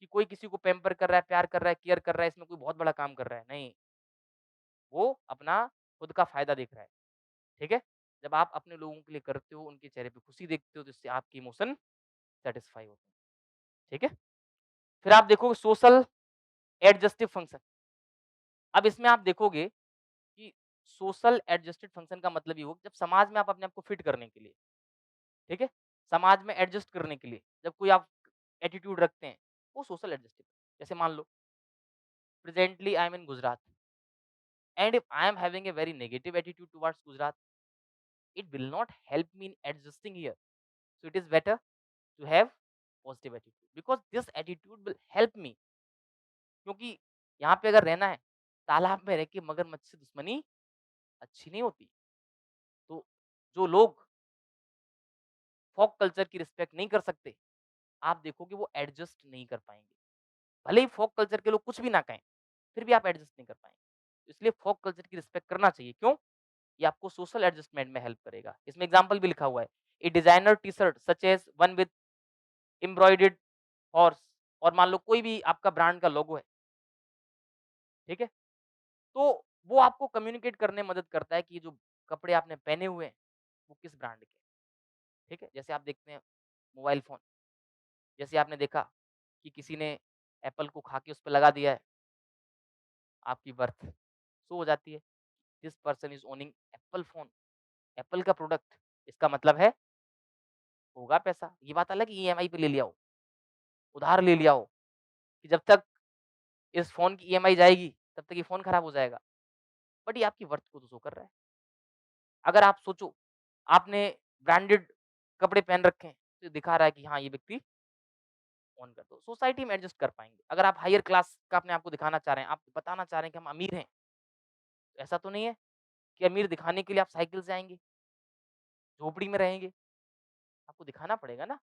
कि कोई किसी को पैम्पर कर रहा है, प्यार कर रहा है, केयर कर रहा है, इसमें कोई बहुत बड़ा काम कर रहा है, नहीं। वो अपना खुद का फ़ायदा देख रहा है। ठीक है? जब आप अपने लोगों के लिए करते हो, उनके चेहरे पे खुशी देखते हो, तो इससे आपके इमोशन सैटिस्फाई होते हैं। ठीक है? फिर आप देखोगे सोशल एडजस्टिव फंक्शन। अब इसमें आप देखोगे कि सोशल एडजस्टेड फंक्शन का मतलब ये हुआ कि जब समाज में आप अपने आप को फिट करने के लिए, ठीक है? समाज में एडजस्ट करने के लिए, जब कोई आप एटीट्यूड रखते हैं, वो सोशल एडजस्टिव। जैसे मान लो, presently I am in Gujarat and if I am having a very negative attitude towards Gujarat, it will not help me in adjusting here. So it is better to have positive attitude because this attitude will help me. क्योंकि यहाँ पे अगर रहना है, तालाब में रह के मगरमच्छ से दुश्मनी अच्छी नहीं होती। तो जो लोग फ़ोक कल्चर की रिस्पेक्ट नहीं कर सकते, आप देखोगे वो एडजस्ट नहीं कर पाएँगे। भले ही फ़ोक कल्चर के लोग कुछ भी ना कहें, फिर भी आप एडजस्ट नहीं कर पाएँगे। इसलिए फ़ोक कल्चर की रिस्पेक्ट करना चाहिए। क्यों? ये आपको सोशल एडजस्टमेंट में हेल्प करेगा। इसमें एग्ज़ाम्पल भी लिखा हुआ है। A designer T-shirt such as one with embroidered horse, और मान लो कोई भी आपका ब्रांड का लोगो है, ठीक है? तो वो आपको कम्युनिकेट करने में मदद करता है कि ये जो कपड़े आपने पहने हुए हैं, वो किस ब्रांड के हैं, ठीक है? जैसे आप देखते हैं मोबाइल फ़ोन, जैसे आपने देखा कि किसी ने एप्पल को खा के उस पे लगा दिया है, आपकी बर्थ शो हो जाती है, this person is owning Apple phone, Apple का प्रोडक्ट, इसका मतलब है होगा पैसा, ये बात अलग है ईएमआई पे ले लिया हो, उधार ले लिया हो, कि जब तक इस फ़ोन की ईएमआई जाएगी, तब तक ये फ़ोन खराब हो जाएगा। बट ये आपकी वर्थ को तो शो कर रहा है। अगर आप सोचो, आपने ब्रांडेड कपड़े पहन रखे हैं, तो ये दिखा रहा है कि हाँ, ये व्यक्ति ओन करता है। सोसाइटी में एडजस्ट कर पाएँगे। अगर आप हायर क्लास का अपने आप को दिखाना चाह रहे हैं, आप बताना चाह रहे हैं कि हम अमीर हैं, तो ऐसा तो नहीं है कि अमीर दिखाने के लिए आप साइकिल से आएँगे, झोपड़ी में रहेंगे। आपको दिखाना पड़ेगा ना,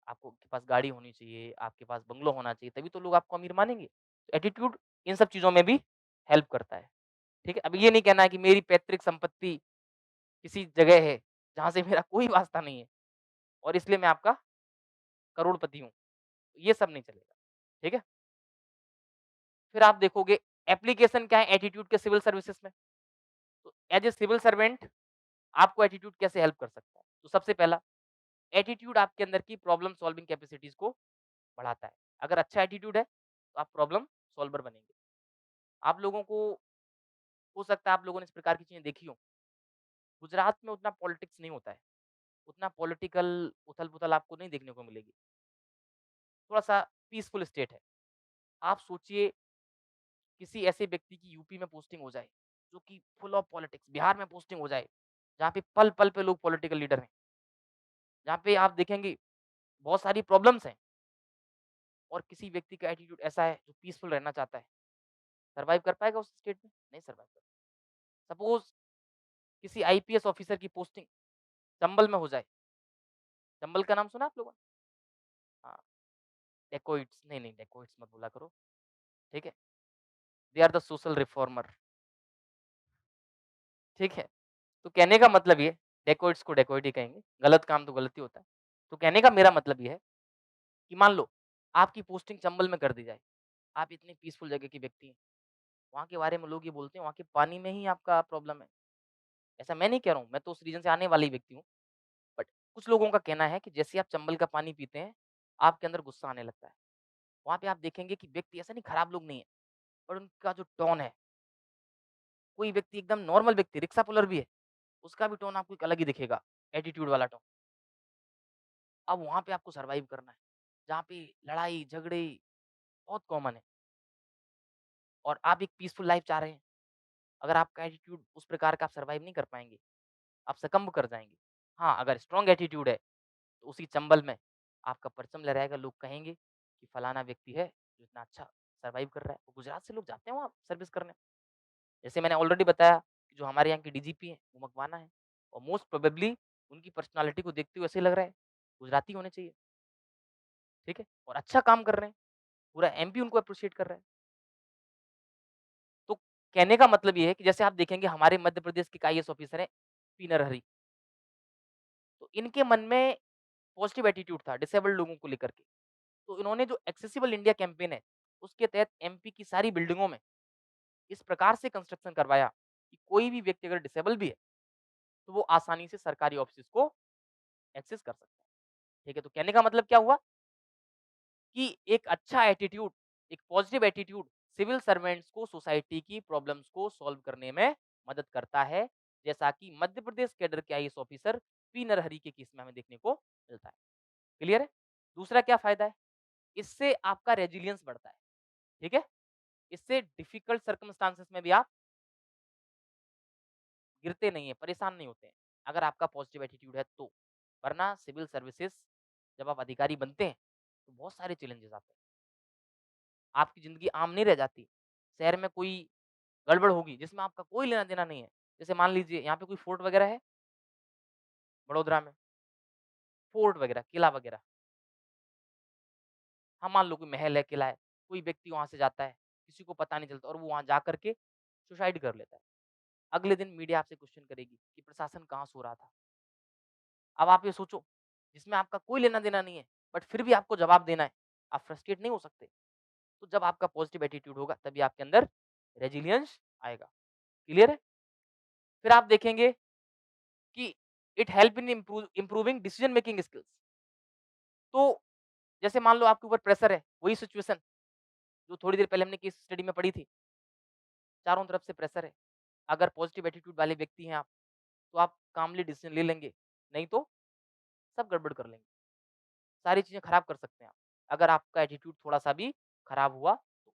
आपको के पास गाड़ी होनी चाहिए, आपके पास बंगलो होना चाहिए, तभी तो लोग आपको अमीर मानेंगे। तो एटीट्यूड इन सब चीज़ों में भी हेल्प करता है, ठीक है? अब ये नहीं कहना है कि मेरी पैतृक संपत्ति किसी जगह है, जहाँ से मेरा कोई वास्ता नहीं है और इसलिए मैं आपका करोड़पति हूँ, ये सब नहीं चलेगा, ठीक है? फिर आप देखोगे एप्लीकेशन क्या है एटीट्यूड के सिविल सर्विसेज में, तो एज़ ए सिविल सर्वेंट आपको एटीट्यूड कैसे हेल्प कर सकता है? तो सबसे पहला एटीट्यूड आपके अंदर की प्रॉब्लम सॉल्विंग कैपेसिटीज़ को बढ़ाता है। अगर अच्छा एटीट्यूड है, तो आप प्रॉब्लम सॉल्वर बनेंगे। आप लोगों को हो सकता है आप लोगों ने इस प्रकार की चीज़ें देखी हों। गुजरात में उतना पॉलिटिक्स नहीं होता है, उतना पॉलिटिकल उथल-पुथल आपको नहीं देखने को मिलेगी। थोड़ा-सा पीसफुल स्टेट है। आप सोचिए किसी ऐसे व्यक्ति की यूपी में पोस्टिंग हो जाए, जो कि फुल ऑफ पॉलिटिक्स, बिहार में पोस्टिंग हो जाए, जहाँ पे पल-पल पे लोग पॉलिटिकल लीडर हैं, जहाँ पे आप देखेंगे बहुत सारी प्रॉब्लम्स हैं और किसी व्यक्ति का एटीट्यूड ऐसा है जो पीसफुल रहना चाहता है, सर्वाइव कर पाएगा उस स्टेट में? नहीं सर्वाइव कर सपोज़ किसी आईपीएस ऑफिसर की पोस्टिंग चंबल में हो जाए, चंबल का नाम सुना आप लोगों ने? हाँ, डैकोइट्स नहीं, डैकोइट्स मत बोला करो, ठीक है? They are the social reformer, ठीक है? तो कहने का मतलब ये डैकोइट्स को डैकोइट ही कहेंगे, गलत काम तो गलत ही होता है। तो कहने का मेरा मतलब ये है कि मान लो आपकी पोस्टिंग चंबल में कर दी जाए, आप इतनी पीसफुल जगह के व्यक्ति हैं, वहाँ के बारे में लोग ये बोलते हैं वहाँ के पानी में ही आपका प्रॉब्लम है। ऐसा मैं नहीं कह रहा हूँ, मैं तो उस रीजन से आने वाला ही व्यक्ति हूँ। बट कुछ लोगों का कहना है कि जैसे ही आप चंबल का पानी पीते हैं, आपके अंदर गुस्सा आने लगता है। वहाँ पे आप देखेंगे कि व्यक्ति ऐसा नहीं खराब लोग नहीं है, पर उनका जो टोन है, कोई व्यक्ति एकदम नॉर्मल व्यक्ति रिक्शा पुलर भी है, उसका भी टोन आपको एक अलग ही दिखेगा, एटीट्यूड वाला टोन। अब वहाँ पे आपको सर्वाइव करना है, जहाँ पे लड़ाई, झगड़े बहुत कॉमन है और आप एक पीसफुल लाइफ चाह रहे हैं। अगर आपका एटीट्यूड उस प्रकार का आप सर्वाइव नहीं कर पाएँगे, आप सकम्ब कर जाएँगे। हाँ, अगर स्ट्रॉन्ग एटीट्यूड है, तो उसी चंबल में आपका परचम लहराएगा, लोग कहेंगे कि फलाना व्यक्ति है, जो इतना अच्छा सर्वाइव कर रहा है। तो गुजरात से लोग जाते हैं वहाँ सर्विस करने। जैसे मैंने ऑलरेडी बताया कि जो हमारे यहाँ के डीजीपी हैं, वो मकवाना है और मोस्ट प्रोबेबली उनकी पर्सनैलिटी को देखते हुए ऐसे लग रहा है, गुजराती होने चाहिए, ठीक है? और अच्छा काम कर रहे हैं, पूरा एमपी उनको एप्रिशिएट कर रहा है। तो कहने का मतलब ये है कि जैसे आप देखेंगे हमारे मध्य प्रदेश के एक आईएएस ऑफिसर हैं, पी नरहरि, तो इनके मन में पॉजिटिव एटीट्यूड था डिसेबल्ड लोगों को लेकर के। तो इन्होंने जो एक्सेसिबल इंडिया कैंपेन है, उसके तहत एमपी की सारी बिल्डिंगों में इस प्रकार से कंस्ट्रक्शन करवाया कि कोई भी व्यक्ति अगर डिसेबल भी है, तो वो आसानी से सरकारी ऑफिसेज़ को एक्सेस कर सकता है। ठीक है? तो कहने का मतलब क्या हुआ कि एक अच्छा एटीट्यूड, एक पॉजिटिव एटीट्यूड सिविल सर्वेंट्स को सोसाइटी की प्रॉब्लम्स को सॉल्व करने में मदद करता है, जैसा कि मध्य प्रदेश कैडर के आईएएस ऑफिसर पी नरहरि के केस में हमें देखने को मिलता है। क्लियर है? दूसरा क्या फ़ायदा है? इससे आपका रेजिलियंस बढ़ता है। ठीक है? इससे डिफिकल्ट सर्कमस्टांसेस में भी आप गिरते नहीं हैं, परेशान नहीं होते हैं, अगर आपका पॉजिटिव एटीट्यूड है तो। वरना सिविल सर्विसेज़ जब आप अधिकारी बनते हैं, तो बहुत सारे चैलेंजेज़ आते हैं। आपकी ज़िंदगी आम नहीं रह जाती। शहर में कोई गड़बड़ होगी जिसमें आपका कोई लेना-देना नहीं है। जैसे मान लीजिए यहाँ पे कोई फोर्ट वगैरह है, बड़ोदरा में, फोर्ट वगैरह, किला वगैरह। हाँ, मान लो कोई महल है, किला है, कोई व्यक्ति वहाँ से जाता है, किसी को पता नहीं चलता और वो वहाँ जा कर के सुसाइड कर लेता है। अगले दिन मीडिया आपसे क्वेश्चन करेगी कि प्रशासन कहाँ सो रहा था? अब आप ये सोचो, जिसमें आपका कोई लेना-देना नहीं है, बट फिर भी आपको जवाब देना है, आप फ्रस्ट्रेट नहीं हो सकते? तो जब आपका पॉजिटिव एटीट्यूड होगा, तभी आपके अंदर रेजिलियंस आएगा। क्लियर है? फिर आप देखेंगे कि it help in improving decision making skills. तो जैसे मान लो आपके ऊपर प्रेशर है, वही सिचुएशन जो थोड़ी देर पहले हमने केस स्टडी में पढ़ी थी, चारों तरफ से प्रेशर है। अगर पॉजिटिव एटीट्यूड वाले व्यक्ति हैं आप, तो आप कामली डिसीजन ले लेंगे, नहीं तो सब गड़बड़ कर लेंगे। सारी चीज़ें खराब कर सकते हैं आप, अगर आपका एटीट्यूड थोड़ा-सा भी खराब हुआ तो।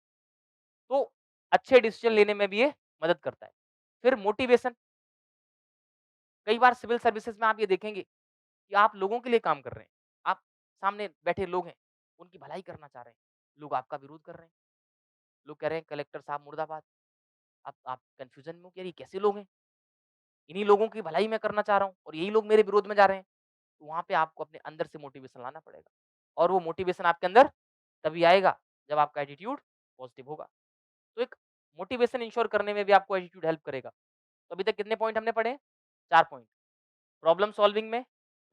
तो अच्छे डिसीज़न लेने में भी ये मदद करता है। फिर मोटिवेशन, कई बार सिविल सर्विसेज़ में आप ये देखेंगे कि आप लोगों के लिए काम कर रहे हैं। आप सामने बैठे लोग हैं, उनकी भलाई करना चाह रहे हैं, लोग आपका विरोध कर रहे हैं। लोग कह रहे हैं कलेक्टर साहब मुर्दाबाद। अब आप कन्फ्यूज़न में हो कि यार ये कैसे लोग हैं? इन्हीं लोगों की भलाई मैं करना चाह रहा हूँ और यही लोग मेरे विरोध में जा रहे हैं। तो वहाँ पे आपको अपने अंदर से मोटिवेशन लाना पड़ेगा और वो मोटिवेशन आपके अंदर तभी आएगा जब आपका एटीट्यूड पॉजिटिव होगा। तो एक मोटिवेशन इंश्योर करने में भी आपको एटीट्यूड हेल्प करेगा। तो अभी तक कितने पॉइंट हमने पढ़े? 4 पॉइंट। प्रॉब्लम सॉल्विंग में,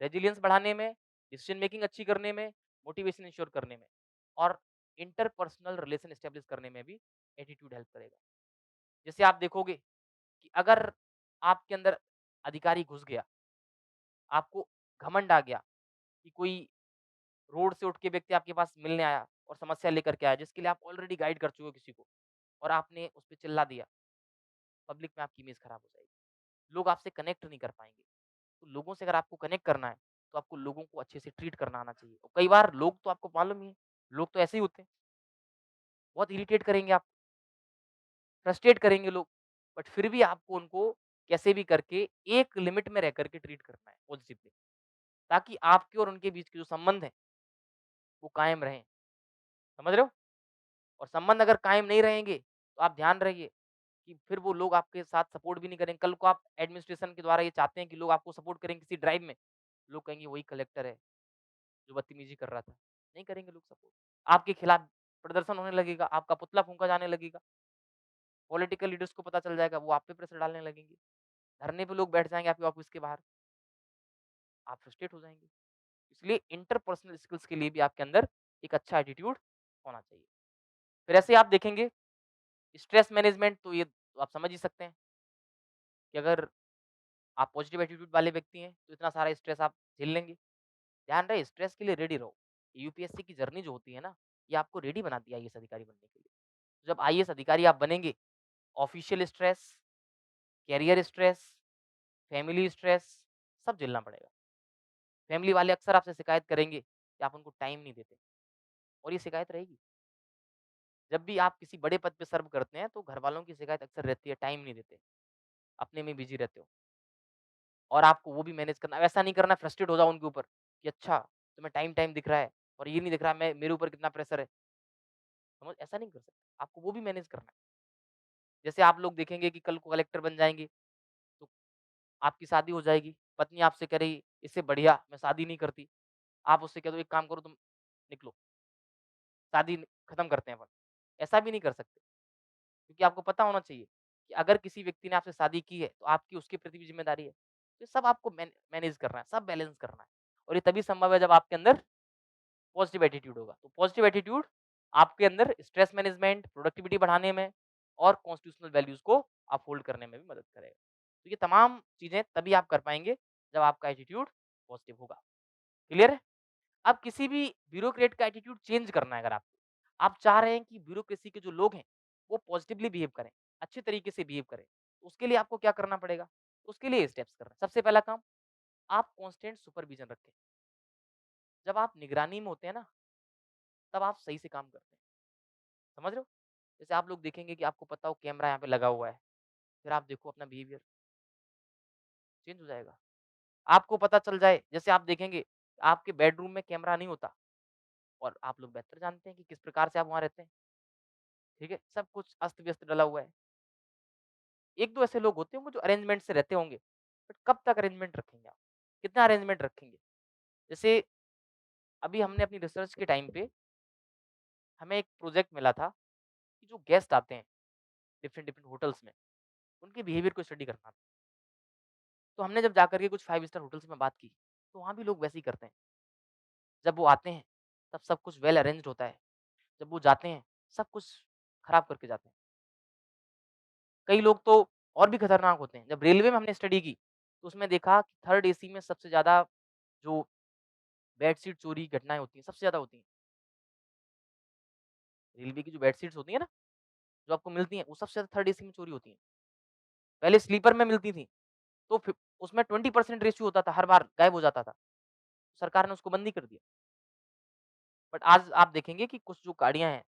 रेजिलियंस बढ़ाने में, डिसीजन मेकिंग अच्छी करने में, मोटिवेशन इंश्योर करने में और इंटरपर्सनल रिलेशन एस्टेब्लिश करने में भी एटीट्यूड हेल्प करेगा। जैसे आप देखोगे कि अगर आपके अंदर अधिकारी घुस गया, आपको घमंड आ गया कि कोई रोड से उठ के व्यक्ति आपके पास मिलने आया और समस्या लेकर के आया जिसके लिए आप ऑलरेडी गाइड कर चुके हो किसी को और आपने उस पे चिल्ला दिया, पब्लिक में आपकी इमेज खराब हो जाएगी। लोग आपसे कनेक्ट नहीं कर पाएँगे। तो लोगों से अगर आपको कनेक्ट करना है, तो आपको लोगों को अच्छे से ट्रीट करना आना चाहिए। और कई बार लोग तो आपको मालूम ही है, लोग तो ऐसे ही होते हैं, बहुत इरिटेट करेंगे आप, फ्रस्ट्रेट करेंगे लोग, बट फिर भी आपको उनको कैसे भी करके एक लिमिट में रह कर के ट्रीट करना है पॉजिटिवली, ताकि आपके और उनके बीच के जो संबंध हैं, वो कायम रहें। समझ रहे हो? और संबंध अगर कायम नहीं रहेंगे, तो आप ध्यान रखिए कि फिर वो लोग आपके साथ सपोर्ट भी नहीं करेंगे। कल को आप एडमिनिस्ट्रेशन के द्वारा ये चाहते हैं कि लोग आपको सपोर्ट करें किसी ड्राइव में, लोग कहेंगे वही कलेक्टर है, जो बदतमीज़ी कर रहा था। नहीं करेंगे लोग सपोर्ट। आपके खिलाफ प्रदर्शन होने लगेगा, आपका पुतला फूँका जाने लगेगा, पॉलिटिकल लीडर्स को पता चल जाएगा, वो आप पे प्रेशर डालने लगेंगे। धरने पे लोग बैठ जाएँगे आपके ऑफिस के बाहर, आप फ्रस्ट्रेट हो जाएँगे। इसलिए इंटरपर्सनल स्किल्स के लिए भी आपके अंदर एक अच्छा एटीट्यूड होना चाहिए। फिर ऐसे आप देखेंगे स्ट्रेस मैनेजमेंट, तो ये तो आप समझ ही सकते हैं कि अगर आप पॉजिटिव एटीट्यूड वाले व्यक्ति हैं, तो इतना सारा स्ट्रेस आप झेल लेंगे। ध्यान रहे स्ट्रेस के लिए रेडी रहो। यूपीएससी की जर्नी जो होती है ना, ये आपको रेडी बनाती है आईएएस अधिकारी बनने के लिए। जब आईएएस अधिकारी आप बनेंगे, official stress, career stress, family stress सब झेलना पड़ेगा। फैमिली वाले अक्सर आपसे शिकायत करेंगे कि आप उनको टाइम नहीं देते और ये शिकायत रहेगी। जब भी आप किसी बड़े पद पे सर्व करते हैं, तो घरवालों की शिकायत अक्सर रहती है, टाइम नहीं देते, अपने में बिज़ी रहते हो और आपको वो भी मैनेज करना है। ऐसा नहीं करना फ्रस्ट्रेट हो जाओ उनके ऊपर कि अच्छा तुम्हें टाइम दिख रहा है और ये नहीं दिख रहा मैं मेरे ऊपर कितना प्रेशर है। समझ ऐसा नहीं कर सकते, आपको वो भी मैनेज करना है। जैसे आप लोग देखेंगे कि कल को कलेक्टर बन जाएँगे, तो आपकी शादी हो जाएगी, पत्नी आपसे कह रही इससे बढ़िया मैं शादी नहीं करती। आप उससे कह दो एक काम करो तुम निकलो, शादी खत्म करते हैं अपन। ऐसा भी नहीं कर सकते, क्योंकि आपको पता होना चाहिए कि अगर किसी व्यक्ति ने आपसे शादी की है, तो आपकी उसके प्रति भी ज़िम्मेदारी है। तो ये सब आपको मैनेज करना है, सब बैलेंस करना है और ये तभी संभव है जब आपके अंदर पॉजिटिव एटीट्यूड होगा। तो पॉजिटिव एटीट्यूड आपके अंदर स्ट्रेस मैनेजमेंट, प्रोडक्टिविटी बढ़ाने में और कॉन्स्टिट्यूशनल वैल्यूज़ को अपहोल्ड करने में भी मदद करेगा। तो ये तमाम चीज़ें तभी आप कर पाएँगे जब आपका एटीट्यूड पॉजिटिव होगा। क्लियर है? अब किसी भी ब्यूरोक्रेट का एटीट्यूड चेंज करना है अगर आपको, आप चाह रहे हैं कि ब्यूरोक्रेसी के जो लोग हैं, वो पॉजिटिवली बिहेव करें, अच्छे तरीके से बिहेव करें। तो उसके लिए आपको क्या करना पड़ेगा? उसके लिए ये स्टेप्स करना है। सबसे पहला काम, आप कांस्टेंट सुपरविज़न रखें। जब आप निगरानी में होते हैं ना, तब आप सही से काम करते हैं। समझ रहे हो? जैसे आप लोग देखेंगे कि आपको पता हो कैमरा यहाँ पे लगा हुआ है, फिर आप देखो अपना बिहेवियर चेंज हो जाएगा। आपको पता चल जाए, जैसे आप देखेंगे आपके बेडरूम में कैमरा नहीं होता और आप लोग बेहतर जानते हैं कि किस प्रकार से आप वहाँ रहते हैं, ठीक है? सब कुछ अस्त-व्यस्त डला हुआ है। 1-2 ऐसे लोग होते होंगे जो अरेंजमेंट से रहते होंगे, बट कब तक अरेंजमेंट रखेंगे आप? कितना अरेंजमेंट रखेंगे? जैसे अभी हमने अपनी रिसर्च के टाइम पे हमें एक प्रोजेक्ट मिला था कि जो गेस्ट आते हैं डिफरेंट डिफरेंट होटल्स में, उनके बिहेवियर को स्टडी करना था। तो हमने जब जाकर के कुछ 5 स्टार होटल्स में बात की, तो वहाँ भी लोग वैसे ही करते हैं। जब वो आते हैं, तब सब कुछ वेल अरेंज्ड होता है। जब वो जाते हैं, सब कुछ खराब करके जाते हैं। कई लोग तो और भी खतरनाक होते हैं। जब रेलवे में हमने स्टडी की, तो उसमें देखा कि थर्ड एसी में सबसे ज़्यादा जो बेडशीट चोरी की घटनाएँ होती हैं, सबसे ज़्यादा होती हैं। रेलवे की जो बेडशीट्स होती हैं ना, जो आपको मिलती हैं, वो सबसे ज़्यादा थर्ड एसी में चोरी होती हैं। पहले स्लीपर में मिलती थी, तो उसमें 20% रेशियो होता था, हर बार गायब हो जाता था। सरकार ने उसको बंद ही कर दिया। बट आज आप देखेंगे कि कुछ जो गाड़ियाँ हैं,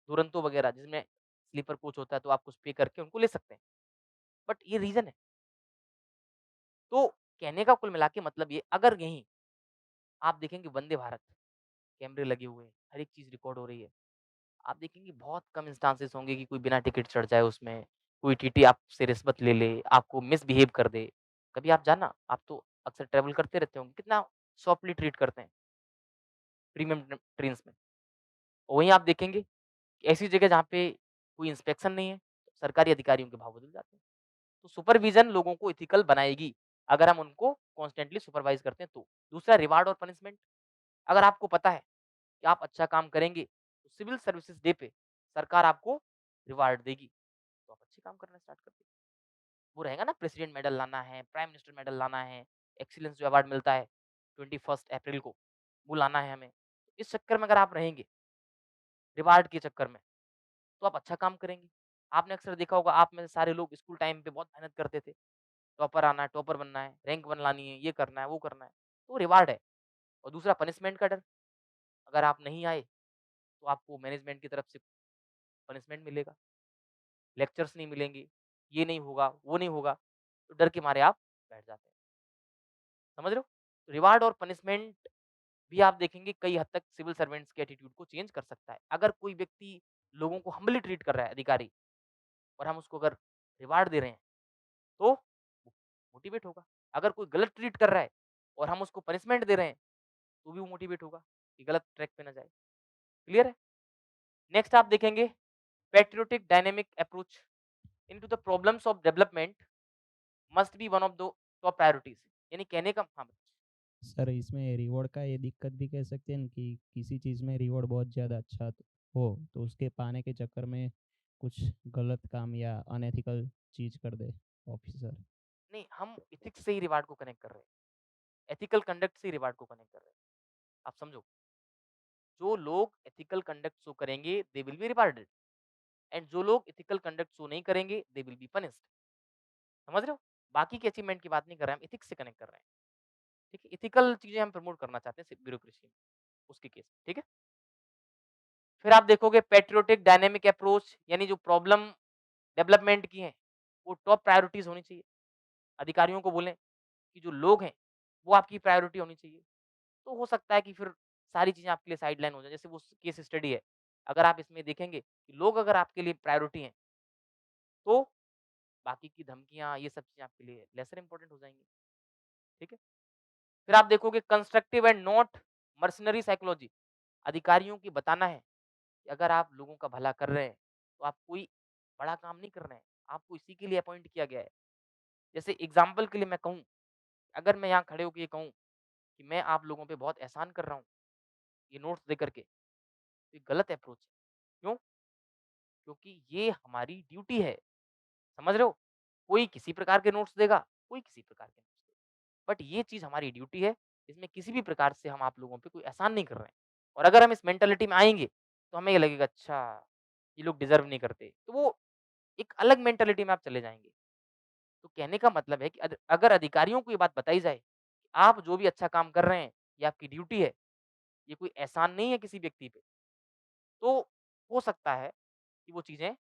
दुरंतो वगैरह जिसमें स्लीपर कोच होता है तो आप कुछ पे करके उनको ले सकते हैं। बट ये रीज़न है। तो कहने का कुल मिला के मतलब ये अगर यहीं आप देखेंगे वंदे भारत, कैमरे लगे हुए हैं, हर एक चीज़ रिकॉर्ड हो रही है। आप देखेंगे बहुत कम इंस्टांसेस होंगे कि कोई बिना टिकट चढ़ जाए उसमें, कोई टीटी आपसे रिश्वत ले ले, आपको मिसबिहेव कर दे। कभी आप जाना, आप तो अक्सर ट्रैवल करते रहते होंगे, कितना सॉफ्टली ट्रीट करते हैं प्रीमियम ट्रेन्स में। और वहीं आप देखेंगे कि ऐसी जगह जहाँ पे कोई इंस्पेक्शन नहीं है, तो सरकारी अधिकारियों के भाव बदल जाते हैं। तो सुपरविज़न लोगों को एथिकल बनाएगी, अगर हम उनको कॉन्स्टेंटली सुपरवाइज़ करते हैं तो। दूसरा रिवार्ड और पनिशमेंट, अगर आपको पता है कि आप अच्छा काम करेंगे, तो सिविल सर्विसेज डे पे सरकार आपको रिवार्ड देगी, तो आप अच्छे काम करना स्टार्ट कर देंगे। वो रहेगा ना प्रेसिडेंट मेडल लाना है, प्राइम मिनिस्टर मेडल लाना है, एक्सीलेंस जो अवार्ड मिलता है 21 अप्रैल को, वो लाना है हमें। इस चक्कर में अगर आप रहेंगे, रिवार्ड के चक्कर में, तो आप अच्छा काम करेंगे। आपने अक्सर देखा होगा आप में से सारे लोग स्कूल टाइम पे बहुत मेहनत करते थे। टॉपर आना है, टॉपर बनना है, रैंक वन लानी है, ये करना है, वो करना है, तो रिवार्ड है। और दूसरा पनिशमेंट का डर, अगर आप नहीं आए, तो आपको मैनेजमेंट की तरफ से पनिशमेंट मिलेगा, लेक्चर्स नहीं मिलेंगे, ये नहीं होगा, वो नहीं होगा, तो डर के मारे आप बैठ जाते हैं। समझ रहे हो? रिवार्ड और पनिशमेंट भी आप देखेंगे कई हद तक सिविल सर्वेंट्स के एटीट्यूड को चेंज कर सकता है। अगर कोई व्यक्ति लोगों को हम्बली ट्रीट कर रहा है अधिकारी और हम उसको अगर रिवार्ड दे रहे हैं, तो मोटिवेट होगा। अगर कोई गलत ट्रीट कर रहा है और हम उसको पनिशमेंट दे रहे हैं, तो भी वो मोटिवेट होगा कि गलत ट्रैक पे ना जाए। क्लियर है? नेक्स्ट आप देखेंगे patriotic dynamic approach into the problems of development must be one of the top priorities. यानी कहने का हाँ, सर इसमें रिवॉर्ड का ये दिक्कत भी कह सकते हैं कि किसी चीज़ में रिवॉर्ड बहुत ज़्यादा अच्छा हो तो उसके पाने के चक्कर में कुछ गलत काम या अनएथिकल चीज़ कर दे ऑफिसर। नहीं हम इथिक्स से ही रिवार्ड को कनेक्ट कर रहे हैं, एथिकल कंडक्ट से ही रिवार्ड को कनेक्ट कर रहे हैं। आप समझो, जो लोग एथिकल कंडक्ट शो करेंगे they will be rewarded and जो लोग एथिकल कंडक्ट शो नहीं करेंगे दे विल बी पनिश्ड। समझ रहे हो? बाकी के अचीवमेंट की बात नहीं कर रहे हैं, हम एथिक्स से कनेक्ट कर रहे हैं। ठीक है, एथिकल चीजें हम प्रमोट करना चाहते हैं ब्यूरोक्रेसी में, उसके केस में। ठीक है, फिर आप देखोगे पेट्रियोटिक डायनेमिक अप्रोच, यानी जो प्रॉब्लम डेवलपमेंट की है वो टॉप प्रायोरिटीज होनी चाहिए। अधिकारियों को बोलें कि जो लोग हैं वो आपकी प्रायोरिटी होनी चाहिए। तो हो सकता है कि फिर सारी चीजें आपके लिए साइडलाइन हो जाए। जैसे वो केस स्टडी है, अगर आप इसमें देखेंगे कि लोग अगर आपके लिए प्रायोरिटी हैं, तो बाकी की धमकियां ये सब चीजें आपके लिए लेसर इंपॉर्टेंट हो जाएंगी। ठीक है, फिर आप देखोगे constructive and not mercenary psychology. अधिकारियों की बताना है कि अगर आप लोगों का भला कर रहे हैं, तो आप कोई बड़ा काम नहीं कर रहे हैं, आपको इसी के लिए अपॉइंट किया गया है। जैसे एग्जाम्पल के लिए मैं कहूँ, अगर मैं यहाँ खड़े होकर ये कहूँ कि मैं आप लोगों पे बहुत एहसान कर रहा हूँ ये नोट्स दे करके, तो ये गलत अप्रोच है। क्यों? क्योंकि ये हमारी ड्यूटी है। समझ रहे हो? कोई किसी प्रकार के नोट्स देगा, कोई किसी प्रकार के नोट्स देगा। बट ये चीज़ हमारी ड्यूटी है, इसमें किसी भी प्रकार से हम आप लोगों पे कोई एहसान नहीं कर रहे हैं। और अगर हम इस मेंटालिटी में आएँगे, तो हमें ये लगेगा अच्छा, ये लोग डिज़र्व नहीं करते। तो वो एक अलग मेंटालिटी में आप चले जाएँगे। तो कहने का मतलब है कि अगर अधिकारियों को ये बात बताई जाए, कि आप जो भी अच्छा काम कर रहे हैं, ये आपकी ड्यूटी है, ये कोई एहसान नहीं है किसी व्यक्ति पे, तो हो सकता है कि वो चीज़ें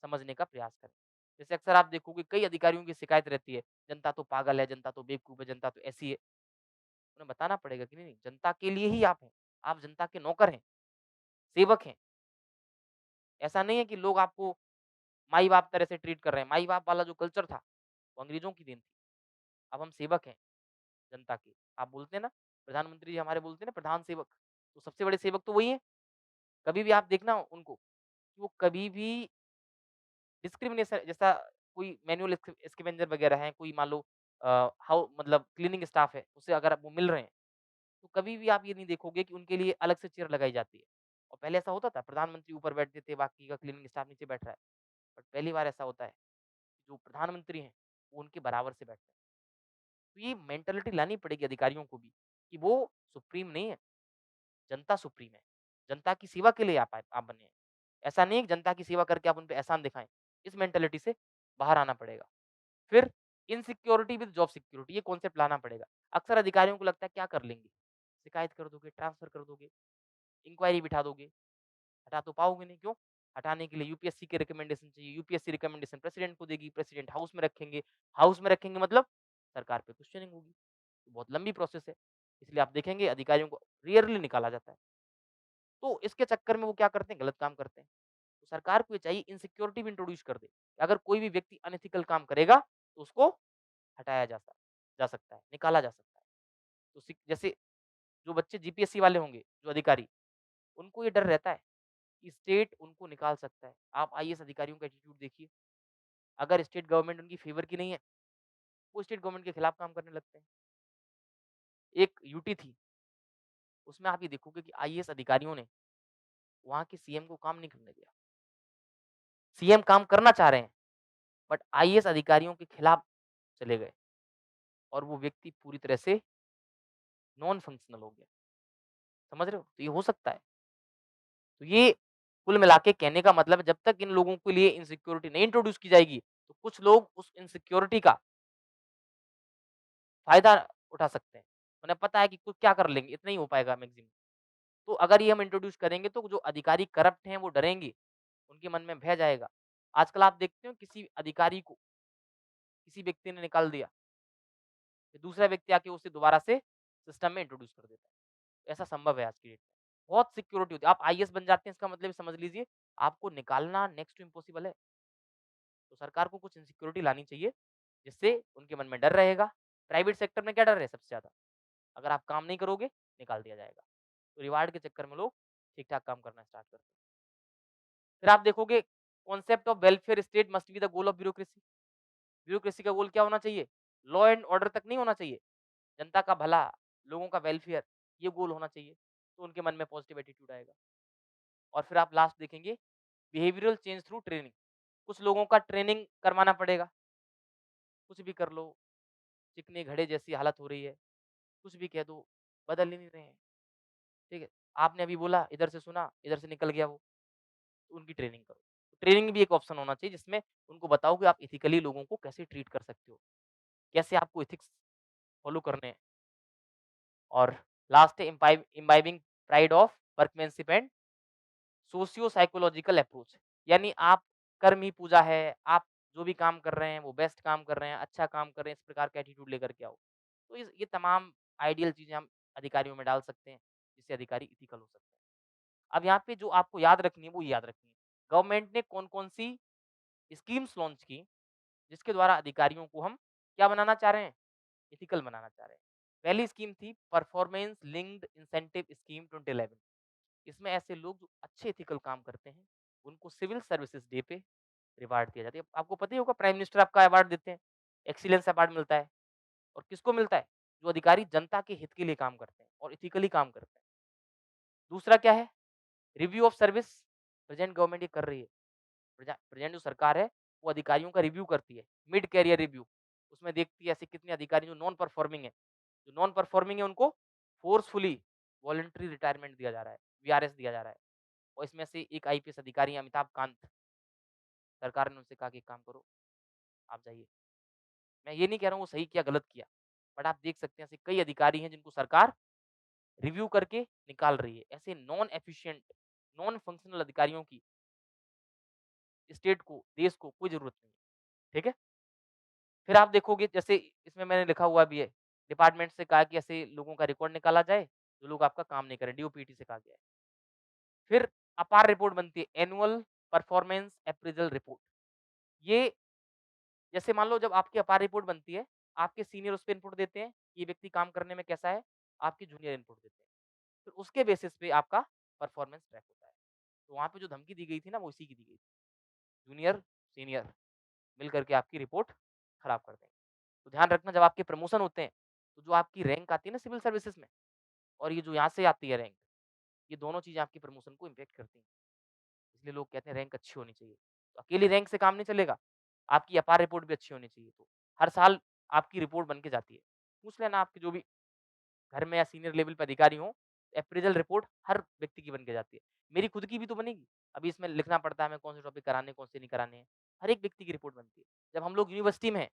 समझने का प्रयास करें। जैसे अक्सर आप देखोगे कई अधिकारियों की शिकायत रहती है, जनता तो पागल है, जनता तो बेवकूफ़ है, जनता तो ऐसी है। उन्हें बताना पड़ेगा कि नहीं, जनता के लिए ही आप हैं। आप जनता के नौकर हैं, सेवक हैं। ऐसा नहीं है कि लोग आपको माई-बाप तरह से ट्रीट कर रहे हैं। माई-बाप वाला जो कल्चर था, वो अंग्रेज़ों की देन थी। अब हम सेवक हैं जनता के। आप बोलते हैं ना, प्रधानमंत्री जी हमारे बोलते हैं ना प्रधान सेवक, तो सबसे बड़े सेवक तो वही हैं। कभी भी आप देखना उनको, कि वो कभी भी डिस्क्रिमिनेशन जैसा कोई मैनुअल स्कैवेंजर वगैरह हैं, कोई मान लो हाउ मतलब क्लीनिंग स्टाफ है, उससे अगर आप वो मिल रहे हैं, तो कभी भी आप ये नहीं देखोगे कि उनके लिए अलग से चेयर लगाई जाती है। और पहले ऐसा होता था, प्रधानमंत्री ऊपर बैठते थे, बाकी का क्लीनिंग स्टाफ नीचे बैठ रहा है। बट पहली बार ऐसा होता है, जो प्रधानमंत्री हैं, वो उनके बराबर से बैठते हैं। तो ये मेंटालिटी लानी पड़ेगी अधिकारियों को भी, कि वो सुप्रीम नहीं है, जनता सुप्रीम है। जनता की सेवा के लिए आप बने हैं। ऐसा नहीं है कि जनता की सेवा करके आप उन पे एहसान दिखाएँ। इस मेंटालिटी से बाहर आना पड़ेगा। फिर इनसिक्योरिटी विद जॉब सिक्योरिटी, ये कॉन्सेप्ट लाना पड़ेगा। अक्सर अधिकारियों को लगता है क्या कर लेंगे? शिकायत कर दोगे, ट्रांसफर कर दोगे। इंक्वायरी बिठा दोगे, हटा तो पाओगे नहीं, क्यों? हटाने के लिए यूपीएससी के रिकमेंडेशन चाहिए, यूपीएससी रिकमेंडेशन प्रेसिडेंट को देगी, प्रेसिडेंट हाउस में रखेंगे मतलब सरकार पे क्वेश्चनिंग होगी। तो बहुत लंबी प्रोसेस है, इसलिए आप देखेंगे अधिकारियों को रेयरली निकाला जाता है। तो इसके चक्कर में वो क्या करते हैं, गलत काम करते हैं। तो सरकार को ये चाहिए इनसिक्योरिटी भी इंट्रोड्यूस कर दे, कि अगर कोई भी व्यक्ति अनएथिकल काम करेगा, तो उसको हटाया जा सकता है, निकाला जा सकता है। तो जैसे जो बच्चे जीपीएससी वाले होंगे, जो अधिकारी, उनको ये डर रहता है कि स्टेट उनको निकाल सकता है। आप आईएएस अधिकारियों का एटीट्यूड देखिए, अगर स्टेट गवर्नमेंट उनकी फेवर की नहीं है, वो स्टेट गवर्नमेंट के खिलाफ काम करने लगते हैं। एक यूटी थी, उसमें आप ये देखोगे कि आईएएस अधिकारियों ने वहाँ के सीएम को काम नहीं करने दिया। सीएम काम करना चाह रहे हैं, बट आईएएस अधिकारियों के खिलाफ चले गए और वो व्यक्ति पूरी तरह से नॉन फंक्शनल हो गया। समझ रहे हो? तो ये हो सकता है। तो ये कुल मिला के कहने का मतलब है, जब तक इन लोगों के लिए इनसिक्योरिटी नहीं इंट्रोड्यूस की जाएगी, तो कुछ लोग उस इनसिक्योरिटी का फ़ायदा उठा सकते हैं। उन्हें पता है कि कुछ क्या कर लेंगे, इतना ही हो पाएगा मैक्सिमम। तो अगर ये हम इंट्रोड्यूस करेंगे तो जो अधिकारी करप्ट हैं वो डरेंगे, उनके मन में भय जाएगा। आजकल आप देखते हो किसी अधिकारी को किसी व्यक्ति ने निकाल दिया, फिर दूसरा व्यक्ति आके उसे दोबारा से सिस्टम में इंट्रोड्यूस कर देता है। ऐसा संभव है आज की डेट में। बहुत सिक्योरिटी होती है। आप आईएएस बन जाते हैं, इसका मतलब समझ लीजिए आपको निकालना नेक्स्ट टू इम्पॉसिबल है। तो सरकार को कुछ इनसिक्योरिटी लानी चाहिए, जिससे उनके मन में डर रहेगा। प्राइवेट सेक्टर में क्या डर है सबसे ज़्यादा? अगर आप काम नहीं करोगे, निकाल दिया जाएगा। तो रिवार्ड के चक्कर में लोग ठीक-ठाक काम करना स्टार्ट करते हैं। फिर आप देखोगे concept of welfare state must be the goal of bureaucracy. Bureaucracy का गोल क्या होना चाहिए? लॉ एंड ऑर्डर तक नहीं होना चाहिए। जनता का भला, लोगों का वेलफेयर, ये गोल होना चाहिए। तो उनके मन में पॉजिटिव एटीट्यूड आएगा। और फिर आप लास्ट देखेंगे बिहेवियरल चेंज थ्रू ट्रेनिंग। कुछ लोगों का ट्रेनिंग करवाना पड़ेगा। कुछ भी कर लो, चिकने घड़े जैसी हालत हो रही है, कुछ भी कह दो, बदल ही नहीं रहे हैं। ठीक है? आपने अभी बोला, इधर से सुना, इधर से निकल गया वो, तो उनकी ट्रेनिंग करो। ट्रेनिंग भी एक ऑप्शन होना चाहिए जिसमें उनको बताओ कि आप एथिकली लोगों को कैसे ट्रीट कर सकते हो, कैसे आपको एथिक्स फॉलो करने हैं। और लास्ट है imbibing pride of workmanship and socio psychological approach. यानी आप कर्म ही पूजा है, आप जो भी काम कर रहे हैं वो बेस्ट काम कर रहे हैं, अच्छा काम कर रहे हैं, इस प्रकार का एटीट्यूड लेकर के आओ। तो ये तमाम आइडियल चीज़ें हम अधिकारियों में डाल सकते हैं, जिससे अधिकारी एथिकल हो सकते हैं। अब यहाँ पे जो आपको याद रखनी है वो ये याद रखनी है, गवर्नमेंट ने कौन-कौन सी स्कीम्स लॉन्च की, जिसके द्वारा अधिकारियों को हम क्या बनाना चाह रहे हैं? एथिकल बनाना चाह रहे हैं। पहली स्कीम थी परफॉर्मेंस लिंक्ड इंसेंटिव स्कीम 2011। इसमें ऐसे लोग जो अच्छे एथिकल काम करते हैं, उनको सिविल सर्विसेज डे पे रिवार्ड दिया जाता है। आपको पता ही होगा प्राइम मिनिस्टर आपका अवार्ड देते हैं, एक्सीलेंस अवार्ड मिलता है। और किसको मिलता है? जो अधिकारी जनता के हित के लिए काम करते हैं और एथिकली काम करते हैं। दूसरा क्या है? Review of service. Present government ये कर रही है। प्रेजेंट जो सरकार है, वो अधिकारियों का रिव्यू करती है, मिड कैरियर रिव्यू। उसमें देखती है ऐसे कितने अधिकारी जो नॉन परफॉर्मिंग है, जो नॉन परफॉर्मिंग है उनको फोर्सफुली वॉलंटरी रिटायरमेंट दिया जा रहा है, वीआरएस दिया जा रहा है। और इसमें से एक आईपीएस अधिकारी हैं अमिताभ कांत, सरकार ने उनसे कहा कि एक काम करो, आप जाइए। मैं ये नहीं कह रहा हूँ वो सही किया, गलत किया, बट आप देख सकते हैं ऐसे कई अधिकारी हैं जिनको सरकार रिव्यू करके निकाल रही है। ऐसे नॉन एफिशिएंट, नॉन फंक्शनल अधिकारियों की स्टेट को, देश को कोई ज़रूरत नहीं है। ठीक है? फिर आप देखोगे जैसे इसमें मैंने लिखा हुआ भी है, डिपार्टमेंट से कहा कि ऐसे लोगों का रिकॉर्ड निकाला जाए, जो लोग आपका काम नहीं कर रहे, डीओपीटी से कहा गया है। फिर अपार रिपोर्ट बनती है, एनुअल परफॉर्मेंस अप्रेज़ल रिपोर्ट। ये जैसे मान लो जब आपकी अपार रिपोर्ट बनती है, आपके सीनियर उस पे इनपुट देते हैं, ये व्यक्ति काम करने में कैसा है, आपके जूनियर इनपुट देते हैं। फिर उसके बेसिस पे आपका परफॉर्मेंस ट्रैक होता है। तो वहाँ पे जो धमकी दी गई थी ना, वो इसी की दी गई थी। जूनियर, सीनियर मिल करके आपकी रिपोर्ट खराब कर देंगे। तो ध्यान रखना जब आपके प्रमोशन होते हैं, तो जो आपकी रैंक आती है ना सिविल सर्विसेज में, और ये जो यहाँ से आती है रैंक, ये दोनों चीज़ें आपकी प्रमोशन को इम्पैक्ट करती हैं। इसलिए लोग कहते हैं रैंक अच्छी होनी चाहिए। तो अकेली रैंक से काम नहीं चलेगा, आपकी अपार रिपोर्ट भी अच्छी होनी चाहिए। तो हर साल आपकी रिपोर्ट बन के जाती है। पूछ लेना आपके जो भी घर में या सीनियर लेवल पे अधिकारी हों, अप्रेज़ल रिपोर्ट हर व्यक्ति की बन के जाती है। मेरी खुद की भी तो बनेगी। अभी इसमें लिखना पड़ता है हमें कौन से टॉपिक कराने हैं, कौन से नहीं कराने हैं। हर एक व्यक्ति की रिपोर्ट बनती है। जब हम लोग यूनिवर्सिटी में हैं,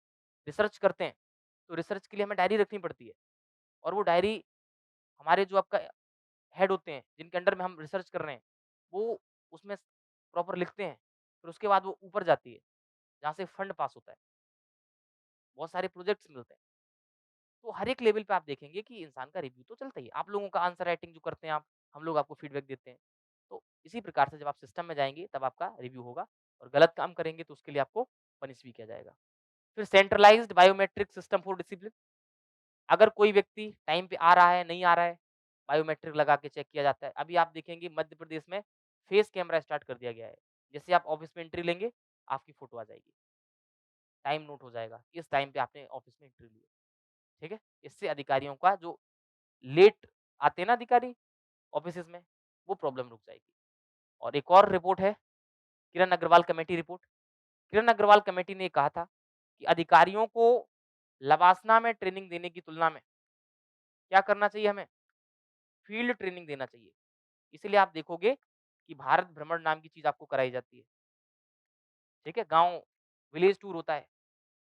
रिसर्च करते हैं, तो रिसर्च के लिए हमें डायरी रखनी पड़ती है। और वो डायरी हमारे जो आपका हेड होते हैं, जिनके अंडर में हम रिसर्च कर रहे हैं, वो उसमें प्रॉपर लिखते हैं। फिर उसके बाद वो ऊपर जाती है, जहाँ से फंड पास होता है। बहुत सारे प्रोजेक्ट्स मिलते हैं। तो हर एक लेवल पे आप देखेंगे कि इंसान का रिव्यू तो चलता ही है। आप लोगों का आंसर राइटिंग जो करते हैं आप, हम लोग आपको फीडबैक देते हैं। तो इसी प्रकार से जब आप सिस्टम में जाएँगे तब आपका रिव्यू होगा और गलत काम करेंगे तो उसके लिए आपको पनिश भी किया जाएगा। फिर centralised biometric system for discipline. अगर कोई व्यक्ति टाइम पे आ रहा है, नहीं आ रहा है, बायोमेट्रिक लगा के चेक किया जाता है। अभी आप देखेंगे मध्य प्रदेश में फेस कैमरा स्टार्ट कर दिया गया है। जैसे आप ऑफिस में एंट्री लेंगे, आपकी फ़ोटो आ जाएगी। टाइम नोट हो जाएगा, इस टाइम पे आपने ऑफिस में एंट्री ली है, ठीक है? इससे अधिकारियों का जो लेट आते हैं ना अधिकारी ऑफिसेज़ में, वो प्रॉब्लम रुक जाएगी। और एक और रिपोर्ट है, किरण अग्रवाल कमेटी रिपोर्ट। किरण अग्रवाल कमेटी ने कहा था कि अधिकारियों को लवासना में ट्रेनिंग देने की तुलना में क्या करना चाहिए हमें? फील्ड ट्रेनिंग देना चाहिए। इसीलिए आप देखोगे कि भारत भ्रमण नाम की चीज़ आपको कराई जाती है, ठीक है? गाँव विलेज टूर होता है,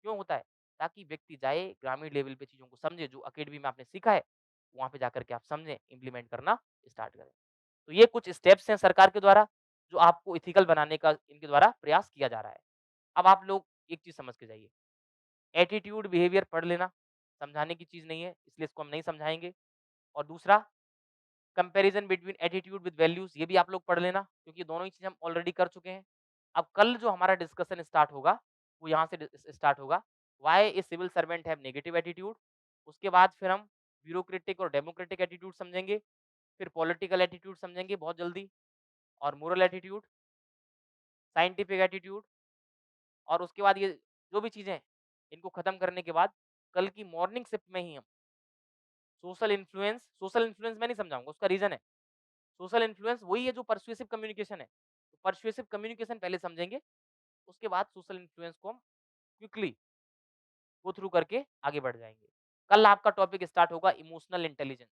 क्यों होता है? ताकि व्यक्ति जाए, ग्रामीण लेवल पे चीज़ों को समझे, जो अकेडमी में आपने सीखा है, वहाँ पे जाकर के आप समझें, इम्प्लीमेंट करना स्टार्ट करें। तो ये कुछ स्टेप्स हैं सरकार के द्वारा, जो आपको एथिकल बनाने का इनके द्वारा प्रयास किया जा रहा है। अब आप लोग एक चीज़ समझ के जाइए, एटीट्यूड, बिहेवियर पढ़ लेना, समझाने की चीज़ नहीं है, इसलिए इसको हम नहीं समझाएँगे। और दूसरा, comparison between attitude with values, ये भी आप लोग पढ़ लेना, क्योंकि दोनों ही चीज़ हम ऑलरेडी कर चुके हैं। अब कल जो हमारा डिस्कशन स्टार्ट होगा, वो यहाँ से स्टार्ट होगा, why a civil servant have negative attitude. उसके बाद फिर हम ब्यूरोक्रेटिक और डेमोक्रेटिक एटीट्यूड समझेंगे, फिर पॉलिटिकल एटीट्यूड समझेंगे बहुत जल्दी, और मोरल एटीट्यूड, साइंटिफिक एटीट्यूड, और उसके बाद ये जो भी चीज़ें हैं, इनको खत्म करने के बाद कल की मॉर्निंग शिफ्ट में ही हम सोशल इन्फ्लुएंस मैं नहीं समझाऊँगा, उसका रीज़न है। सोशल इन्फ्लुएंस वही है जो पर्सुएसिव कम्युनिकेशन है। तो पर्सुएसिव कम्युनिकेशन पहले समझेंगे, उसके बाद सोशल इन्फ्लुएंस को हम क्विकली गो थ्रू करके आगे बढ़ जाएँगे। कल आपका टॉपिक स्टार्ट होगा इमोशनल इंटेलिजेंस।